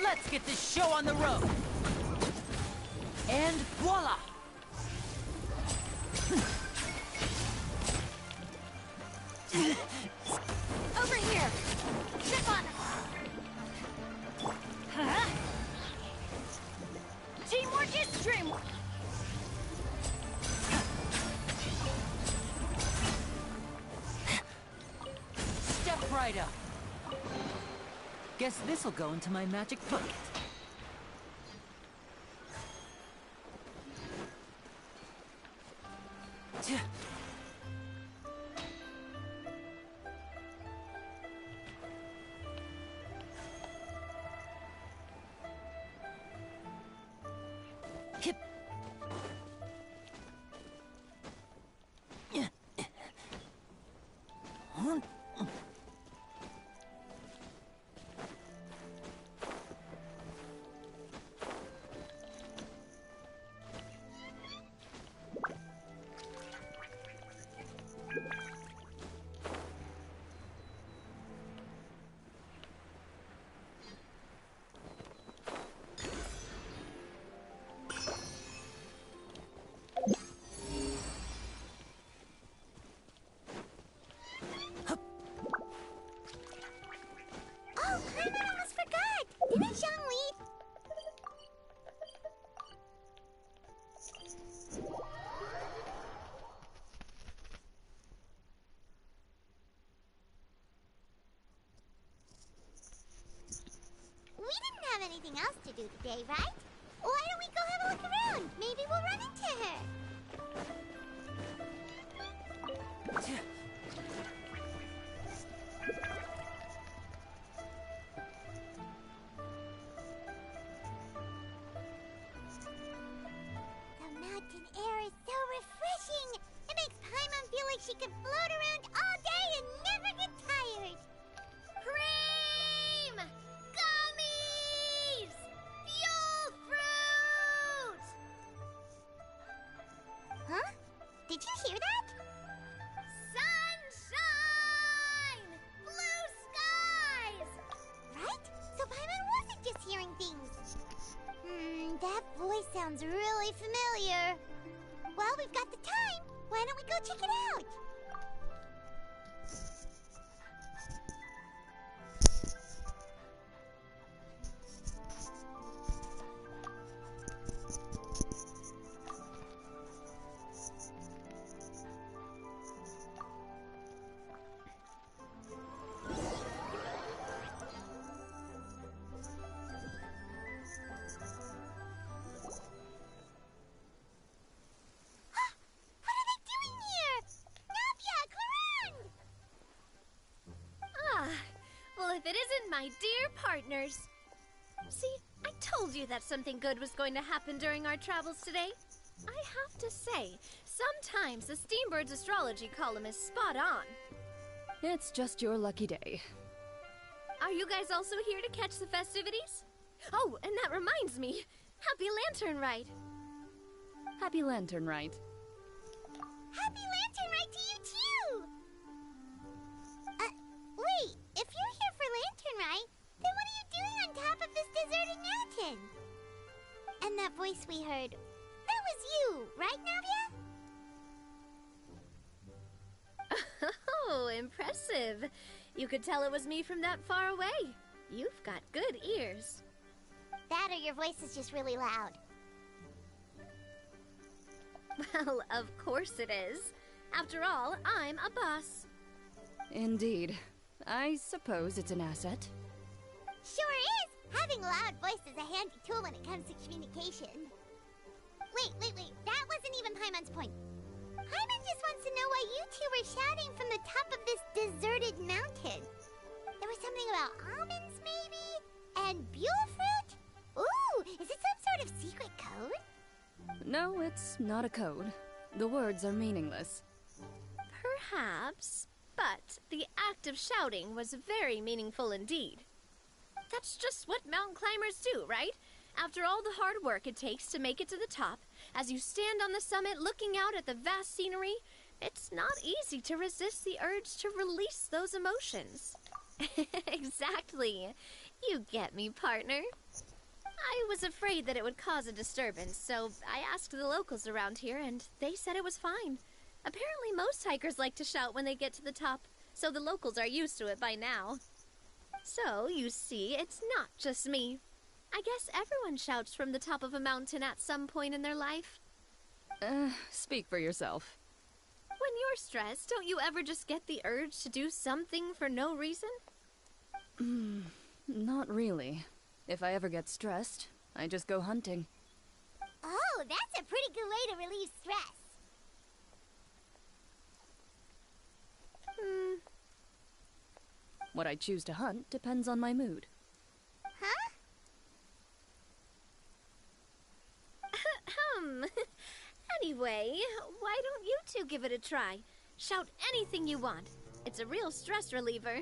Let's get this show on the road. And voila! Over here! Trip on him! Huh? Teamwork is dreamwork! Step right up. Guess this'll go into my magic pocket. Anything else to do today, right? Why don't we go have a look around? Maybe we'll run into her. The mountain air is so refreshing. It makes Paimon feel like she could float around all day and never get tired. Cream! Gummies! Fuel fruit! Huh? Did you hear that? Sunshine! Blue skies! Right? So Paimon wasn't just hearing things. That voice sounds really familiar. Well, we've got the time. Why don't we go check it out? it isn't my dear partners. See, I told you that something good was going to happen during our travels today. I have to say, sometimes the Steambird's astrology column is spot on. It's just your lucky day. Are you guys also here to catch the festivities? Oh, and that reminds me. Happy Lantern Rite. Happy Lantern Rite. Happy Lantern Rite to you too! Wait, if you're here for Lantern Rite, then what are you doing on top of this deserted mountain? And that voice we heard, that was you, right, Navia? Oh, impressive. You could tell it was me from that far away. You've got good ears. That or your voice is just really loud. Well, of course it is. After all, I'm a boss. Indeed. I suppose it's an asset. Sure is! Having a loud voice is a handy tool when it comes to communication. Wait. That wasn't even Paimon's point. Paimon just wants to know why you two were shouting from the top of this deserted mountain. There was something about almonds, maybe? And buell fruit? Ooh, is it some sort of secret code? No, it's not a code. The words are meaningless. Perhaps, but the act of shouting was very meaningful indeed. That's just what mountain climbers do, right? After all the hard work it takes to make it to the top, as you stand on the summit looking out at the vast scenery, it's not easy to resist the urge to release those emotions. Exactly. You get me, partner. I was afraid that it would cause a disturbance, so I asked the locals around here, and they said it was fine. Apparently most hikers like to shout when they get to the top, so the locals are used to it by now. So, you see, it's not just me. I guess everyone shouts from the top of a mountain at some point in their life. Speak for yourself. When you're stressed, don't you ever just get the urge to do something for no reason? Not really. If I ever get stressed, I just go hunting. Oh, that's a pretty good way to relieve stress. What I choose to hunt depends on my mood. Huh? Anyway, why don't you two give it a try? Shout anything you want. It's a real stress reliever.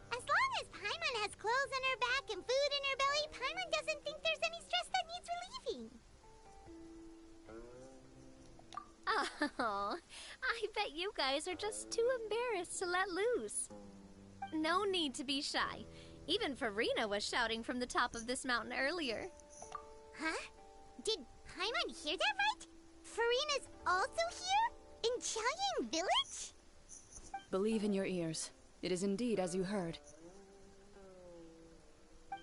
As long as Paimon has clothes on her back and food in her belly, Paimon doesn't think there's any stress that needs relieving. Oh, I bet you guys are just too embarrassed to let loose. No need to be shy. Even Farina was shouting from the top of this mountain earlier. Huh? Did Paimon hear that right? Farina's also here? In Chaoying Village? Believe in your ears. It is indeed as you heard.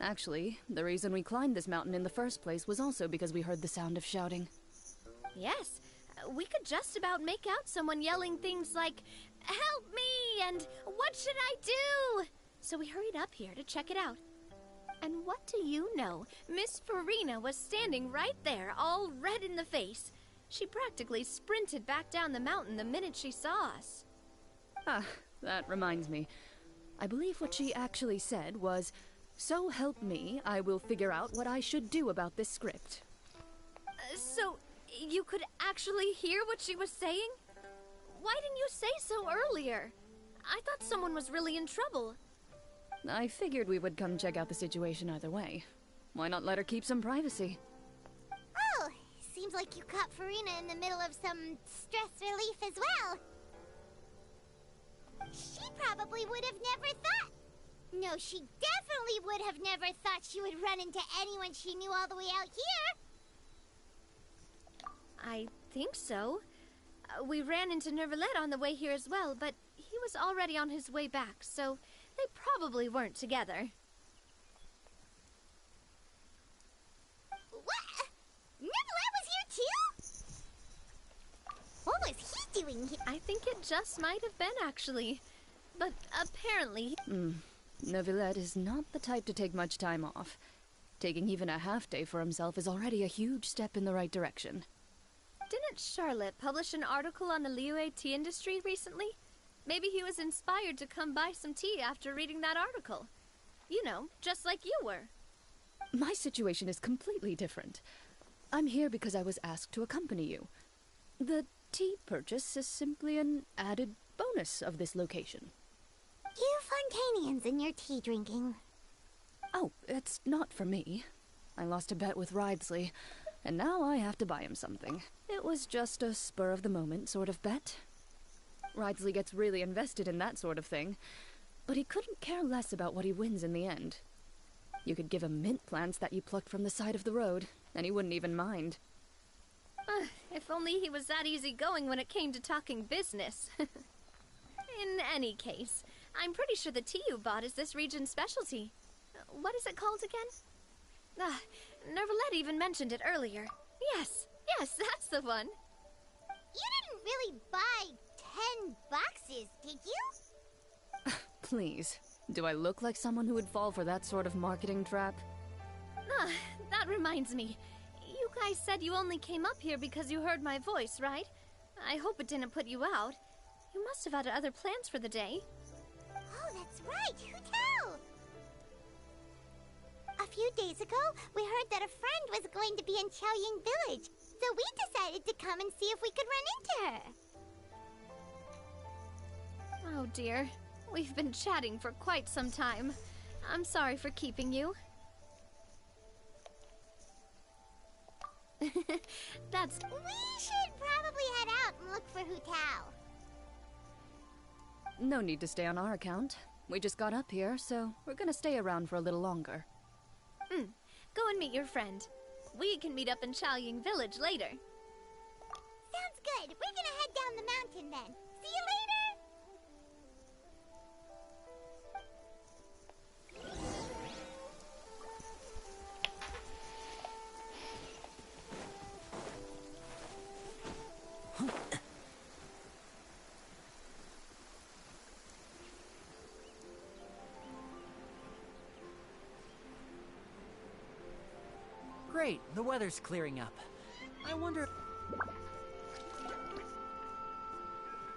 Actually, the reason we climbed this mountain in the first place was also because we heard the sound of shouting. Yes, we could just about make out someone yelling things like, "Help me!" and "What should I do?" So we hurried up here to check it out. And what do you know? Miss Farina was standing right there, all red in the face. She practically sprinted back down the mountain the minute she saw us. Ah, that reminds me. I believe what she actually said was, "So help me, I will figure out what I should do about this script." So, you could actually hear what she was saying? Why didn't you say so earlier? I thought someone was really in trouble. I figured we would come check out the situation either way. Why not let her keep some privacy? Oh, seems like you caught Farina in the middle of some stress relief as well. She probably would have never thought. No, she definitely would have never thought she would run into anyone she knew all the way out here. I think so. We ran into Nervalet on the way here as well, but he was already on his way back, so they probably weren't together. What? Nervalet was here too? What was he doing here? I think it just might have been, actually. But apparently... Neuvillette is not the type to take much time off. Taking even a half day for himself is already a huge step in the right direction. Didn't Charlotte publish an article on the Liyue tea industry recently? Maybe he was inspired to come buy some tea after reading that article. You know, just like you were. My situation is completely different. I'm here because I was asked to accompany you. The tea purchase is simply an added bonus of this location. You Fontanians and your tea drinking. Oh, it's not for me. I lost a bet with Ridesley, and now I have to buy him something. It was just a spur-of-the-moment sort of bet. Ridesley gets really invested in that sort of thing, but he couldn't care less about what he wins in the end. You could give him mint plants that you plucked from the side of the road, and he wouldn't even mind. If only he was that easygoing when it came to talking business. In any case, I'm pretty sure the tea you bought is this region's specialty. What is it called again? Nervalette even mentioned it earlier. Yes, that's the one. You didn't really buy 10 boxes, did you? Please, do I look like someone who would fall for that sort of marketing trap? That reminds me. You guys said you only came up here because you heard my voice, right? I hope it didn't put you out. You must have had other plans for the day. Oh, that's right. Who tell? A few days ago, we heard that a friend was going to be in Chaoying Village, so we decided to come and see if we could run into her. Oh dear. We've been chatting for quite some time. I'm sorry for keeping you. That's... We should probably head out and look for Hu Tao. No need to stay on our account. We just got up here, so we're gonna stay around for a little longer. Go and meet your friend. We can meet up in Chaoying Village later. Sounds good. We're gonna head down the mountain then. See you later! Great, the weather's clearing up. I wonder...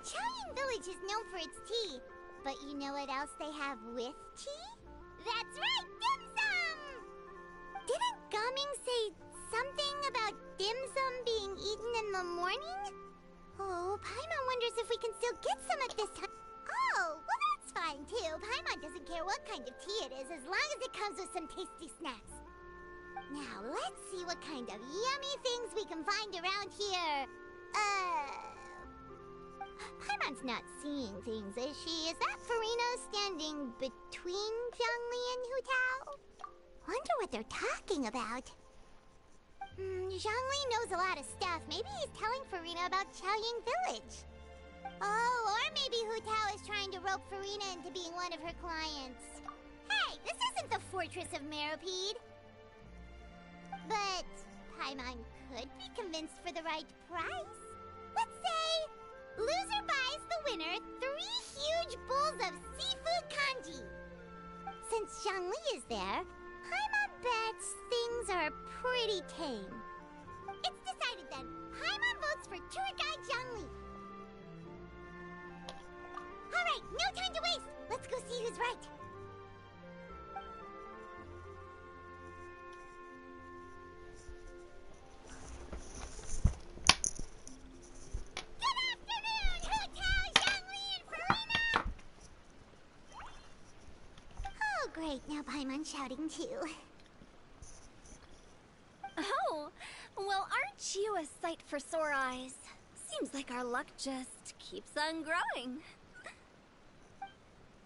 Chaoying Village is known for its tea, but you know what else they have with tea? That's right, dim sum! Didn't Gaming say something about dim sum being eaten in the morning? Oh, Paimon wonders if we can still get some at this time. Oh, well that's fine too. Paimon doesn't care what kind of tea it is as long as it comes with some tasty snacks. Now, let's see what kind of yummy things we can find around here. Paimon's not seeing things, is she? Is that Farino standing between Zhongli and Hu Tao? Wonder what they're talking about. Zhongli knows a lot of stuff. Maybe he's telling Farina about Chaoying Village. Oh, or maybe Hu Tao is trying to rope Farina into being one of her clients. Hey, this isn't the Fortress of Meropide. But Paimon could be convinced for the right price. Let's say loser buys the winner 3 huge bowls of seafood kanji. Since Zhongli is there, Paimon bets things are pretty tame. It's decided then. Paimon votes for tour guide Zhongli. Alright, no time to waste. Let's go see who's right. Great, now Paimon's shouting too. Oh, well, aren't you a sight for sore eyes? Seems like our luck just keeps on growing.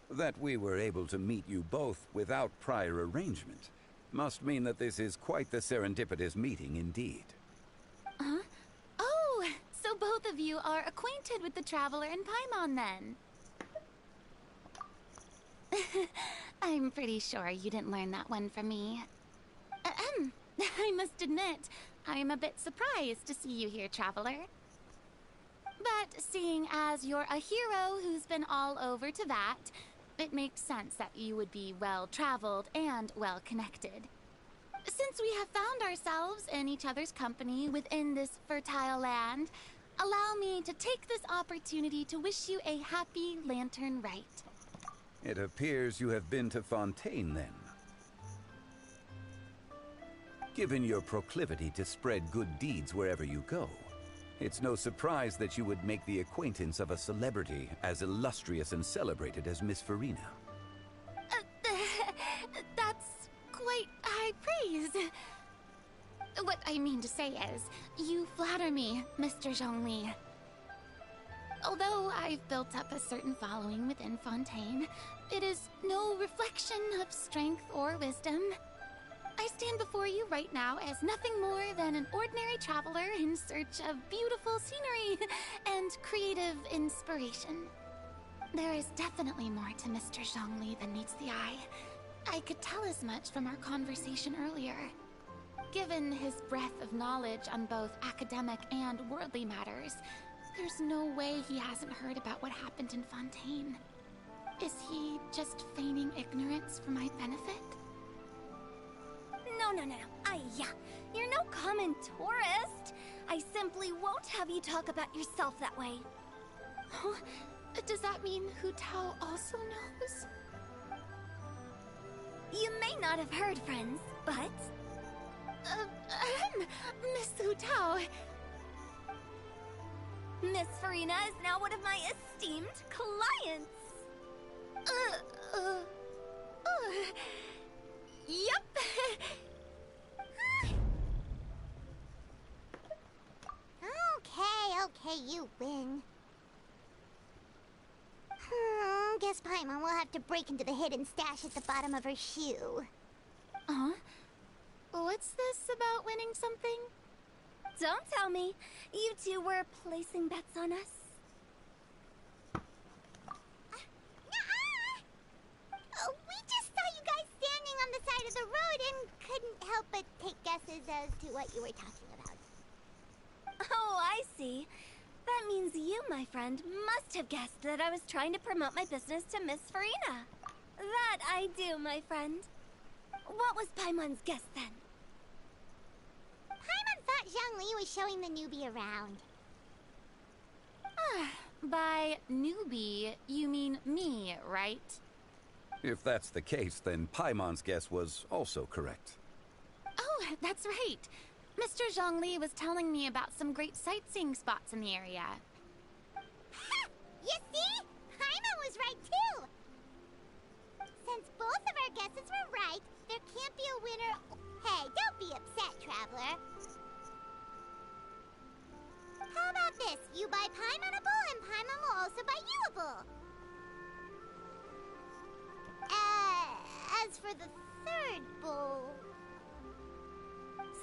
That we were able to meet you both without prior arrangement must mean that this is quite the serendipitous meeting indeed. Huh? Oh, so both of you are acquainted with the Traveler and Paimon then? I'm pretty sure you didn't learn that one from me. I must admit, I'm a bit surprised to see you here, Traveler. But seeing as you're a hero who's been all over Teyvat, it makes sense that you would be well-traveled and well-connected. Since we have found ourselves in each other's company within this fertile land, allow me to take this opportunity to wish you a happy lantern rite. It appears you have been to Fontaine, then. Given your proclivity to spread good deeds wherever you go, it's no surprise that you would make the acquaintance of a celebrity as illustrious and celebrated as Miss Farina. That's quite high praise. What I mean to say is, you flatter me, Mr. Zhongli. Although I've built up a certain following within Fontaine, it is no reflection of strength or wisdom. I stand before you right now as nothing more than an ordinary traveler in search of beautiful scenery and creative inspiration. There is definitely more to Mr. Zhongli than meets the eye. I could tell as much from our conversation earlier. Given his breadth of knowledge on both academic and worldly matters, there's no way he hasn't heard about what happened in Fontaine. Is he just feigning ignorance for my benefit? No. You're no common tourist. I simply won't have you talk about yourself that way. Oh, does that mean Hu Tao also knows? You may not have heard, friends, but... Miss Hu Tao. Miss Farina is now one of my esteemed clients. Yep. Okay, you win. Guess Paimon will have to break into the hidden stash at the bottom of her shoe. What's this about winning something? Don't tell me. You two were placing bets on us. We just saw you guys standing on the side of the road and couldn't help but take guesses as to what you were talking about. Oh, I see. That means you, my friend, must have guessed that I was trying to promote my business to Miss Farina. That I do, my friend. What was Paimon's guess then? Paimon thought Zhongli was showing the newbie around. By newbie, you mean me, right? If that's the case, then Paimon's guess was also correct. Oh, that's right. Mr. Zhongli was telling me about some great sightseeing spots in the area. Ha! You see? Paimon was right too! Since both of our guesses were right, there can't be a winner. Hey, don't be upset, traveler. How about this? You buy Paimon a bowl, and Paimon will also buy you a bowl. As for the third bowl...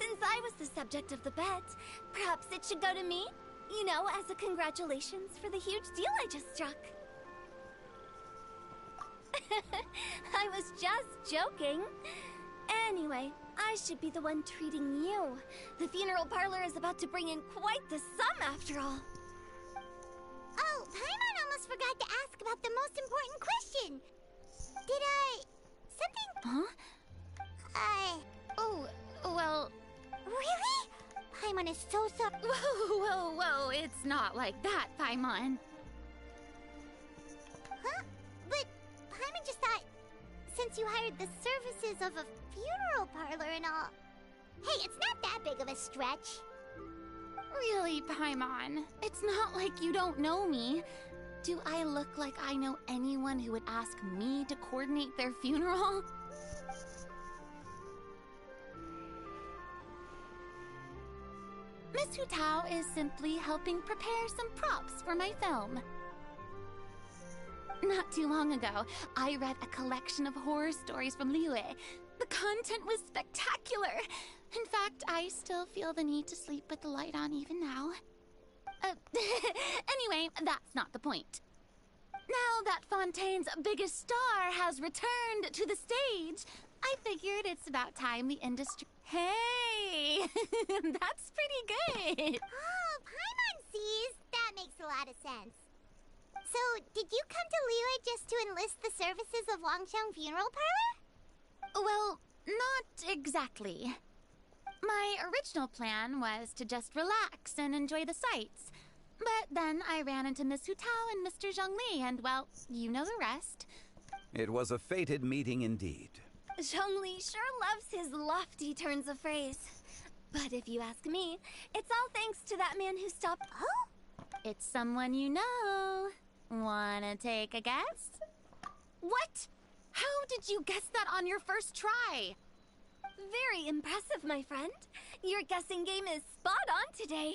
Since I was the subject of the bet, perhaps it should go to me? You know, as a congratulations for the huge deal I just struck. I was just joking. Anyway, I should be the one treating you. The funeral parlor is about to bring in quite the sum after all. Oh, Paimon almost forgot to ask about the most important question. Did I... something... Huh? Oh, well... Really? Paimon is so sorry. Whoa, it's not like that, Paimon. Huh? But Paimon just thought, since you hired the services of a funeral parlor and all... Hey, it's not that big of a stretch. Really, Paimon? It's not like you don't know me. Do I look like I know anyone who would ask me to coordinate their funeral? Miss Hu Tao is simply helping prepare some props for my film. Not too long ago, I read a collection of horror stories from Liyue. The content was spectacular. In fact, I still feel the need to sleep with the light on even now. Anyway, that's not the point. Now that Fontaine's biggest star has returned to the stage, I figured it's about time the industry... Hey! That's pretty good! Oh, Paimon sees. That makes a lot of sense. So, did you come to Liyue just to enlist the services of Longsheng Funeral Parlor? Well, not exactly. My original plan was to just relax and enjoy the sights. But then I ran into Miss Hu Tao and Mr. Zhongli, and well, you know the rest. It was a fated meeting indeed. Zhongli sure loves his lofty turns of phrase. But if you ask me, it's all thanks to that man who stopped. Oh? It's someone you know. Wanna take a guess? What? How did you guess that on your first try? Very impressive, my friend. Your guessing game is spot on today.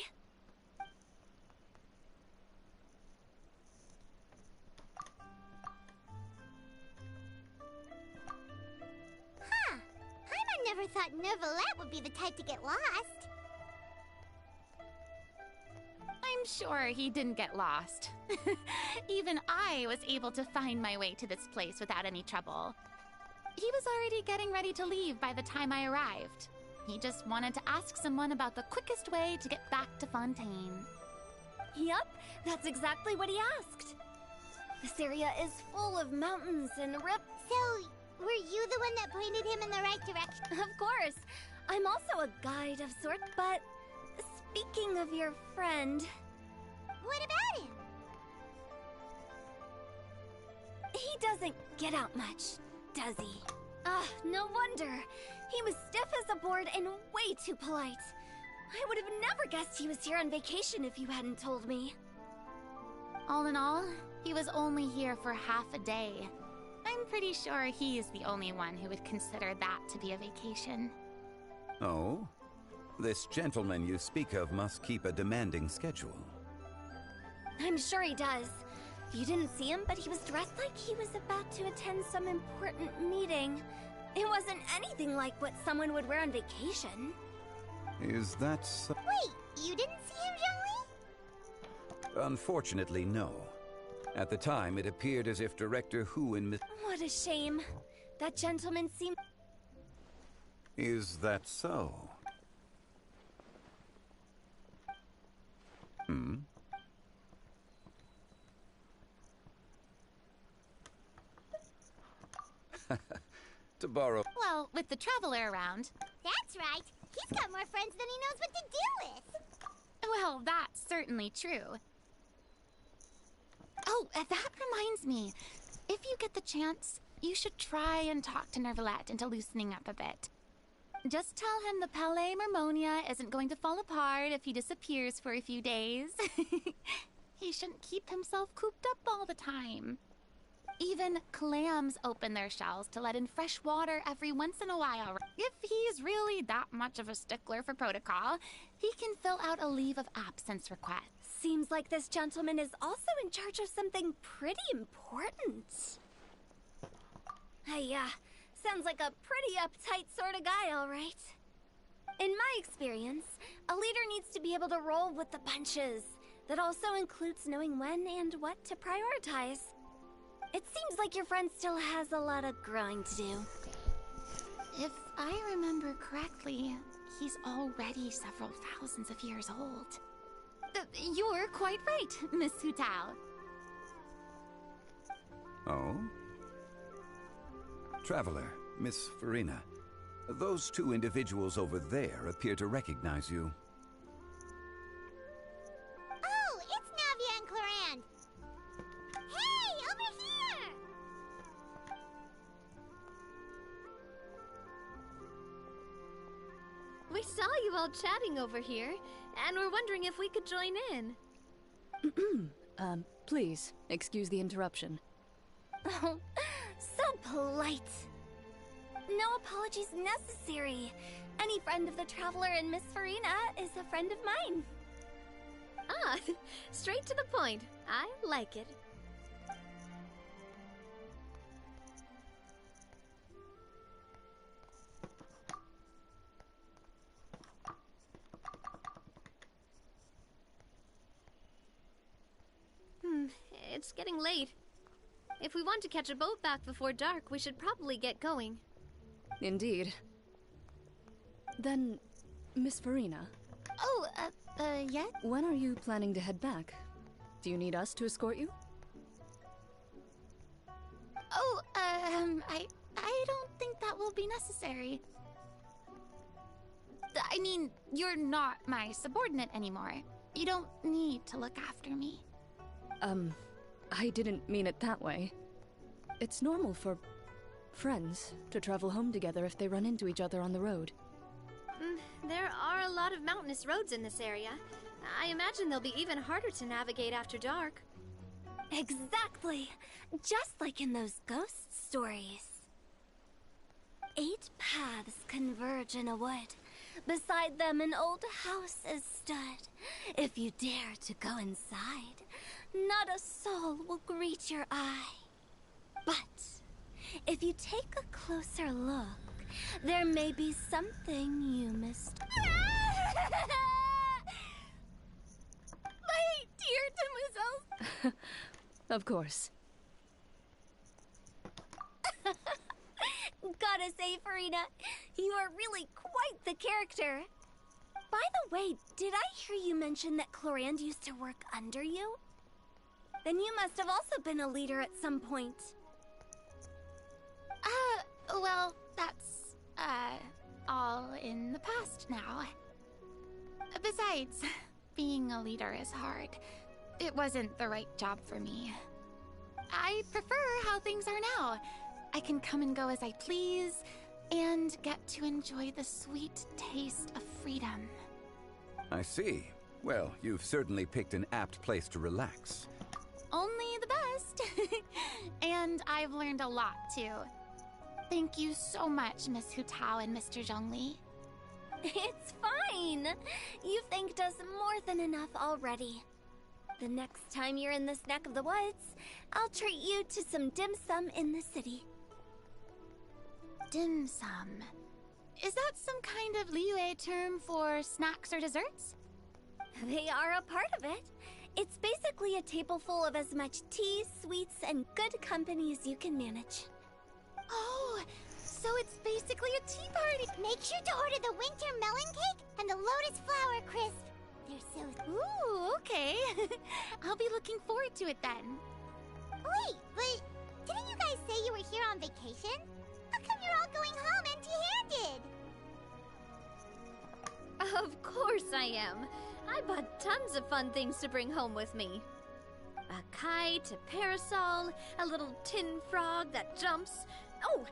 Huh. Paimon never thought Neuvillette would be the type to get lost. I'm sure he didn't get lost. Even I was able to find my way to this place without any trouble. He was already getting ready to leave by the time I arrived. He just wanted to ask someone about the quickest way to get back to Fontaine. Yup, that's exactly what he asked. This area is full of mountains and So, were you the one that pointed him in the right direction? Of course. I'm also a guide of sorts, but speaking of your friend... What about him? He doesn't get out much, does he? Ah, no wonder. He was stiff as a board and way too polite. I would have never guessed he was here on vacation if you hadn't told me. All in all, he was only here for half a day. I'm pretty sure he's the only one who would consider that to be a vacation. Oh? This gentleman you speak of must keep a demanding schedule. I'm sure he does. You didn't see him, but he was dressed like he was about to attend some important meeting. It wasn't anything like what someone would wear on vacation. Is that so? Wait, you didn't see him, Zhongli? Unfortunately, no. At the time, it appeared as if Director Hu and Miss... What a shame. That gentleman seemed... Is that so? Hmm? To borrow... Well, with the Traveler around... That's right. He's got more friends than he knows what to do with. Well, that's certainly true. Oh, that reminds me. If you get the chance, you should try and talk to Neuvillette into loosening up a bit. Just tell him the Palais Mermonia isn't going to fall apart if he disappears for a few days. He shouldn't keep himself cooped up all the time. Even clams open their shells to let in fresh water every once in a while. If he's really that much of a stickler for protocol, he can fill out a leave of absence request. Seems like this gentleman is also in charge of something pretty important. Sounds like a pretty uptight sort of guy, all right. In my experience, a leader needs to be able to roll with the punches. That also includes knowing when and what to prioritize. It seems like your friend still has a lot of growing to do. If I remember correctly, he's already several thousands of years old. You're quite right, Miss Hu Tao. Oh? Traveler, Miss Farina, those two individuals over there appear to recognize you. Oh, it's Navia and Clorand. Hey, over here! We saw you all chatting over here, and we're wondering if we could join in. Please, excuse the interruption. Oh, so polite. No apologies necessary. Any friend of the Traveler and Miss Farina is a friend of mine. Ah, straight to the point. I like it. It's getting late. If we want to catch a boat back before dark, we should probably get going. Indeed. Then, Miss Farina. Oh, yes? When are you planning to head back? Do you need us to escort you? Oh, I don't think that will be necessary. I mean, you're not my subordinate anymore. You don't need to look after me. I didn't mean it that way. It's normal for friends to travel home together if they run into each other on the road. There are a lot of mountainous roads in this area. I imagine they'll be even harder to navigate after dark. Exactly! Just like in those ghost stories. 8 paths converge in a wood. Beside them an old house is stood. If you dare to go inside, not a soul will greet your eye. But if you take a closer look, there may be something you missed. My dear demoiselle! Of course. Gotta say, Farina, you are really quite the character. By the way, did I hear you mention that Clorand used to work under you? Then you must have also been a leader at some point. Well, that's, all in the past now. Besides, being a leader is hard. It wasn't the right job for me. I prefer how things are now. I can come and go as I please, and get to enjoy the sweet taste of freedom. I see. Well, you've certainly picked an apt place to relax. Only the best. And I've learned a lot, too. Thank you so much, Miss Hu Tao and Mr. Zhongli. It's fine! You've thanked us more than enough already. The next time you're in this neck of the woods, I'll treat you to some dim sum in the city. Dim sum. Is that some kind of Liyue term for snacks or desserts? They are a part of it. It's basically a table full of as much tea, sweets, and good company as you can manage. Oh, so it's basically a tea party. Make sure to order the winter melon cake and the lotus flower crisp. They're so... Ooh, okay. I'll be looking forward to it then. Wait, but didn't you guys say you were here on vacation? How come you're all going home empty-handed? Of course I am. I bought tons of fun things to bring home with me. A kite, a parasol, a little tin frog that jumps. Oh,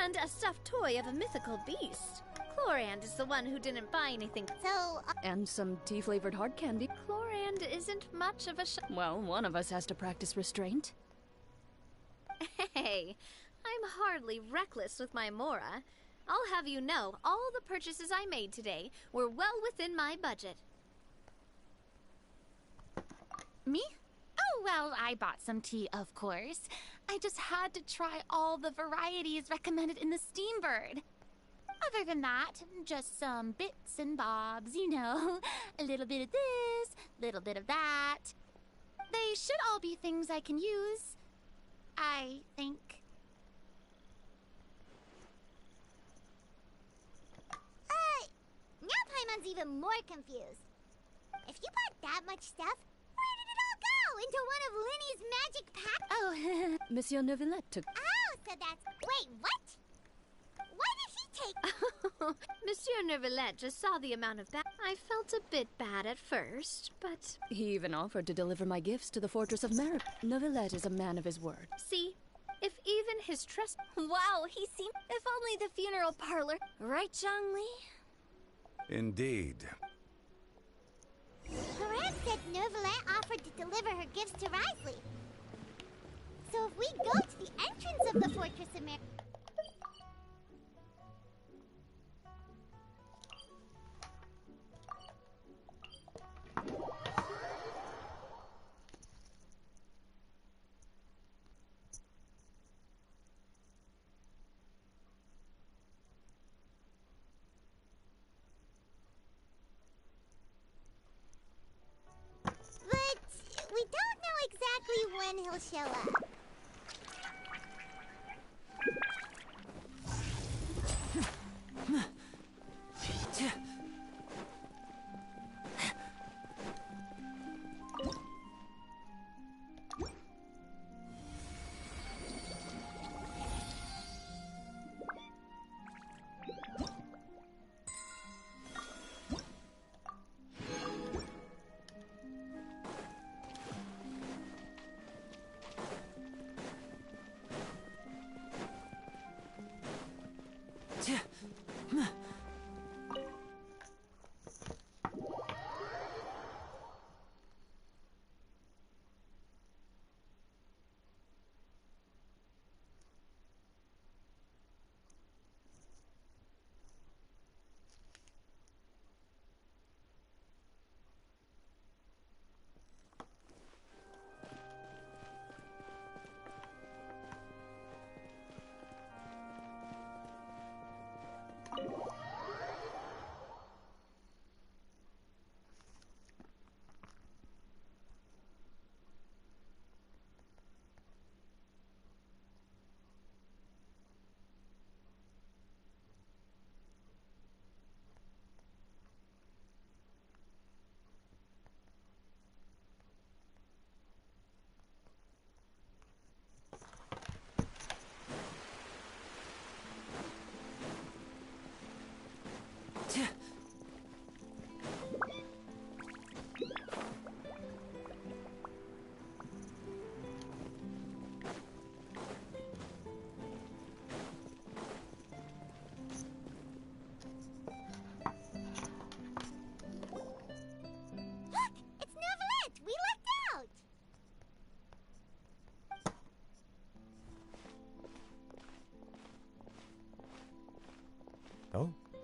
and a stuffed toy of a mythical beast. Clorand is the one who didn't buy anything. So... And some tea-flavored hard candy. Clorand isn't much of a Well, one of us has to practice restraint. Hey, I'm hardly reckless with my Mora. I'll have you know, all the purchases I made today were well within my budget. Me? Oh, well, I bought some tea, of course. I just had to try all the varieties recommended in the Steambird. Other than that, just some bits and bobs, you know. A little bit of this, little bit of that. They should all be things I can use, I think. Now Paimon's even more confused. If you bought that much stuff, where did it all go? Into one of Linny's magic packs? Oh, Monsieur Neuvillette took... Oh, so that's... Wait, what? Why did he take... Monsieur Neuvillette just saw the amount of that. I felt a bit bad at first, but... He even offered to deliver my gifts to the fortress of Merip. Neuvillette is a man of his word. See? If even his trust... Wow, he seemed... If only the funeral parlor... Right, Zhongli? Indeed. Clorand said Neuvillette offered to deliver her gifts to Risley. So if we go to the entrance of the Fortress of Mer... We don't know exactly when he'll show up.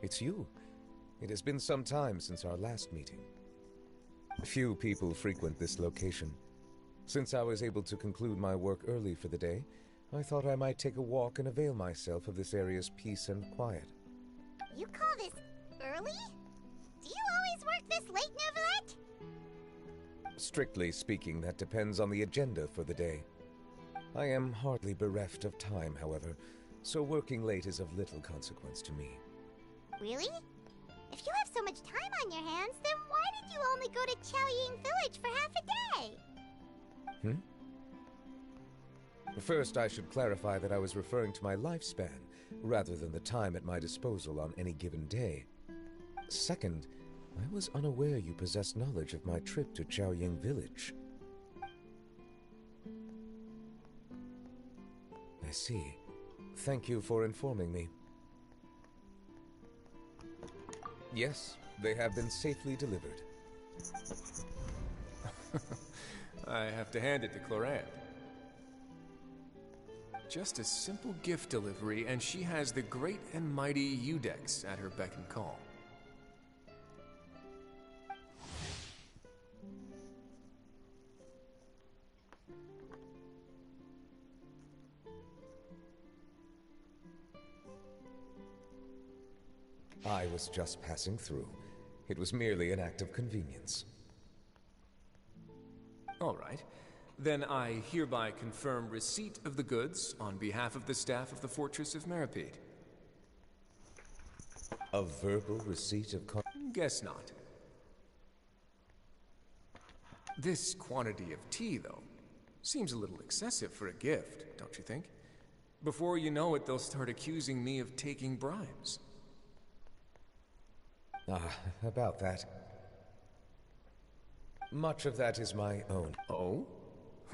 it's you. It has been some time since our last meeting. Few people frequent this location. Since I was able to conclude my work early for the day, I thought I might take a walk and avail myself of this area's peace and quiet. You call this early? Do you always work this late, Neuvillette? Strictly speaking, that depends on the agenda for the day. I am hardly bereft of time, however, so working late is of little consequence to me. Really? If you have so much time on your hands, then why did you only go to Chaoying Village for half a day? First, I should clarify that I was referring to my lifespan, rather than the time at my disposal on any given day. Second, I was unaware you possessed knowledge of my trip to Chaoying Village. I see. Thank you for informing me. Yes, they have been safely delivered. I have to hand it to Clorant. Just a simple gift delivery, and she has the great and mighty Udex at her beck and call. I was just passing through. It was merely an act of convenience. All right. Then I hereby confirm receipt of the goods on behalf of the staff of the Fortress of Meripede. A verbal receipt of Guess not. This quantity of tea, though, seems a little excessive for a gift, don't you think? Before you know it, they'll start accusing me of taking bribes. About that. Much of that is my own. Oh?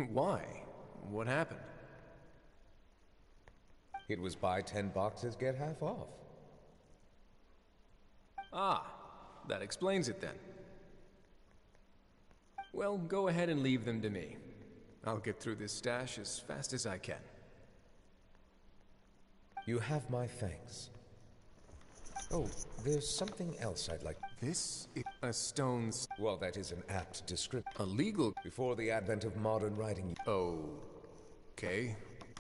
Why? What happened? It was buy 10 boxes, get half off. Ah, that explains it then. Well, go ahead and leave them to me. I'll get through this stash as fast as I can. You have my thanks. Oh, there's something else I'd like. This is a stone's... Well, that is an apt description. A legal... Before the advent of modern writing... Okay.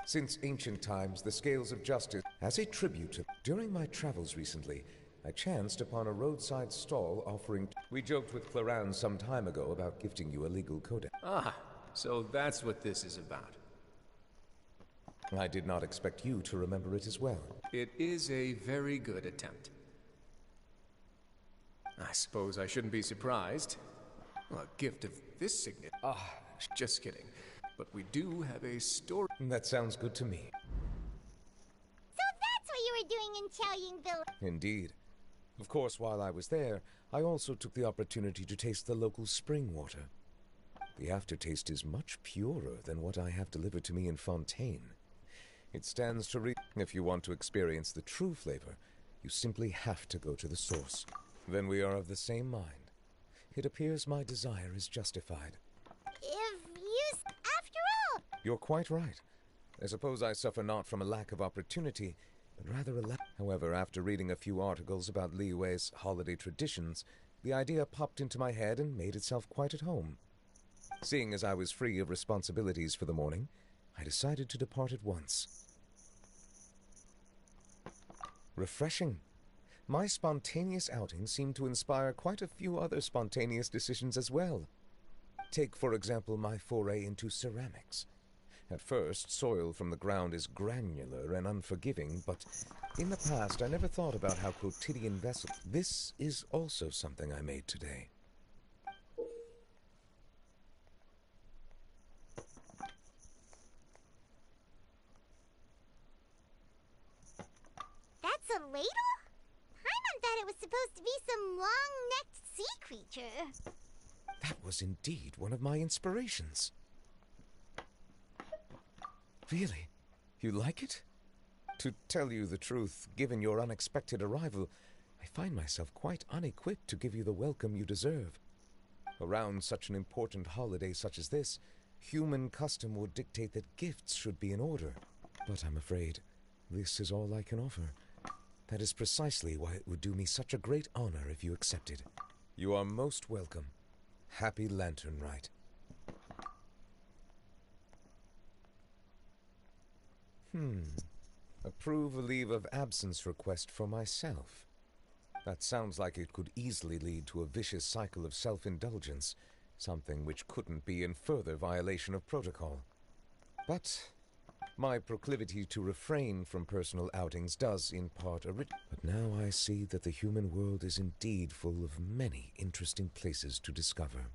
Since ancient times, the scales of justice... As a tribute to... During my travels recently, I chanced upon a roadside stall offering... We joked with Clorant some time ago about gifting you a legal codex. Ah, so that's what this is about. I did not expect you to remember it as well. It is a very good attempt. I suppose I shouldn't be surprised. A gift of this significance. Just kidding. But we do have a story. That sounds good to me. So that's what you were doing in Chaoying Village. Indeed. Of course, while I was there, I also took the opportunity to taste the local spring water. The aftertaste is much purer than what I have delivered to me in Fontaine. It stands to reason. If you want to experience the true flavor, you simply have to go to the source. Then we are of the same mind. It appears my desire is justified. After all... You're quite right. I suppose I suffer not from a lack of opportunity, but rather a lack... However, after reading a few articles about Liyue's holiday traditions, the idea popped into my head and made itself quite at home. Seeing as I was free of responsibilities for the morning, I decided to depart at once. Refreshing. My spontaneous outing seemed to inspire quite a few other spontaneous decisions as well. Take, for example, my foray into ceramics. At first, soil from the ground is granular and unforgiving, but in the past I never thought about how quotidian vessels... This is also something I made today. That's a ladle? Paimon thought it was supposed to be some long-necked sea creature. That was indeed one of my inspirations. Really? You like it? To tell you the truth, given your unexpected arrival, I find myself quite unequipped to give you the welcome you deserve. Around such an important holiday such as this, human custom would dictate that gifts should be in order. But I'm afraid this is all I can offer. That is precisely why it would do me such a great honor if you accepted. You are most welcome. Happy Lantern Rite. Approve a leave of absence request for myself. That sounds like it could easily lead to a vicious cycle of self-indulgence, something which couldn't be in further violation of protocol. But my proclivity to refrain from personal outings does in part But now I see that the human world is indeed full of many interesting places to discover.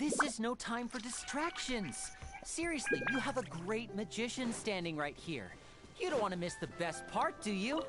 This is no time for distractions. Seriously, you have a great magician standing right here. You don't want to miss the best part, do you?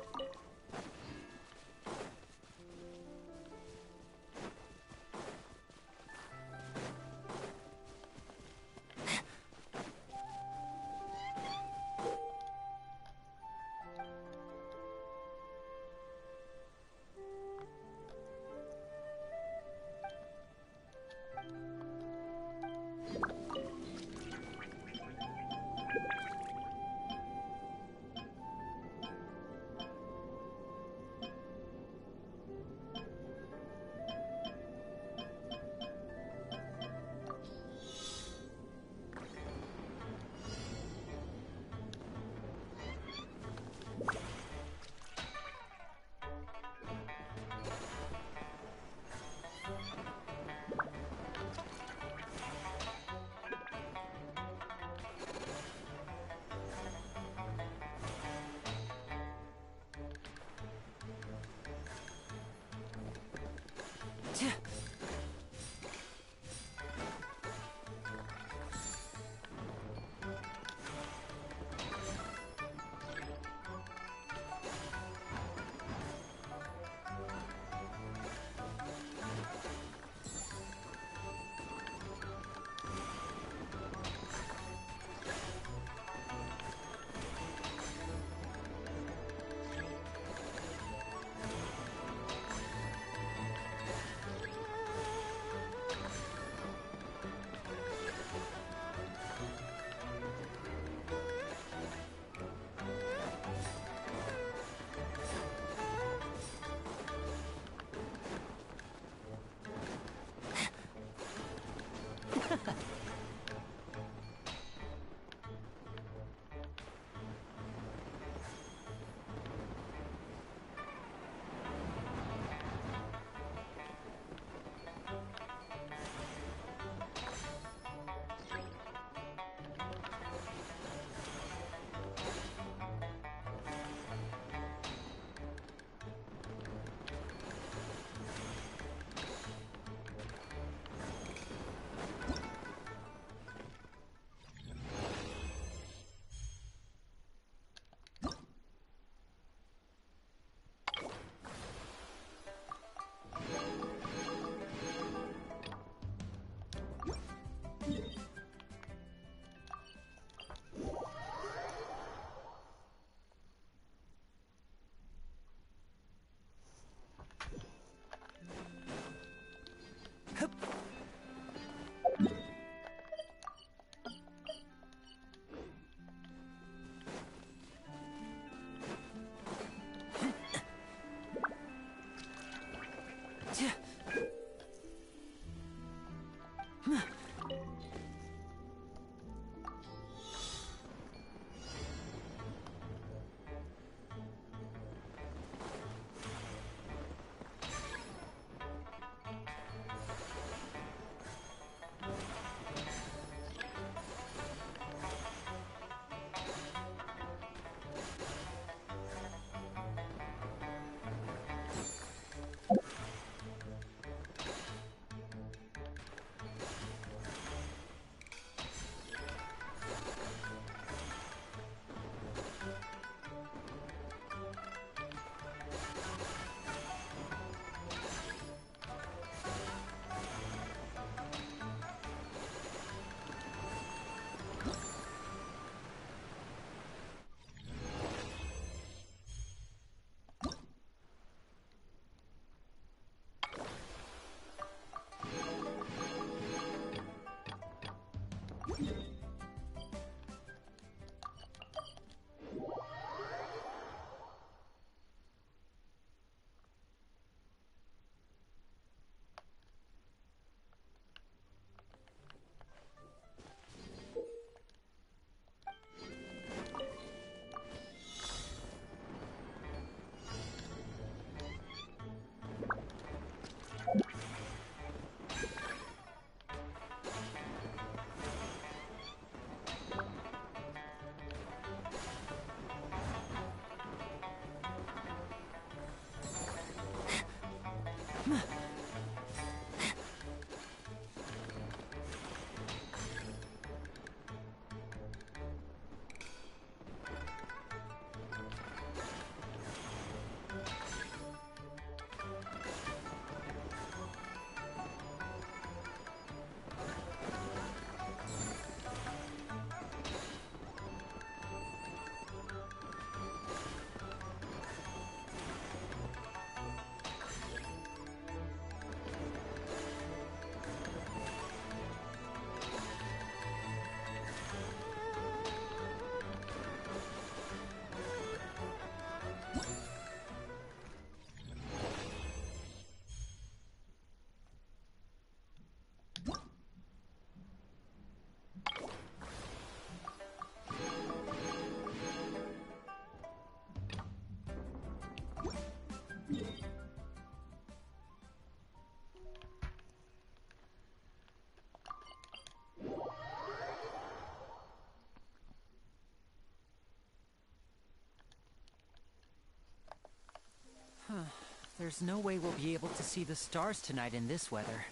There's no way we'll be able to see the stars tonight in this weather.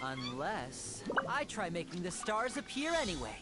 Unless I try making the stars appear anyway.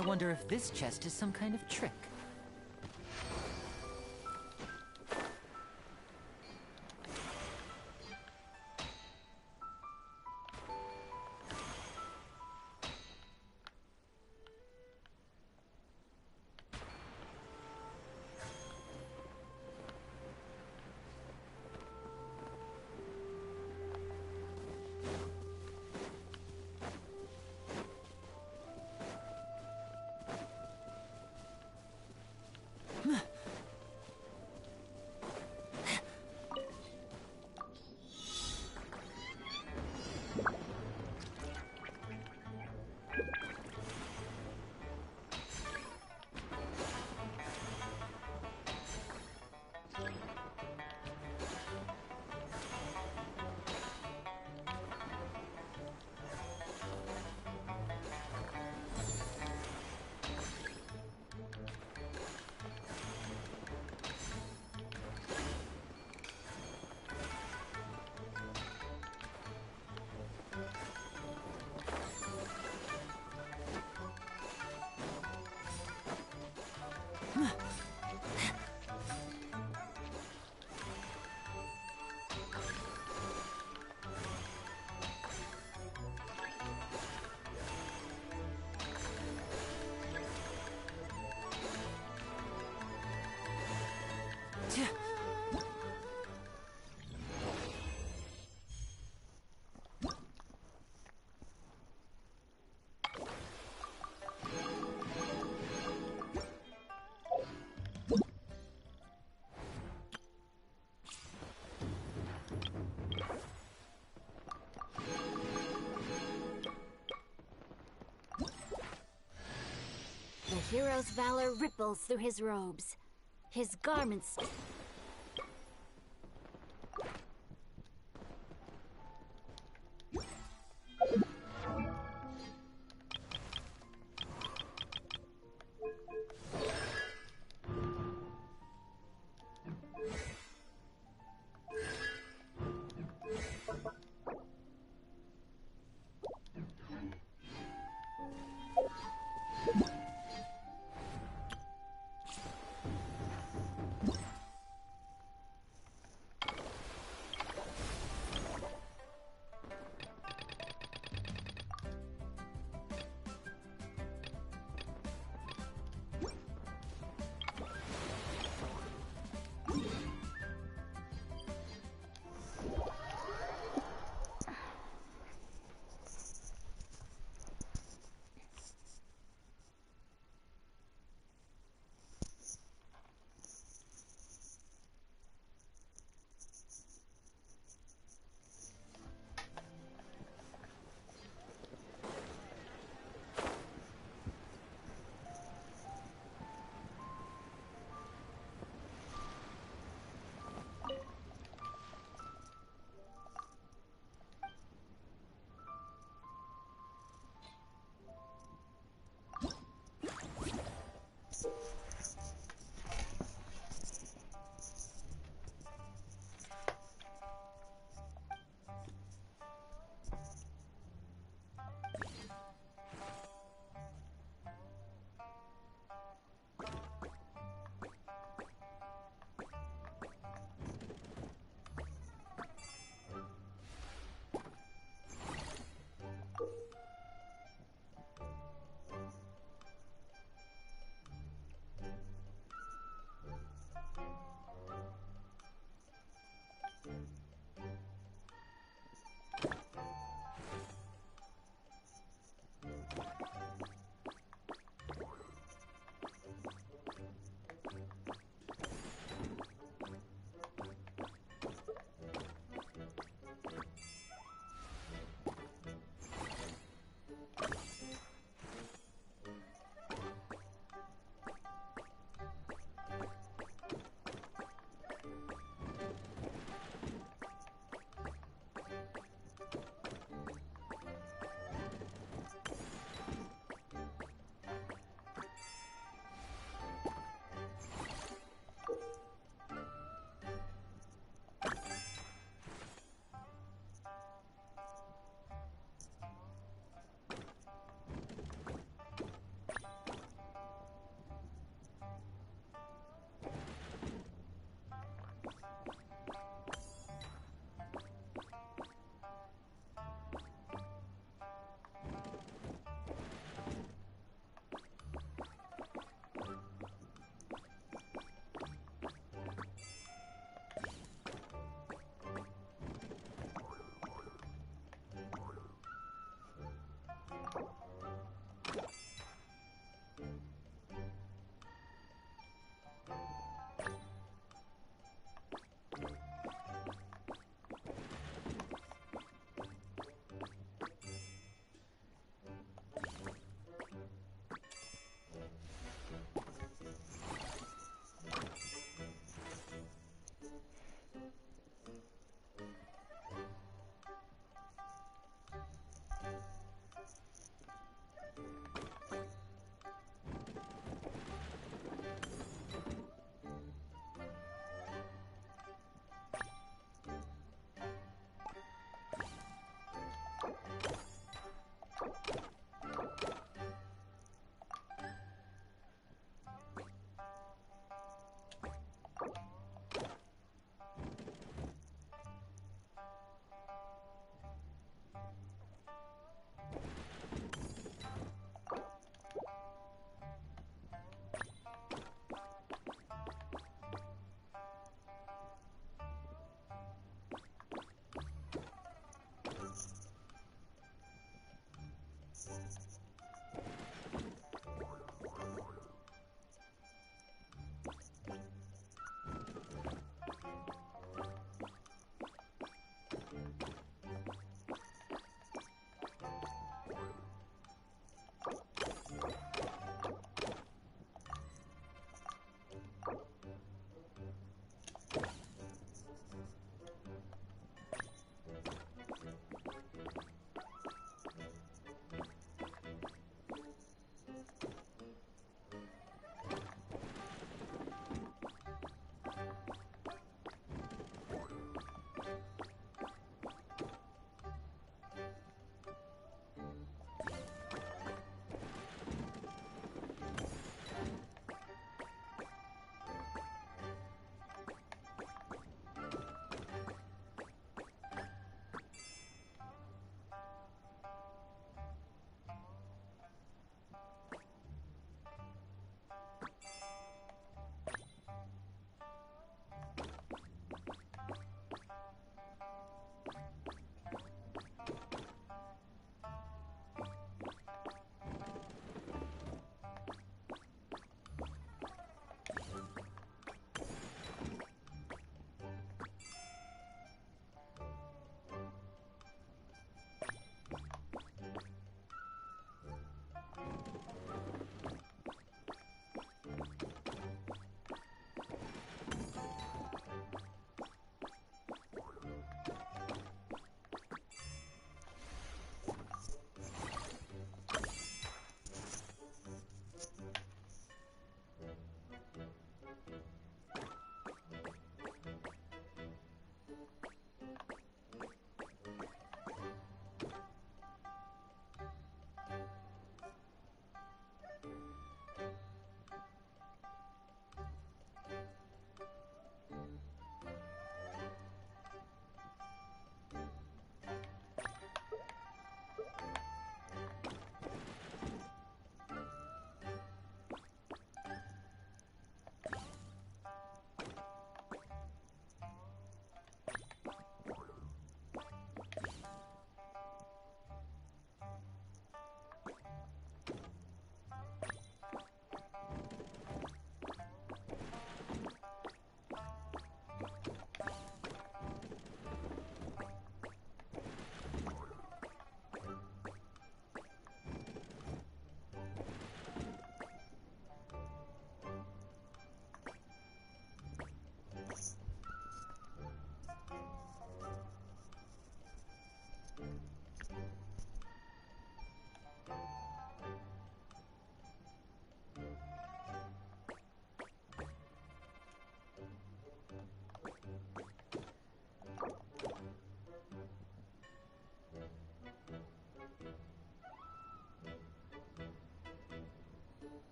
I wonder if this chest is some kind of trick. hero's valor ripples through his robes. His garments...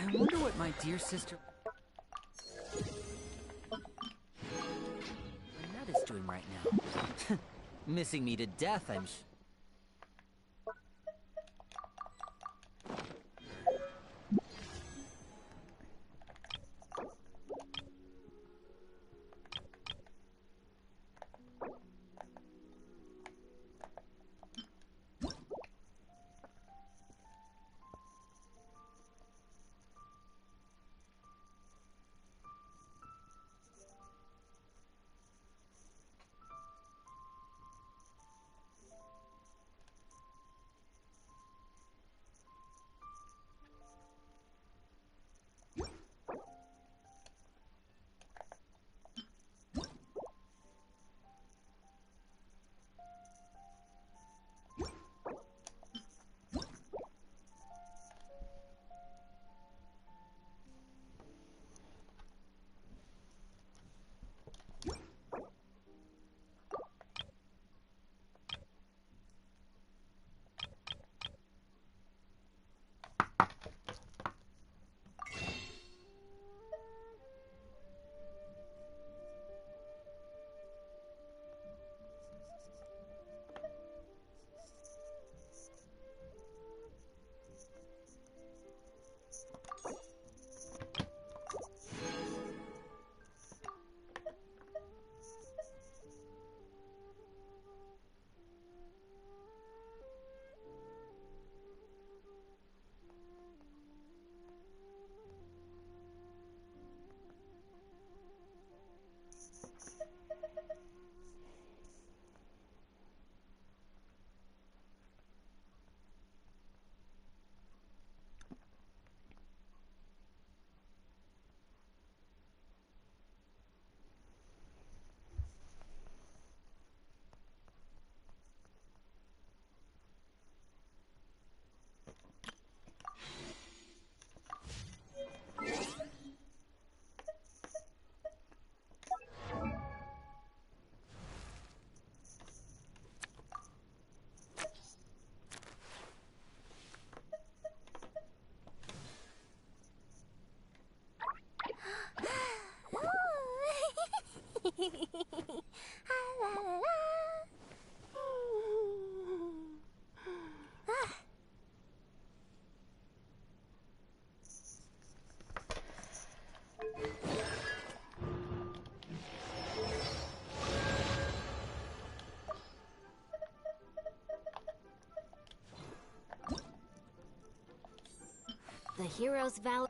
I wonder what my dear sister Annette is doing right now. Missing me to death, I'm sure. hero's valor.